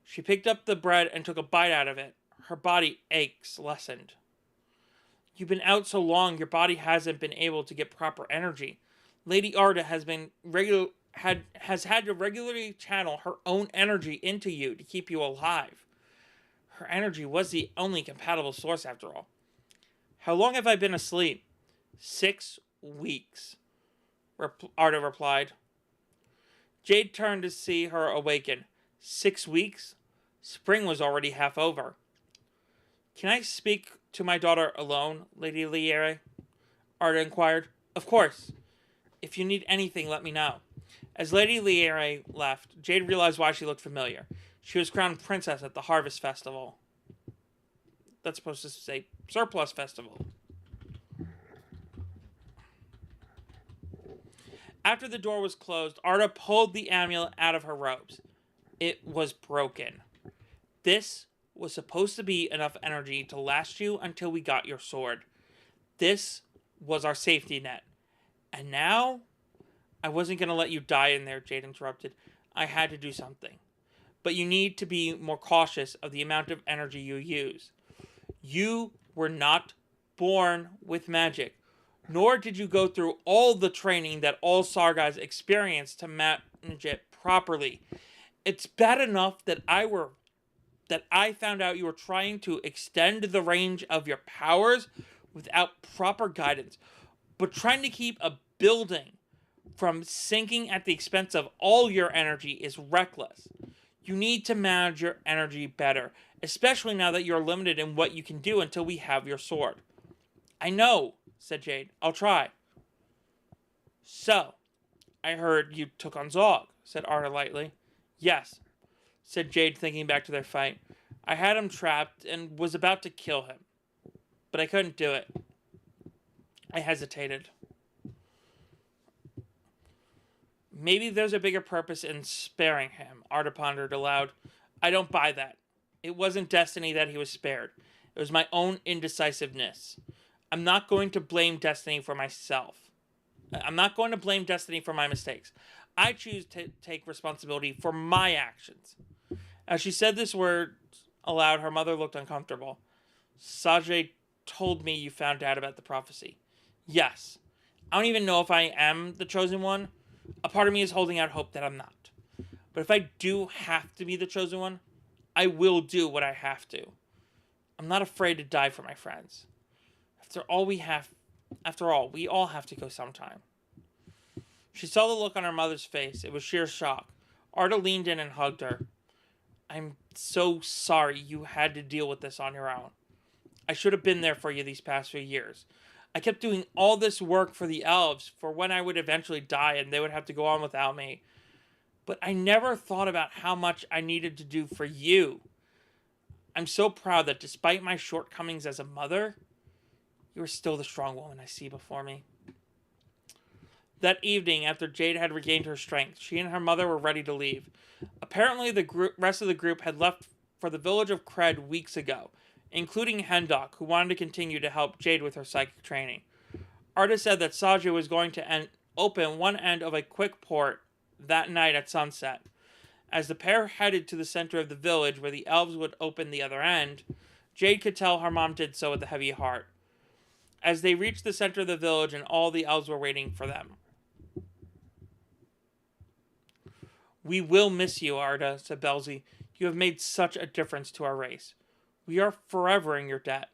Speaker 1: She picked up the bread and took a bite out of it. Her body aches lessened. You've been out so long, your body hasn't been able to get proper energy. Lady Arda has had to regularly channel her own energy into you to keep you alive. Her energy was the only compatible source after all. How long have I been asleep? 6 weeks, Arda replied. Jade turned to see her awaken. 6 weeks? Spring was already half over. Can I speak to my daughter alone, Lady Liere? Arda inquired. Of course. If you need anything, let me know. As Lady Liere left, Jade realized why she looked familiar. She was crowned princess at the Harvest Festival. That's supposed to say Surplus Festival. After the door was closed, Arda pulled the amulet out of her robes. It was broken. This was supposed to be enough energy to last you until we got your sword. This was our safety net. And now, I wasn't going to let you die in there, Jade interrupted. I had to do something. But you need to be more cautious of the amount of energy you use. You were not born with magic, nor did you go through all the training that all Sargas experience to manage it properly. It's bad enough that I found out you were trying to extend the range of your powers without proper guidance. But trying to keep a building from sinking at the expense of all your energy is reckless. You need to manage your energy better, especially now that you're limited in what you can do until we have your sword. I know, said Jade. I'll try. So, I heard you took on Zog, said Arda lightly. Yes, said Jade, thinking back to their fight. I had him trapped and was about to kill him, but I couldn't do it. I hesitated. Maybe there's a bigger purpose in sparing him, Arda pondered aloud. I don't buy that. It wasn't destiny that he was spared. It was my own indecisiveness. I'm not going to blame destiny for myself. I'm not going to blame destiny for my mistakes. I choose to take responsibility for my actions. As she said this word aloud, her mother looked uncomfortable. Sajay told me you found out about the prophecy. Yes. I don't even know if I am the chosen one. A part of me is holding out hope that I'm not. But if I do have to be the chosen one, I will do what I have to. I'm not afraid to die for my friends. After all, we all have to go sometime. She saw the look on her mother's face. It was sheer shock. Arda leaned in and hugged her. I'm so sorry you had to deal with this on your own. I should have been there for you these past few years. I kept doing all this work for the elves for when I would eventually die and they would have to go on without me. But I never thought about how much I needed to do for you. I'm so proud that despite my shortcomings as a mother, you are still the strong woman I see before me. That evening, after Jade had regained her strength, she and her mother were ready to leave. Apparently, the rest of the group had left for the village of Kred weeks ago, including Hendok, who wanted to continue to help Jade with her psychic training. Arda said that Sajay was going to open one end of a quick port that night at sunset. As the pair headed to the center of the village where the elves would open the other end, Jade could tell her mom did so with a heavy heart. As they reached the center of the village and all the elves were waiting for them. We will miss you, Arda, said Belzy. You have made such a difference to our race. We are forever in your debt.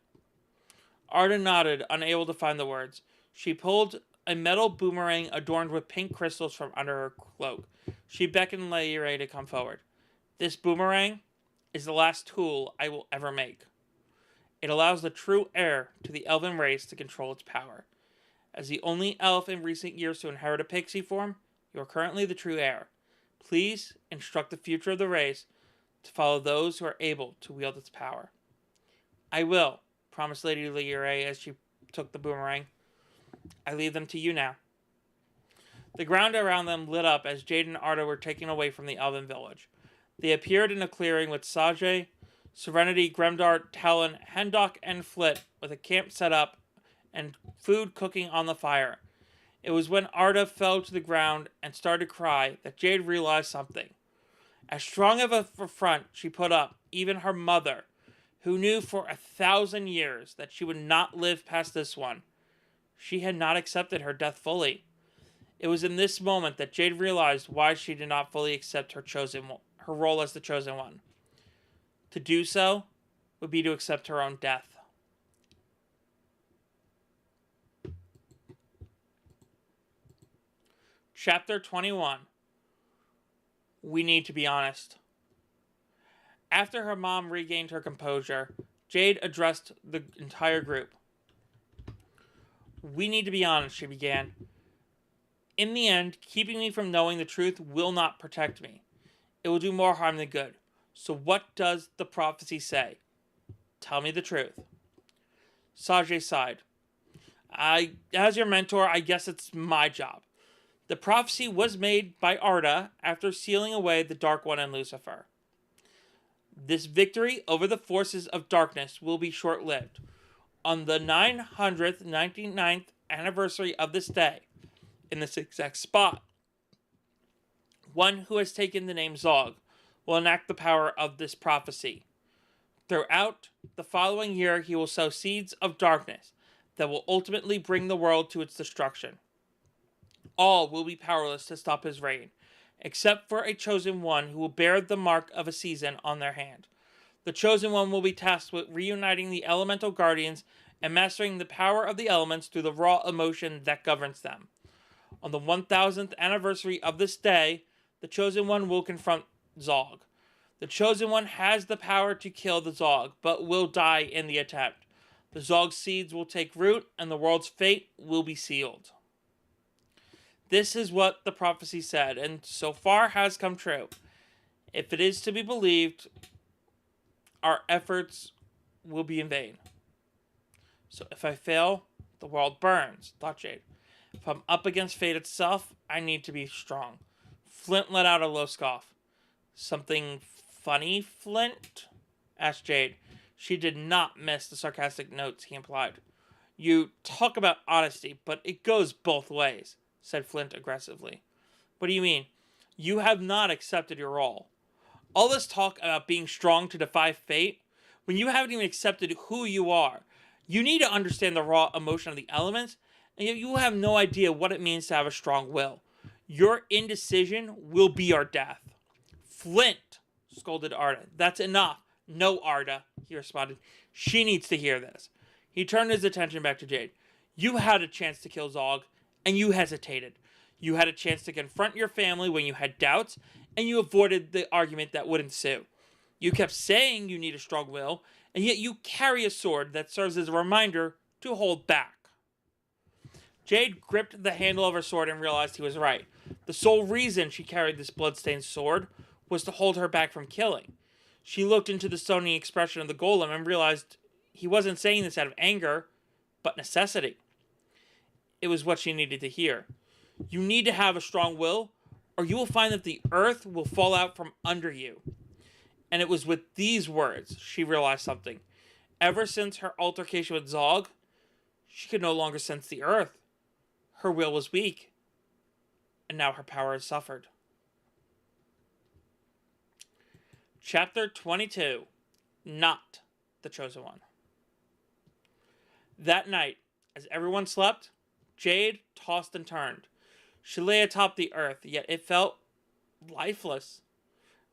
Speaker 1: Arda nodded, unable to find the words. She pulled a metal boomerang adorned with pink crystals from under her cloak. She beckoned Layure to come forward. This boomerang is the last tool I will ever make. It allows the true heir to the elven race to control its power. As the only elf in recent years to inherit a pixie form, you are currently the true heir. Please instruct the future of the race to follow those who are able to wield its power. I will, promised Lady Layure as she took the boomerang. I leave them to you now. The ground around them lit up as Jade and Arda were taken away from the elven village. They appeared in a clearing with Sajay, Serenity, Gremdar, Talon, Hendok, and Flit, with a camp set up and food cooking on the fire. It was when Arda fell to the ground and started to cry that Jade realized something. As strong of a front she put up, even her mother, who knew for 1,000 years that she would not live past this one, she had not accepted her death fully. It was in this moment that Jade realized why she did not fully accept her role as the chosen one. To do so would be to accept her own death. Chapter 21. We need to be honest. After her mom regained her composure, Jade addressed the entire group. We need to be honest, she began. In the end, keeping me from knowing the truth will not protect me. It will do more harm than good. So what does the prophecy say? Tell me the truth. Sajay sighed. As your mentor, I guess it's my job. The prophecy was made by Arda after sealing away the Dark One and Lucifer. This victory over the forces of darkness will be short-lived. On the 999th anniversary of this day, in this exact spot, one who has taken the name Zog will enact the power of this prophecy. Throughout the following year, he will sow seeds of darkness that will ultimately bring the world to its destruction. All will be powerless to stop his reign, except for a chosen one who will bear the mark of a season on their hand. The chosen one will be tasked with reuniting the elemental guardians and mastering the power of the elements through the raw emotion that governs them. On the 1000th anniversary of this day, the chosen one will confront Zog. The chosen one has the power to kill the Zog, but will die in the attempt. The Zog seeds will take root, and the world's fate will be sealed. This is what the prophecy said, and so far has come true. If it is to be believed, our efforts will be in vain. So if I fail, the world burns, thought Jade. If I'm up against fate itself, I need to be strong. Flint let out a low scoff. Something funny, Flint? Asked Jade. She did not miss the sarcastic notes he implied. You talk about honesty, but it goes both ways, said Flint aggressively. What do you mean? You have not accepted your role. All this talk about being strong to defy fate, when you haven't even accepted who you are. You need to understand the raw emotion of the elements, and yet you have no idea what it means to have a strong will. Your indecision will be our death. Flint, scolded Arda. That's enough. No, Arda, he responded. She needs to hear this. He turned his attention back to Jade. You had a chance to kill Zog, and you hesitated. You had a chance to confront your family when you had doubts, and you avoided the argument that would ensue. You kept saying you need a strong will, and yet you carry a sword that serves as a reminder to hold back. Jade gripped the handle of her sword and realized he was right. The sole reason she carried this bloodstained sword was to hold her back from killing. She looked into the stony expression of the golem and realized he wasn't saying this out of anger, but necessity. It was what she needed to hear. You need to have a strong will, or you will find that the earth will fall out from under you. And it was with these words she realized something. Ever since her altercation with Zog, she could no longer sense the earth. Her will was weak, and now her power has suffered. Chapter 22. Not the Chosen One. That night, as everyone slept, Jade tossed and turned. She lay atop the earth, yet it felt lifeless.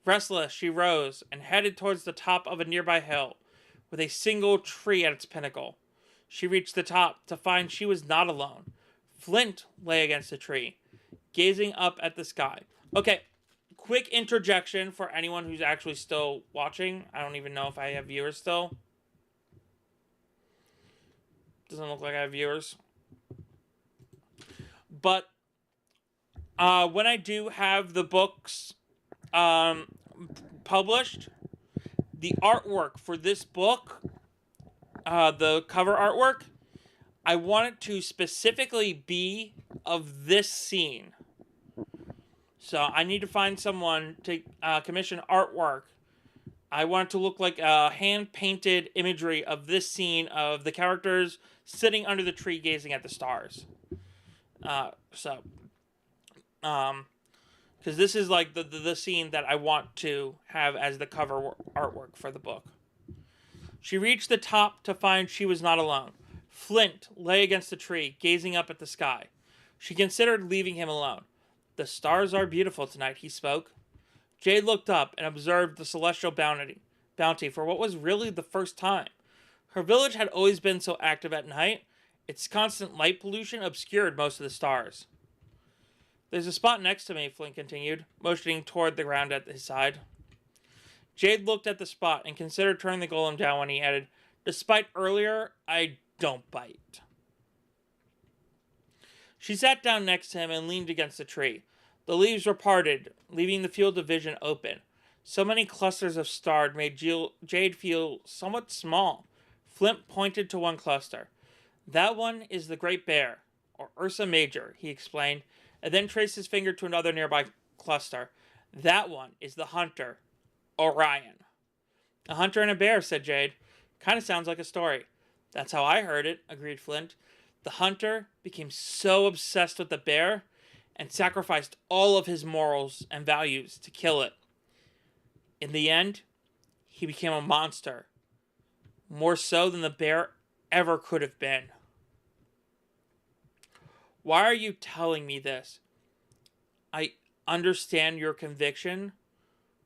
Speaker 1: Restless, she rose and headed towards the top of a nearby hill, with a single tree at its pinnacle. She reached the top to find she was not alone. Flint lay against the tree, gazing up at the sky. Okay, quick interjection for anyone who's actually still watching. I don't even know if I have viewers still. Doesn't look like I have viewers. But when I do have the books published, the artwork for this book, the cover artwork, I want it to specifically be of this scene. So I need to find someone to commission artwork. I want it to look like a hand-painted imagery of this scene of the characters sitting under the tree gazing at the stars. Because this is like the scene that I want to have as the cover artwork for the book. She reached the top to find she was not alone. Flint lay against the tree, gazing up at the sky. She considered leaving him alone. The stars are beautiful tonight, he spoke. Jade looked up and observed the celestial bounty for what was really the first time. Her village had always been so active at night, its constant light pollution obscured most of the stars. There's a spot next to me, Flint continued, motioning toward the ground at his side. Jade looked at the spot and considered turning the golem down when he added, Despite earlier, I don't bite. She sat down next to him and leaned against the tree. The leaves were parted, leaving the field of vision open. So many clusters of stars made Jade feel somewhat small. Flint pointed to one cluster. That one is the Great Bear, or Ursa Major, he explained, and then traced his finger to another nearby cluster. That one is the hunter, Orion. A hunter and a bear, said Jade. Kind of sounds like a story. That's how I heard it, agreed Flint. The hunter became so obsessed with the bear and sacrificed all of his morals and values to kill it. In the end, he became a monster, more so than the bear ever could have been. Why are you telling me this? I understand your conviction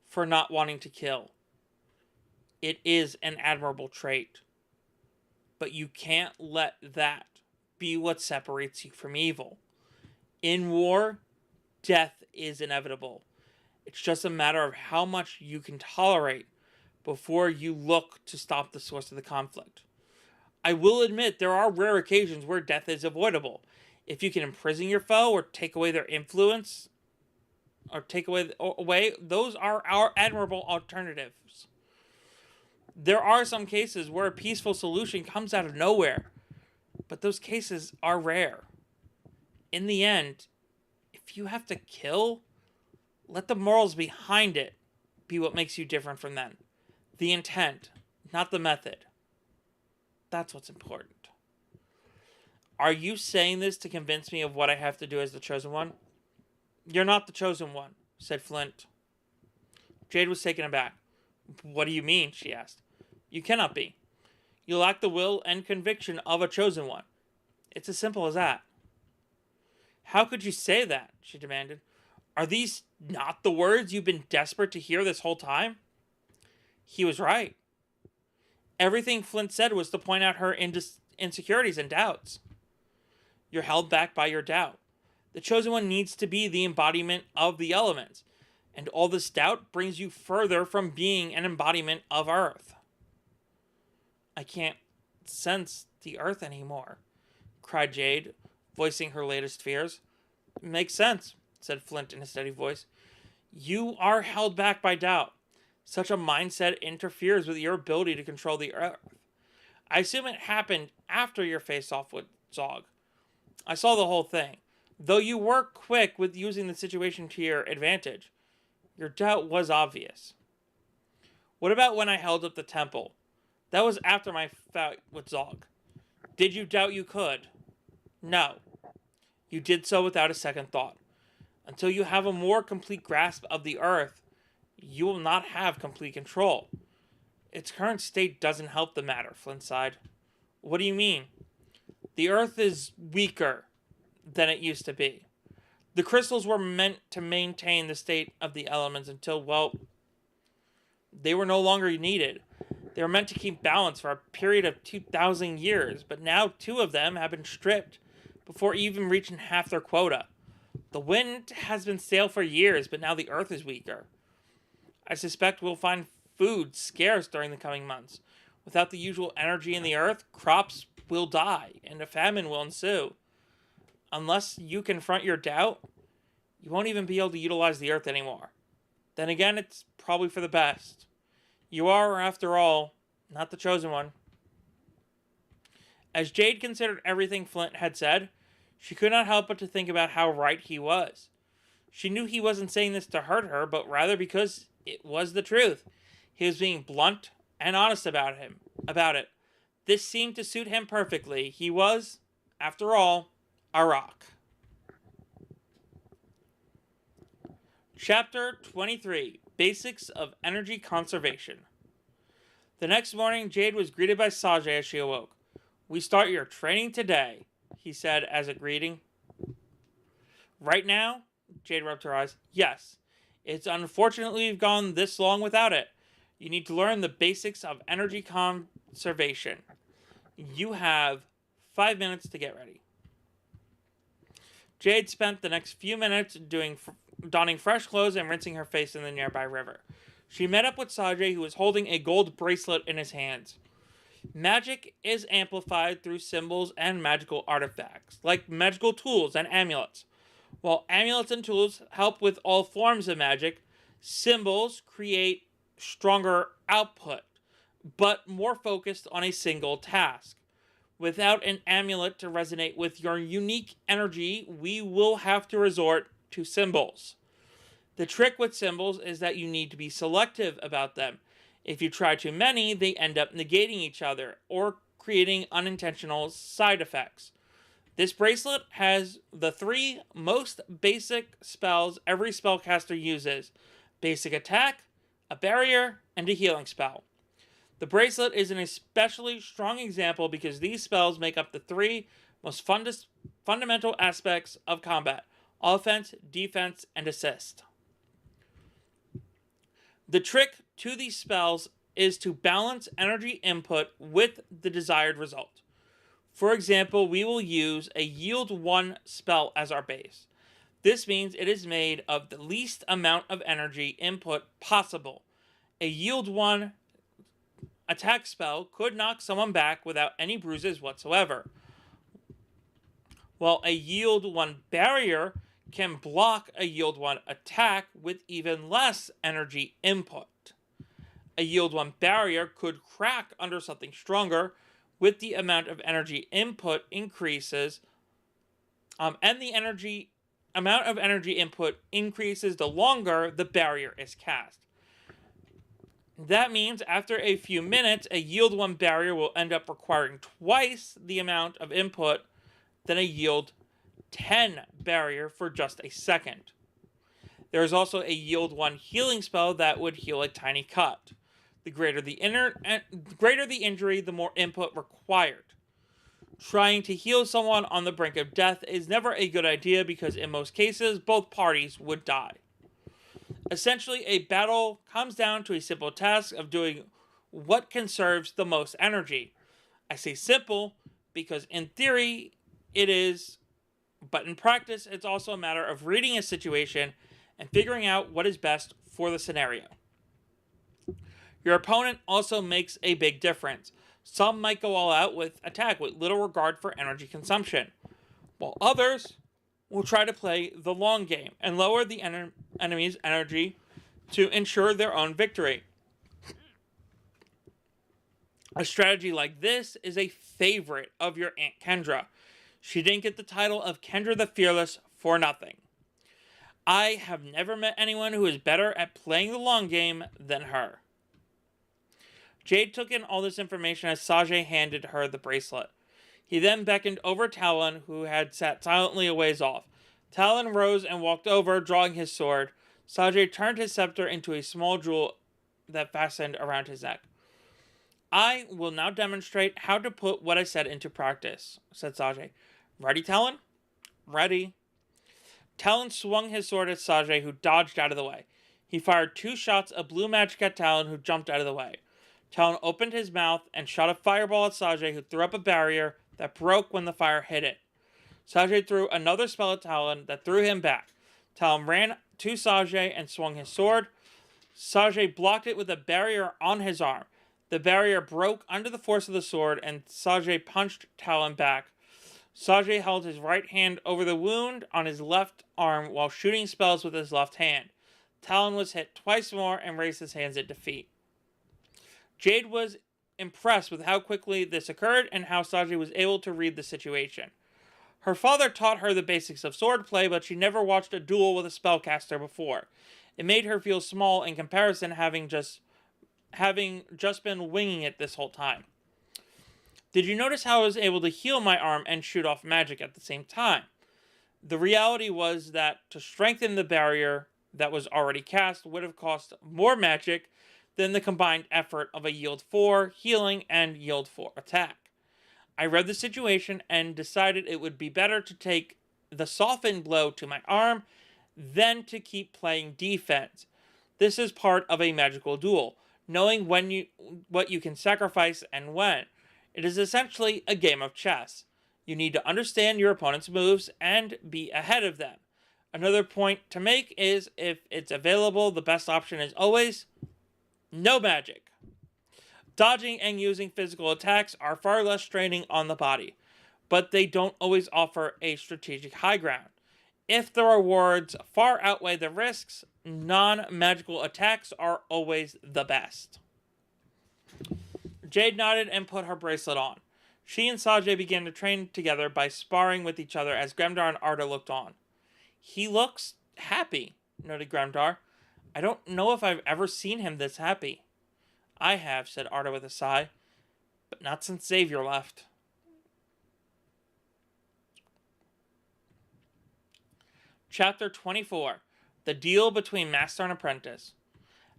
Speaker 1: for not wanting to kill. It is an admirable trait. But you can't let that be what separates you from evil. In war, death is inevitable. It's just a matter of how much you can tolerate before you look to stop the source of the conflict. I will admit there are rare occasions where death is avoidable. If you can imprison your foe or take away their influence, or take away, those are our admirable alternatives. There are some cases where a peaceful solution comes out of nowhere, but those cases are rare. In the end, if you have to kill, let the morals behind it be what makes you different from them. The intent, not the method. That's what's important. Are you saying this to convince me of what I have to do as the Chosen One? You're not the Chosen One, said Flint. Jade was taken aback. What do you mean? She asked. You cannot be. You lack the will and conviction of a chosen one. It's as simple as that. How could you say that? She demanded. Are these not the words you've been desperate to hear this whole time? He was right. Everything Flint said was to point out her insecurities and doubts. You're held back by your doubt. The chosen one needs to be the embodiment of the elements, and all this doubt brings you further from being an embodiment of Earth. I can't sense the Earth anymore, cried Jade, voicing her latest fears. Makes sense, said Flint in a steady voice. You are held back by doubt. Such a mindset interferes with your ability to control the Earth. I assume it happened after your face-off with Zog. I saw the whole thing. Though you were quick with using the situation to your advantage, your doubt was obvious. What about when I held up the temple? That was after my fight with Zog. Did you doubt you could? No. You did so without a second thought. Until you have a more complete grasp of the Earth, you will not have complete control. Its current state doesn't help the matter, Flint sighed. What do you mean? The Earth is weaker than it used to be. The crystals were meant to maintain the state of the elements until, well, they were no longer needed. They were meant to keep balance for a period of 2,000 years, but now 2 of them have been stripped before even reaching half their quota. The wind has been stale for years, but now the Earth is weaker. I suspect we'll find food scarce during the coming months. Without the usual energy in the Earth, crops will die, and a famine will ensue. Unless you confront your doubt, you won't even be able to utilize the Earth anymore. Then again, it's probably for the best. You are, after all, not the chosen one. As Jade considered everything Flint had said, she could not help but to think about how right he was. She knew he wasn't saying this to hurt her, but rather because it was the truth. He was being blunt and honest about it. This seemed to suit him perfectly. He was, after all, a rock. Chapter 23, Basics of Energy Conservation. The next morning, Jade was greeted by Sajay as she awoke. We start your training today, he said as a greeting. Right now? Jade rubbed her eyes. Yes. It's unfortunately we've gone this long without it. You need to learn the basics of energy conservation. You have 5 minutes to get ready. Jade spent the next few minutes donning fresh clothes and rinsing her face in the nearby river. She met up with Sajay, who was holding a gold bracelet in his hands. Magic is amplified through symbols and magical artifacts, like magical tools and amulets. While amulets and tools help with all forms of magic, symbols create stronger output, but more focused on a single task. Without an amulet to resonate with your unique energy, we will have to resort to symbols. The trick with symbols is that you need to be selective about them. If you try too many, they end up negating each other or creating unintentional side effects. This bracelet has the 3 most basic spells every spellcaster uses: basic attack, a barrier, and a healing spell. The bracelet is an especially strong example because these spells make up the 3 most fundamental aspects of combat: offense, defense, and assist. The trick to these spells is to balance energy input with the desired result. For example, we will use a Yield 1 spell as our base. This means it is made of the least amount of energy input possible. A Yield 1 attack spell could knock someone back without any bruises whatsoever, while a Yield 1 barrier can block a Yield 1 attack with even less energy input. A Yield 1 barrier could crack under something stronger with the amount of energy input increases, and the amount of energy input increases the longer the barrier is cast. That means after a few minutes, a Yield 1 barrier will end up requiring twice the amount of input than a Yield 10 barrier for just a second. There is also a Yield 1 healing spell that would heal a tiny cut. The greater the injury, the more input required. Trying to heal someone on the brink of death is never a good idea because in most cases, both parties would die. Essentially, a battle comes down to a simple task of doing what conserves the most energy. I say simple because in theory it is, but in practice it's also a matter of reading a situation and figuring out what is best for the scenario. Your opponent also makes a big difference. Some might go all out with attack with little regard for energy consumption, while others will try to play the long game and lower the enemy's energy to ensure their own victory. A strategy like this is a favorite of your Aunt Kendra. She didn't get the title of Kendra the Fearless for nothing. I have never met anyone who is better at playing the long game than her. Jade took in all this information as Sajay handed her the bracelet. He then beckoned over Talon, who had sat silently a ways off. Talon rose and walked over, drawing his sword. Sajay turned his scepter into a small jewel that fastened around his neck. I will now demonstrate how to put what I said into practice, said Sajay. Ready, Talon? Ready. Talon swung his sword at Sajay, who dodged out of the way. He fired 2 shots of blue magic at Talon, who jumped out of the way. Talon opened his mouth and shot a fireball at Sajay, who threw up a barrier that broke when the fire hit it. Sajay threw another spell at Talon that threw him back. Talon ran to Sajay and swung his sword. Sajay blocked it with a barrier on his arm. The barrier broke under the force of the sword, and Sajay punched Talon back. Sajay held his right hand over the wound on his left arm while shooting spells with his left hand. Talon was hit twice more and raised his hands in defeat. Jade was impressed with how quickly this occurred and how Sajay was able to read the situation. Her father taught her the basics of swordplay, but she never watched a duel with a spellcaster before. It made her feel small in comparison, having just been winging it this whole time. Did you notice how I was able to heal my arm and shoot off magic at the same time? The reality was that to strengthen the barrier that was already cast would have cost more magic than the combined effort of a yield 4 healing and yield 4 attack. I read the situation and decided it would be better to take the softened blow to my arm than to keep playing defense. This is part of a magical duel, knowing what you can sacrifice and when. It is essentially a game of chess. You need to understand your opponent's moves and be ahead of them. Another point to make is if it's available, the best option is always no magic. Dodging and using physical attacks are far less straining on the body, but they don't always offer a strategic high ground. If the rewards far outweigh the risks, non-magical attacks are always the best. Jade nodded and put her bracelet on. She and Sajay began to train together by sparring with each other as Gremdar and Arda looked on. He looks happy, noted Gremdar. I don't know if I've ever seen him this happy. I have, said Arda with a sigh, but not since Xavier left. Chapter 24. The Deal Between Master and Apprentice.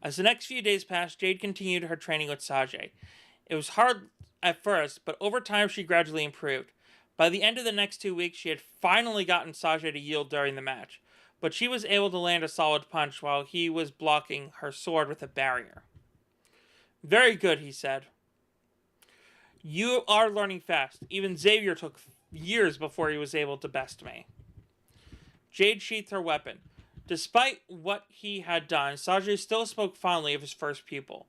Speaker 1: As the next few days passed, Jade continued her training with Sajay. It was hard at first, but over time she gradually improved. By the end of the next 2 weeks, she had finally gotten Sajay to yield during the match, but she was able to land a solid punch while he was blocking her sword with a barrier. Very good, he said. You are learning fast. Even Xavier took years before he was able to best me. Jade sheathed her weapon. Despite what he had done, Sajay still spoke fondly of his first pupil.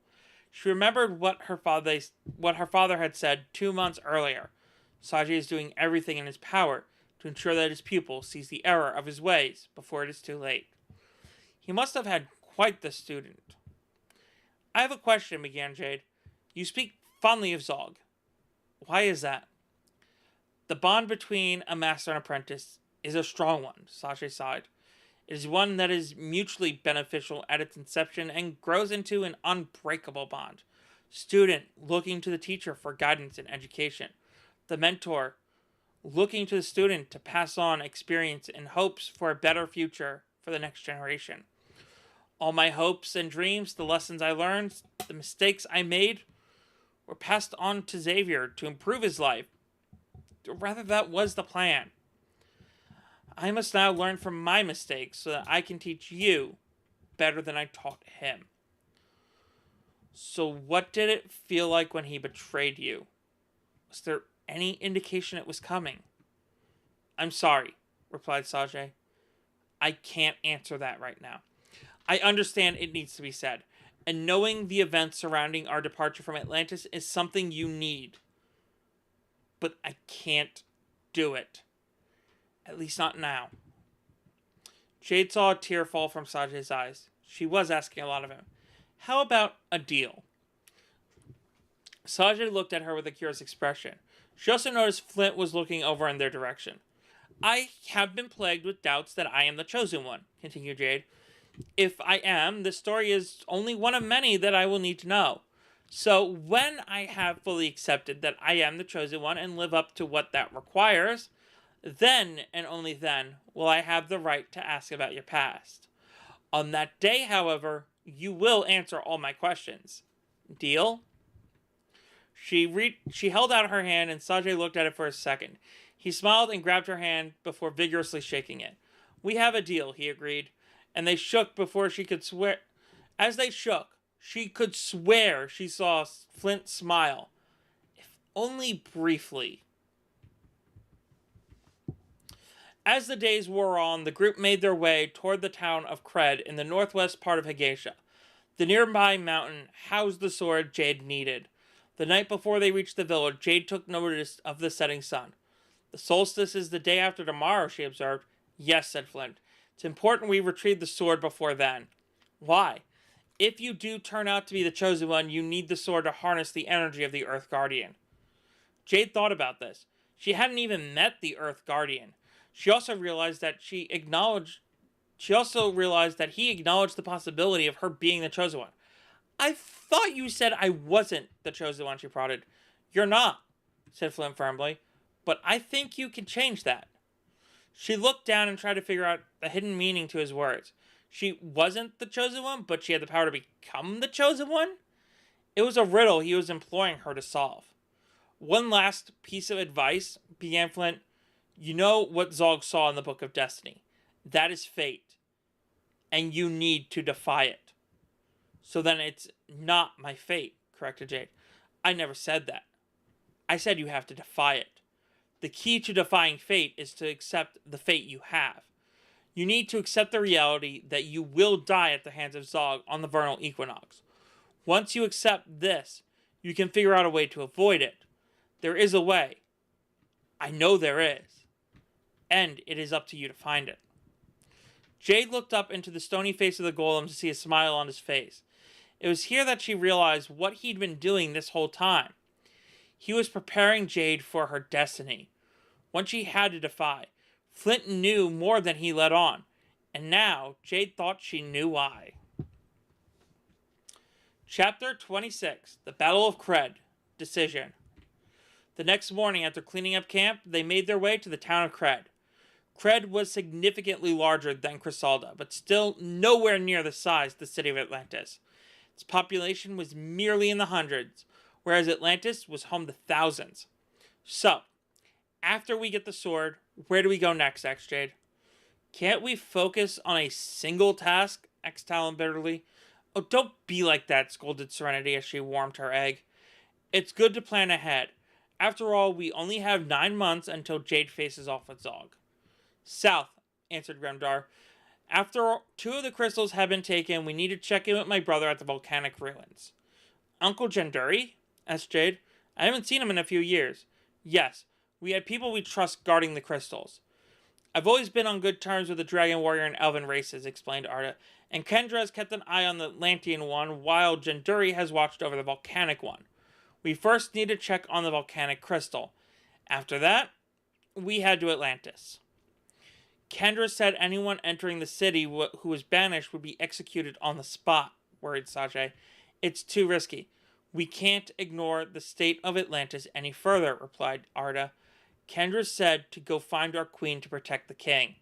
Speaker 1: She remembered what her father had said 2 months earlier. Sajay is doing everything in his power to ensure that his pupil sees the error of his ways before it is too late. He must have had quite the student. I have a question, began Jade. You speak fondly of Zog. Why is that? The bond between a master and apprentice is a strong one, Sajay sighed. It is one that is mutually beneficial at its inception and grows into an unbreakable bond. Student looking to the teacher for guidance and education. The mentor looking to the student to pass on experience and hopes for a better future for the next generation. All my hopes and dreams, the lessons I learned, The mistakes I made were passed on to Xavier to improve his life. Or rather, that was the plan. I must now learn from my mistakes so that I can teach you better than I taught him. So what did it feel like when he betrayed you? Was there any indication it was coming? I'm sorry, replied Sajay. I can't answer that right now. I understand it needs to be said, and knowing the events surrounding our departure from Atlantis is something you need. But I can't do it. At least not now. Jade saw a tear fall from Sajay's eyes. She was asking a lot of him. How about a deal? Sajay looked at her with a curious expression. She also noticed Flint was looking over in their direction. I have been plagued with doubts that I am the chosen one, continued Jade. If I am, the story is only one of many that I will need to know. So when I have fully accepted that I am the chosen one and live up to what that requires, then and only then will I have the right to ask about your past. On that day, however, you will answer all my questions. Deal? She held out her hand and Sajay looked at it for a second. He smiled and grabbed her hand before vigorously shaking it. We have a deal, he agreed. And they shook before she could swear. As they shook, she could swear she saw Flint smile. If only briefly. As the days wore on, the group made their way toward the town of Kred in the northwest part of Higacia. The nearby mountain housed the sword Jade needed. The night before they reached the village, Jade took notice of the setting sun. The solstice is the day after tomorrow, she observed. Yes, said Flint. It's important we retrieve the sword before then. Why? If you do turn out to be the chosen one, you need the sword to harness the energy of the Earth Guardian. Jade thought about this. She hadn't even met the Earth Guardian. She also realized that he acknowledged the possibility of her being the chosen one. I thought you said I wasn't the chosen one, she prodded. You're not, said Flint firmly, but I think you can change that. She looked down and tried to figure out the hidden meaning to his words. She wasn't the chosen one, but she had the power to become the chosen one? It was a riddle he was imploring her to solve. One last piece of advice, began Flint. You know what Zog saw in the Book of Destiny. That is fate. And you need to defy it. So then it's not my fate, corrected Jade. I never said that. I said you have to defy it. The key to defying fate is to accept the fate you have. You need to accept the reality that you will die at the hands of Zog on the vernal equinox. Once you accept this, you can figure out a way to avoid it. There is a way. I know there is. And it is up to you to find it. Jade looked up into the stony face of the golem to see a smile on his face. It was here that she realized what he'd been doing this whole time. He was preparing Jade for her destiny. One she had to defy. Flint knew more than he let on. And now, Jade thought she knew why. Chapter 26. The Battle of Kred. Decision. The next morning, after cleaning up camp, they made their way to the town of Kred. Kred was significantly larger than Chrysalda, but still nowhere near the size of the city of Atlantis. Its population was merely in the hundreds, whereas Atlantis was home to thousands. So, after we get the sword, where do we go next, X-Jade? Can't we focus on a single task? X-Talon bitterly. Oh, don't be like that, scolded Serenity as she warmed her egg. It's good to plan ahead. After all, we only have 9 months until Jade faces off with Zog. South, answered Grimdar. After 2 of the crystals have been taken, we need to check in with my brother at the volcanic ruins. Uncle Janduri? Asked Jade. I haven't seen him in a few years. Yes, we had people we trust guarding the crystals. I've always been on good terms with the Dragon Warrior and Elven races, explained Arda, and Kendra has kept an eye on the Atlantean one, while Janduri has watched over the volcanic one. We first need to check on the volcanic crystal. After that, we head to Atlantis. Kendra said anyone entering the city who was banished would be executed on the spot, worried Sajay. It's too risky. We can't ignore the state of Atlantis any further, replied Arda. Kendra said to go find our queen to protect the king.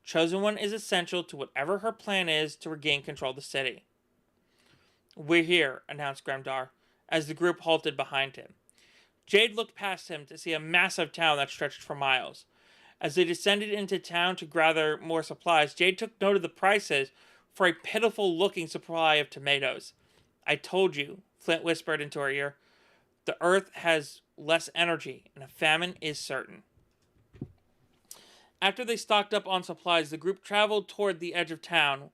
Speaker 1: Chosen One is essential to whatever her plan is to regain control of the city. We're here, announced Gremdar, as the group halted behind him. Jade looked past him to see a massive town that stretched for miles. As they descended into town to gather more supplies, Jade took note of the prices for a pitiful-looking supply of tomatoes. I told you, Flint whispered into her ear. The earth has less energy, and a famine is certain. After they stocked up on supplies, the group traveled toward the edge of town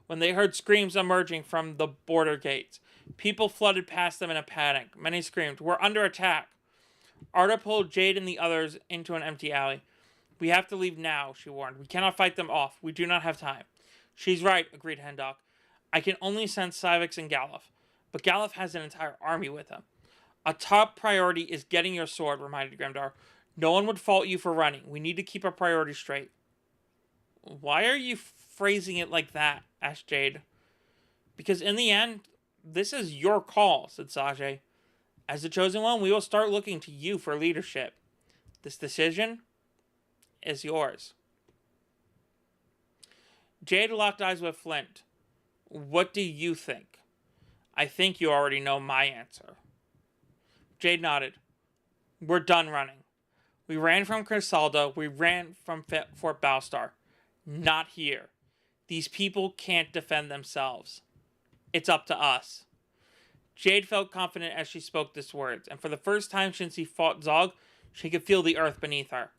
Speaker 1: when they heard screams emerging from the border gates. People flooded past them in a panic. Many screamed, "We're under attack!" Arda pulled Jade and the others into an empty alley. "We have to leave now," she warned. "We cannot fight them off. We do not have time." "She's right," agreed Hendok. "I can only send Civix and Galuf, but Galuf has an entire army with him." "A top priority is getting your sword," reminded Gremdar. "No one would fault you for running. We need to keep our priorities straight." "Why are you phrasing it like that?" asked Jade. "Because in the end, this is your call," said Sajay. "As the Chosen One, we will start looking to you for leadership. This decision is yours." Jade locked eyes with Flint. "What do you think?" "I think you already know my answer." Jade nodded. "We're done running. We ran from Crisalda. We ran from Fort Balstar. Not here. These people can't defend themselves. It's up to us." Jade felt confident as she spoke these words, and for the first time since he fought Zog, she could feel the earth beneath her.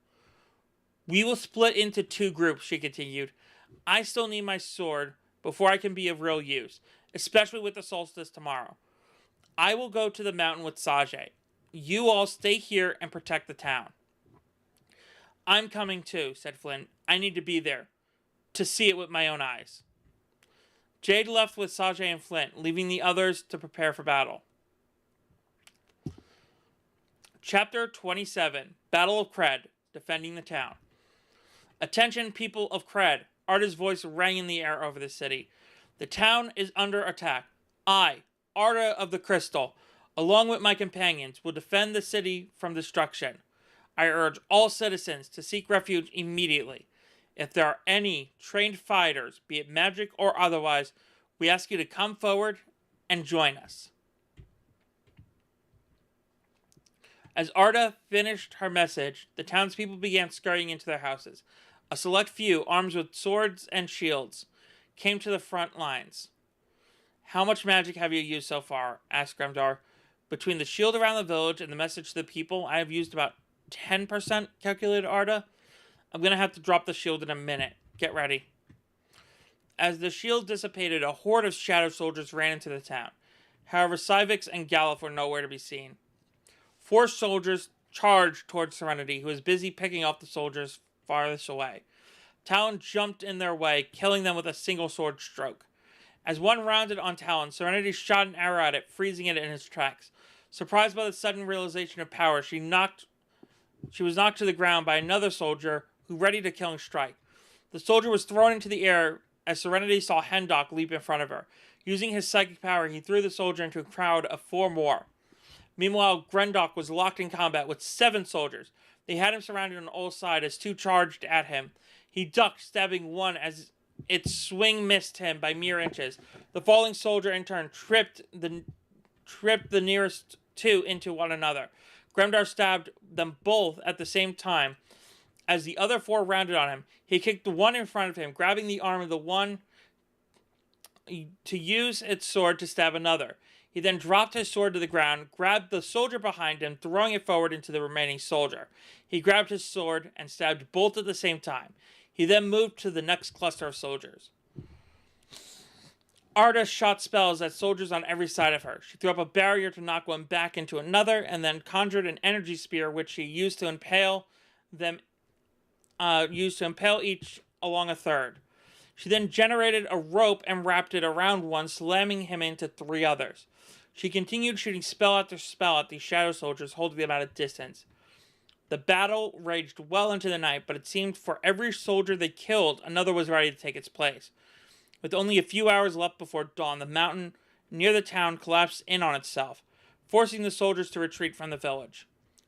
Speaker 1: "We will split into 2 groups," she continued. "I still need my sword before I can be of real use, especially with the solstice tomorrow. I will go to the mountain with Sajay. You all stay here and protect the town." "I'm coming too," said Flint. "I need to be there, to see it with my own eyes." Jade left with Sajay and Flint, leaving the others to prepare for battle. Chapter 27, Battle of Cred, Defending the Town. "Attention, people of Cred." Arda's voice rang in the air over the city. "The town is under attack. I, Arda of the Crystal, along with my companions, will defend the city from destruction. I urge all citizens to seek refuge immediately. If there are any trained fighters, be it magic or otherwise, we ask you to come forward and join us." As Arda finished her message, the townspeople began scurrying into their houses. A select few, armed with swords and shields, came to the front lines. "How much magic have you used so far?" asked Gremdar. "Between the shield around the village and the message to the people, I have used about 10%, calculated Arda. I'm going to have to drop the shield in a minute. Get ready." As the shield dissipated, a horde of shadow soldiers ran into the town. However, Civix and Galuf were nowhere to be seen. 4 soldiers charged towards Serenity, who was busy picking off the soldiers farthest away. Talon jumped in their way, killing them with a single sword stroke. As one rounded on Talon, Serenity shot an arrow at it, freezing it in its tracks. Surprised by the sudden realization of power, she was knocked to the ground by another soldier who readied a killing strike. The soldier was thrown into the air as Serenity saw Hendok leap in front of her. Using his psychic power, he threw the soldier into a crowd of 4 more. Meanwhile, Grendok was locked in combat with 7 soldiers. They had him surrounded on all sides as 2 charged at him. He ducked, stabbing one as its swing missed him by mere inches. The falling soldier, in turn, tripped the nearest 2 into one another. Gremdar stabbed them both at the same time. As the other 4 rounded on him, he kicked the one in front of him, grabbing the arm of the one to use its sword to stab another. He then dropped his sword to the ground, grabbed the soldier behind him, throwing it forward into the remaining soldier. He grabbed his sword and stabbed both at the same time. He then moved to the next cluster of soldiers. Arda shot spells at soldiers on every side of her. She threw up a barrier to knock one back into another, and then conjured an energy spear, which she used to impale each along a third. She then generated a rope and wrapped it around one, slamming him into 3 others. She continued shooting spell after spell at these shadow soldiers, holding them at a distance. The battle raged well into the night, but it seemed for every soldier they killed, another was ready to take its place. With only a few hours left before dawn, the mountain near the town collapsed in on itself, forcing the soldiers to retreat from the village.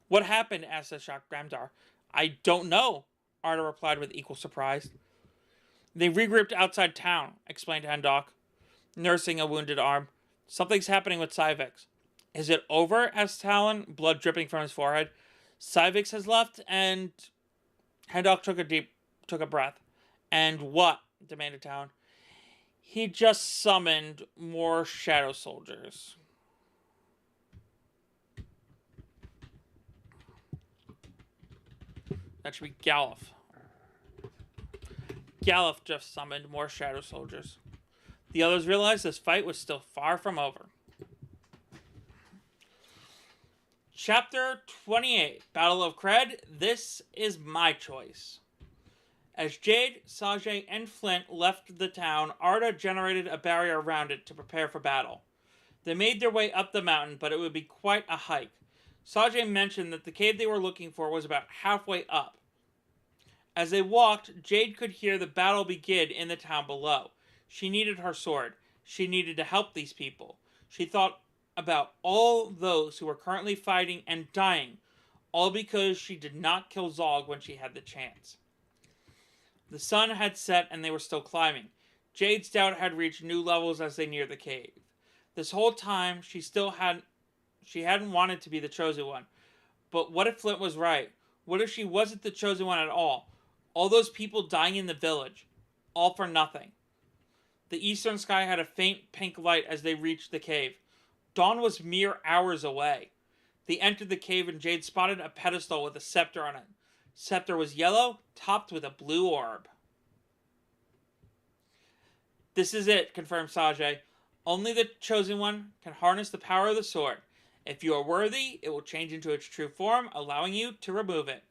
Speaker 1: "What happened?" asked the shocked Gremdar. "I don't know," Arda replied with equal surprise. "They regrouped outside town," explained Hendok, nursing a wounded arm. Something's happening with Cywix. Is it over? Asked Talon, blood dripping from his forehead. Cywix has left, and Hendok took a breath. And what? Demanded Talon. He just summoned more shadow soldiers. That should be Galuf. Galuf just summoned more shadow soldiers. The others realized this fight was still far from over. Chapter 28, Battle of Cred. This is my choice. As Jade, Sajay, and Flint left the town, Arda generated a barrier around it to prepare for battle. They made their way up the mountain, but it would be quite a hike. Sajay mentioned that the cave they were looking for was about halfway up. As they walked, Jade could hear the battle begin in the town below. She needed her sword. She needed to help these people. She thought about all those who were currently fighting and dying, all because she did not kill Zog when she had the chance. The sun had set and they were still climbing. Jade's doubt had reached new levels as they neared the cave. This whole time, she hadn't wanted to be the chosen one. But what if Flint was right? What if she wasn't the chosen one at all? All those people dying in the village. All for nothing. The eastern sky had a faint pink light as they reached the cave. Dawn was mere hours away. They entered the cave and Jade spotted a pedestal with a scepter on it. Scepter was yellow, topped with a blue orb. This is it, confirmed Sajay. Only the chosen one can harness the power of the sword. If you are worthy, it will change into its true form, allowing you to remove it.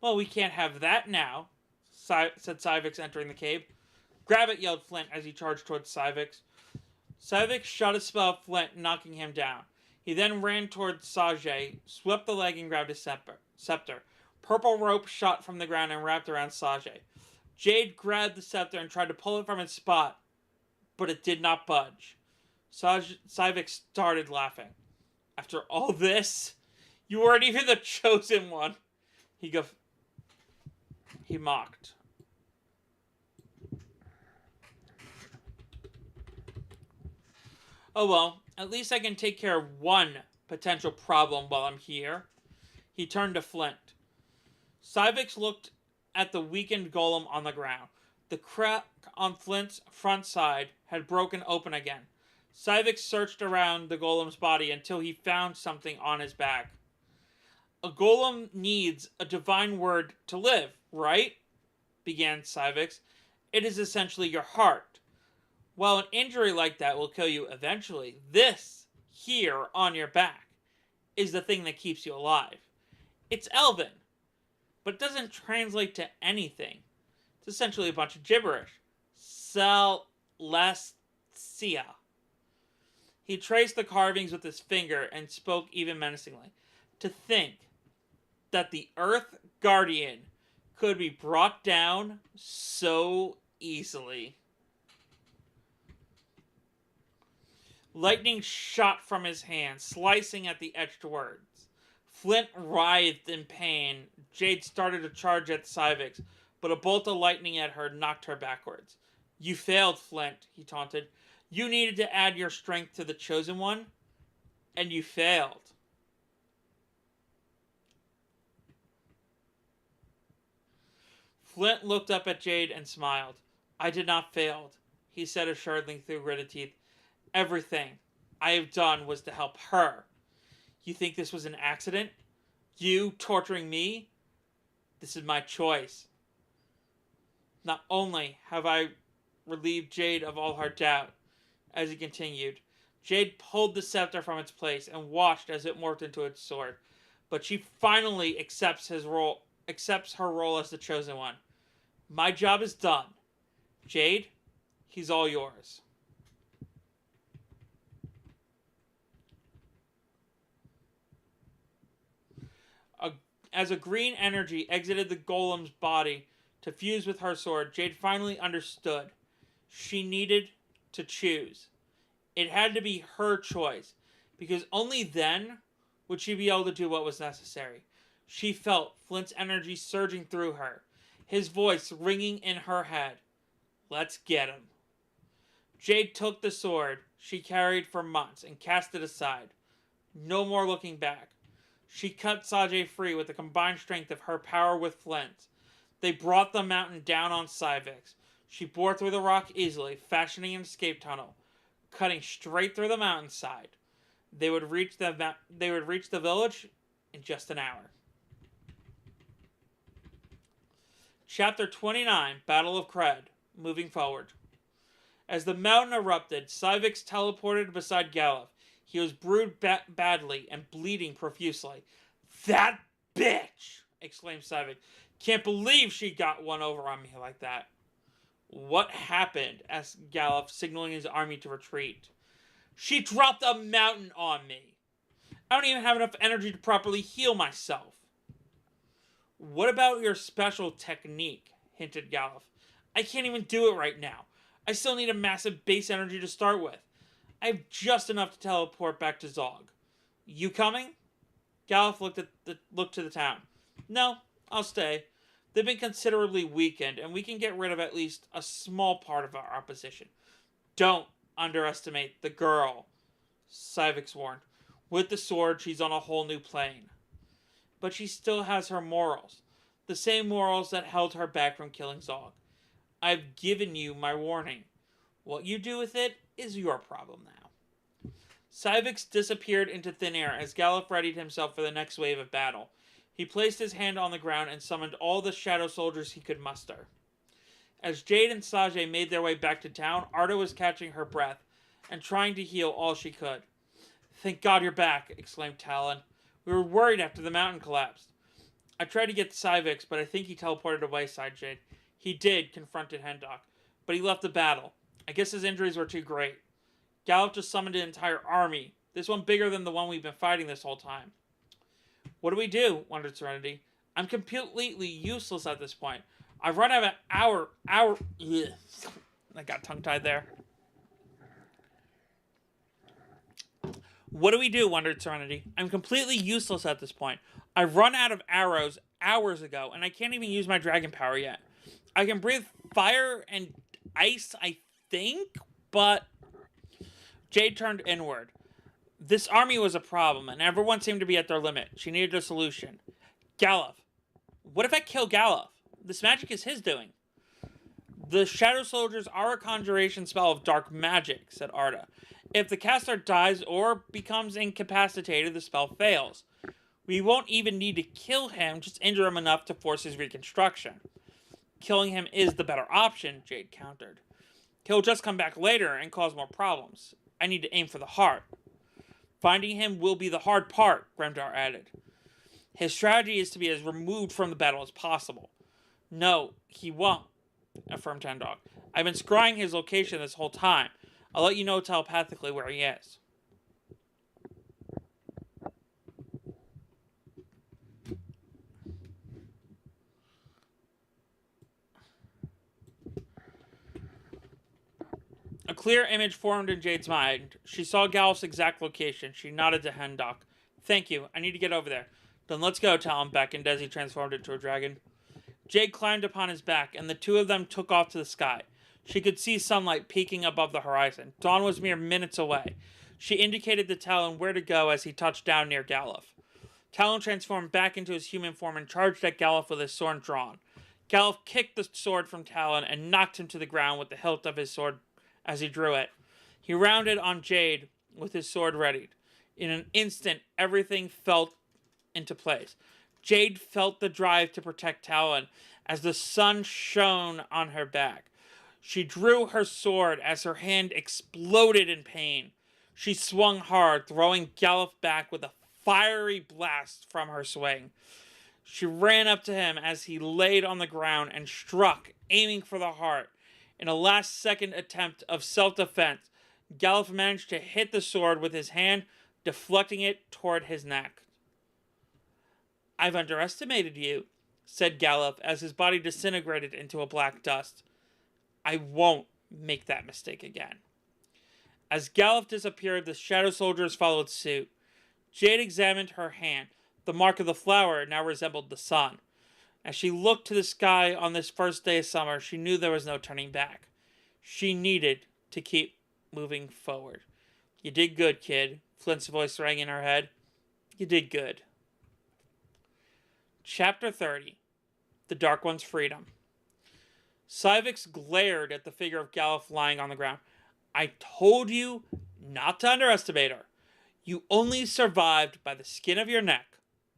Speaker 1: Well, we can't have that now, said Cywix, entering the cave. Grab it, yelled Flint as he charged towards Cywix. Cywix shot a spell at Flint, knocking him down. He then ran towards Sajay, swept the leg and grabbed his scepter. Purple rope shot from the ground and wrapped around Sajay. Jade grabbed the scepter and tried to pull it from its spot, but it did not budge. Cywix started laughing. After all this, you weren't even the chosen one. He mocked. Oh well, at least I can take care of one potential problem while I'm here. He turned to Flint. Cywix looked at the weakened golem on the ground. The crack on Flint's front side had broken open again. Cywix searched around the golem's body until he found something on his back. A golem needs a divine word to live, right? Began Cywix. It is essentially your heart. While an injury like that will kill you eventually, this, here, on your back, is the thing that keeps you alive. It's Elven, but it doesn't translate to anything. It's essentially a bunch of gibberish. Celestia. He traced the carvings with his finger and spoke even menacingly. To think that the Earth Guardian could be brought down so easily. Lightning shot from his hand, slicing at the etched words. Flint writhed in pain. Jade started to charge at Cywix, but a bolt of lightning at her knocked her backwards. You failed, Flint, he taunted. You needed to add your strength to the chosen one, and you failed. Flint looked up at Jade and smiled. I did not fail, he said assuredly through gritted teeth. Everything I have done was to help her. You think this was an accident? You torturing me? This is my choice. Not only have I relieved Jade of all her doubt, as he continued, Jade pulled the scepter from its place and watched as it morphed into its sword. But she finally accepts her role as the chosen one. My job is done. Jade, he's all yours. As a green energy exited the golem's body to fuse with her sword, Jade finally understood. She needed to choose. It had to be her choice, because only then would she be able to do what was necessary. She felt Flint's energy surging through her, his voice ringing in her head. Let's get him. Jade took the sword. she carried for months and cast it aside. No more looking back. She cut Sajay free with the combined strength of her power with Flint. They brought the mountain down on Syvix. She bore through the rock easily, fashioning an escape tunnel, cutting straight through the mountainside. They would reach the village in just an hour. Chapter 29, Battle of Cred. Moving forward. As the mountain erupted, Syvix teleported beside Galuf. He was bruised badly and bleeding profusely. "That bitch!" exclaimed Syvix. "Can't believe she got one over on me like that." "What happened?" asked Galuf, signaling his army to retreat. "She dropped a mountain on me. I don't even have enough energy to properly heal myself." "What about your special technique?" hinted Galuf. "I can't even do it right now. I still need a massive base energy to start with. I have just enough to teleport back to Zog. You coming?" Galuf looked to the town. "No, I'll stay. They've been considerably weakened, and we can get rid of at least a small part of our opposition." "Don't underestimate the girl," Syvix warned. "With the sword, she's on a whole new plane." "But she still has her morals. The same morals that held her back from killing Zog. I've given you my warning. What you do with it is your problem now." Syvix disappeared into thin air as Galuf readied himself for the next wave of battle. He placed his hand on the ground and summoned all the shadow soldiers he could muster. As Jade and Sajay made their way back to town, Arda was catching her breath and trying to heal all she could. "Thank God you're back," exclaimed Talon. "We were worried after the mountain collapsed." "I tried to get Syvix, but I think he teleported away," sighed Jade. "He did," confronted Hendok, "but he left the battle. I guess his injuries were too great. Galuf just summoned an entire army, this one bigger than the one we've been fighting this whole time." "What do we do?" wondered Serenity. "I'm completely useless at this point. I've run out of ugh. I got tongue-tied there. "What do we do?" wondered Serenity. "I'm completely useless at this point. I've run out of arrows hours ago, and I can't even use my dragon power yet. I can breathe fire and ice, I think, but..." Jade turned inward. This army was a problem, and everyone seemed to be at their limit. She needed a solution. "Galuf. What if I kill Galuf? This magic is his doing." "The shadow soldiers are a conjuration spell of dark magic," said Arda. "If the caster dies or becomes incapacitated, the spell fails. We won't even need to kill him, just injure him enough to force his reconstruction." "Killing him is the better option," Jade countered. "He'll just come back later and cause more problems. I need to aim for the heart." "Finding him will be the hard part," Grimdar added. "His strategy is to be as removed from the battle as possible." "No, he won't," affirmed Tendog. "I've been scrying his location this whole time. I'll let you know telepathically where he is." A clear image formed in Jade's mind. She saw Galuf's exact location. She nodded to Hendok. "Thank you. I need to get over there." "Then let's go," Talon beckoned as he transformed into a dragon. Jade climbed upon his back, and the two of them took off to the sky. She could see sunlight peeking above the horizon. Dawn was mere minutes away. She indicated to Talon where to go as he touched down near Galuf. Talon transformed back into his human form and charged at Galuf with his sword drawn. Galuf kicked the sword from Talon and knocked him to the ground with the hilt of his sword as he drew it. He rounded on Jade with his sword readied. In an instant, everything fell into place. Jade felt the drive to protect Talon as the sun shone on her back. She drew her sword as her hand exploded in pain. She swung hard, throwing Galuf back with a fiery blast from her swing. She ran up to him as he laid on the ground and struck, aiming for the heart. In a last-second attempt of self-defense, Galuf managed to hit the sword with his hand, deflecting it toward his neck. "I've underestimated you," said Galuf as his body disintegrated into a black dust. "I won't make that mistake again." As Galuf disappeared, the shadow soldiers followed suit. Jade examined her hand. The mark of the flower now resembled the sun. As she looked to the sky on this first day of summer, she knew there was no turning back. She needed to keep moving forward. You did good, kid. Flint's voice rang in her head. You did good. Chapter 30. The Dark One's Freedom. Civix glared at the figure of Galuf lying on the ground. I told you not to underestimate her. You only survived by the skin of your neck.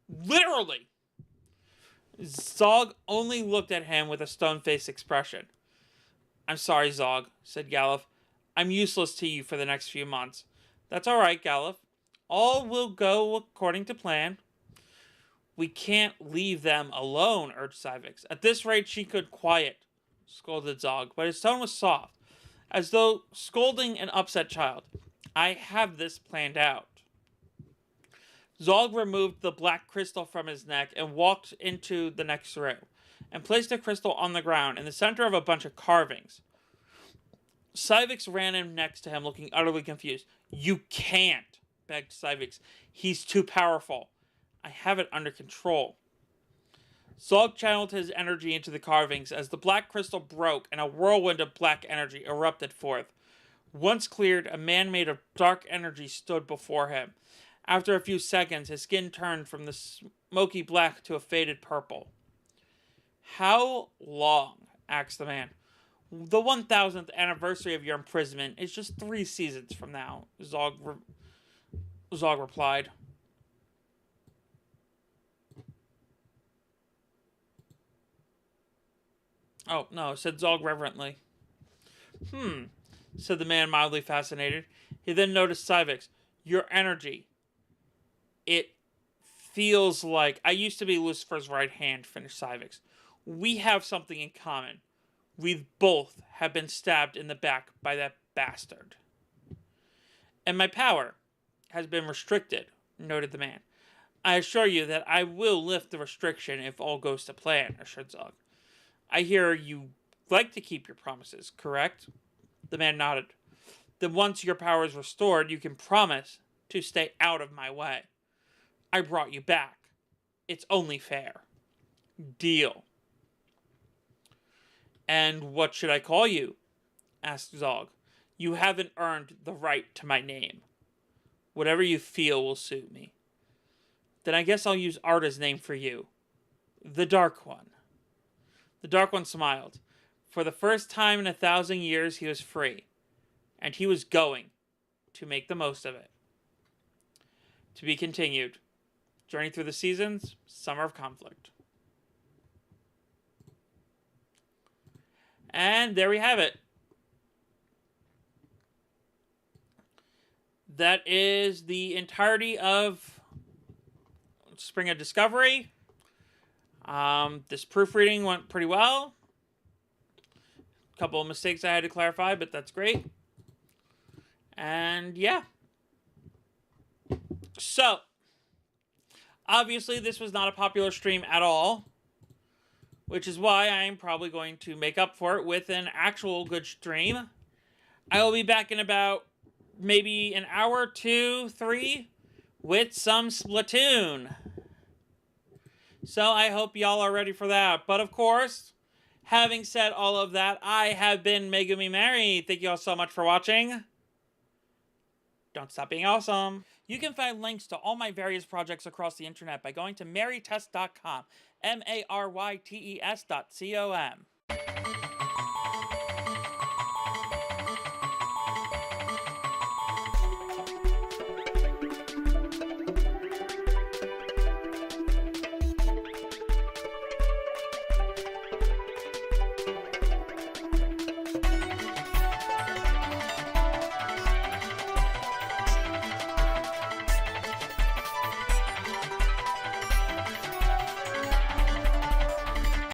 Speaker 1: Literally! Zog only looked at him with a stone-faced expression. I'm sorry, Zog, said Galuf. I'm useless to you for the next few months. That's all right, Galuf. All will go according to plan. We can't leave them alone, urged Civix. At this rate, she could quiet, scolded Zog, but his tone was soft, as though scolding an upset child. I have this planned out. Zog removed the black crystal from his neck and walked into the next room, and placed the crystal on the ground in the center of a bunch of carvings. Civix ran in next to him, looking utterly confused. You can't, begged Civix. He's too powerful. I have it under control. Zog channeled his energy into the carvings as the black crystal broke and a whirlwind of black energy erupted forth. Once cleared, a man made of dark energy stood before him. After a few seconds, his skin turned from the smoky black to a faded purple. How long? Asked the man. The 1000th anniversary of your imprisonment is just 3 seasons from now, Zog replied. Oh, no, said Zog reverently. Said the man, mildly fascinated. He then noticed Civix. Your energy. It feels like... I used to be Lucifer's right hand, finished Civix. We have something in common. We both have been stabbed in the back by that bastard. And my power has been restricted, noted the man. I assure you that I will lift the restriction if all goes to plan, assured Zog. I hear you like to keep your promises, correct? The man nodded. Then once your power is restored, you can promise to stay out of my way. I brought you back. It's only fair. Deal. And what should I call you? Asked Zog. You haven't earned the right to my name. Whatever you feel will suit me. Then I guess I'll use Arda's name for you. The Dark One. The Dark One smiled. For the first time in 1,000 years, he was free. And he was going to make the most of it. To be continued. Journey through the seasons, Summer of Conflict. And there we have it. That is the entirety of Spring of Discovery. This proofreading went pretty well. A couple of mistakes I had to clarify, but that's great. And yeah. So, obviously this was not a popular stream at all, which is why I'm probably going to make up for it with an actual good stream. I will be back in about maybe an hour, 2, 3, with some Splatoon. So I hope y'all are ready for that. But of course, having said all of that, I have been MegumiMary. Thank you all so much for watching. Don't stop being awesome. You can find links to all my various projects across the internet by going to marytest.com. MaryTes.com.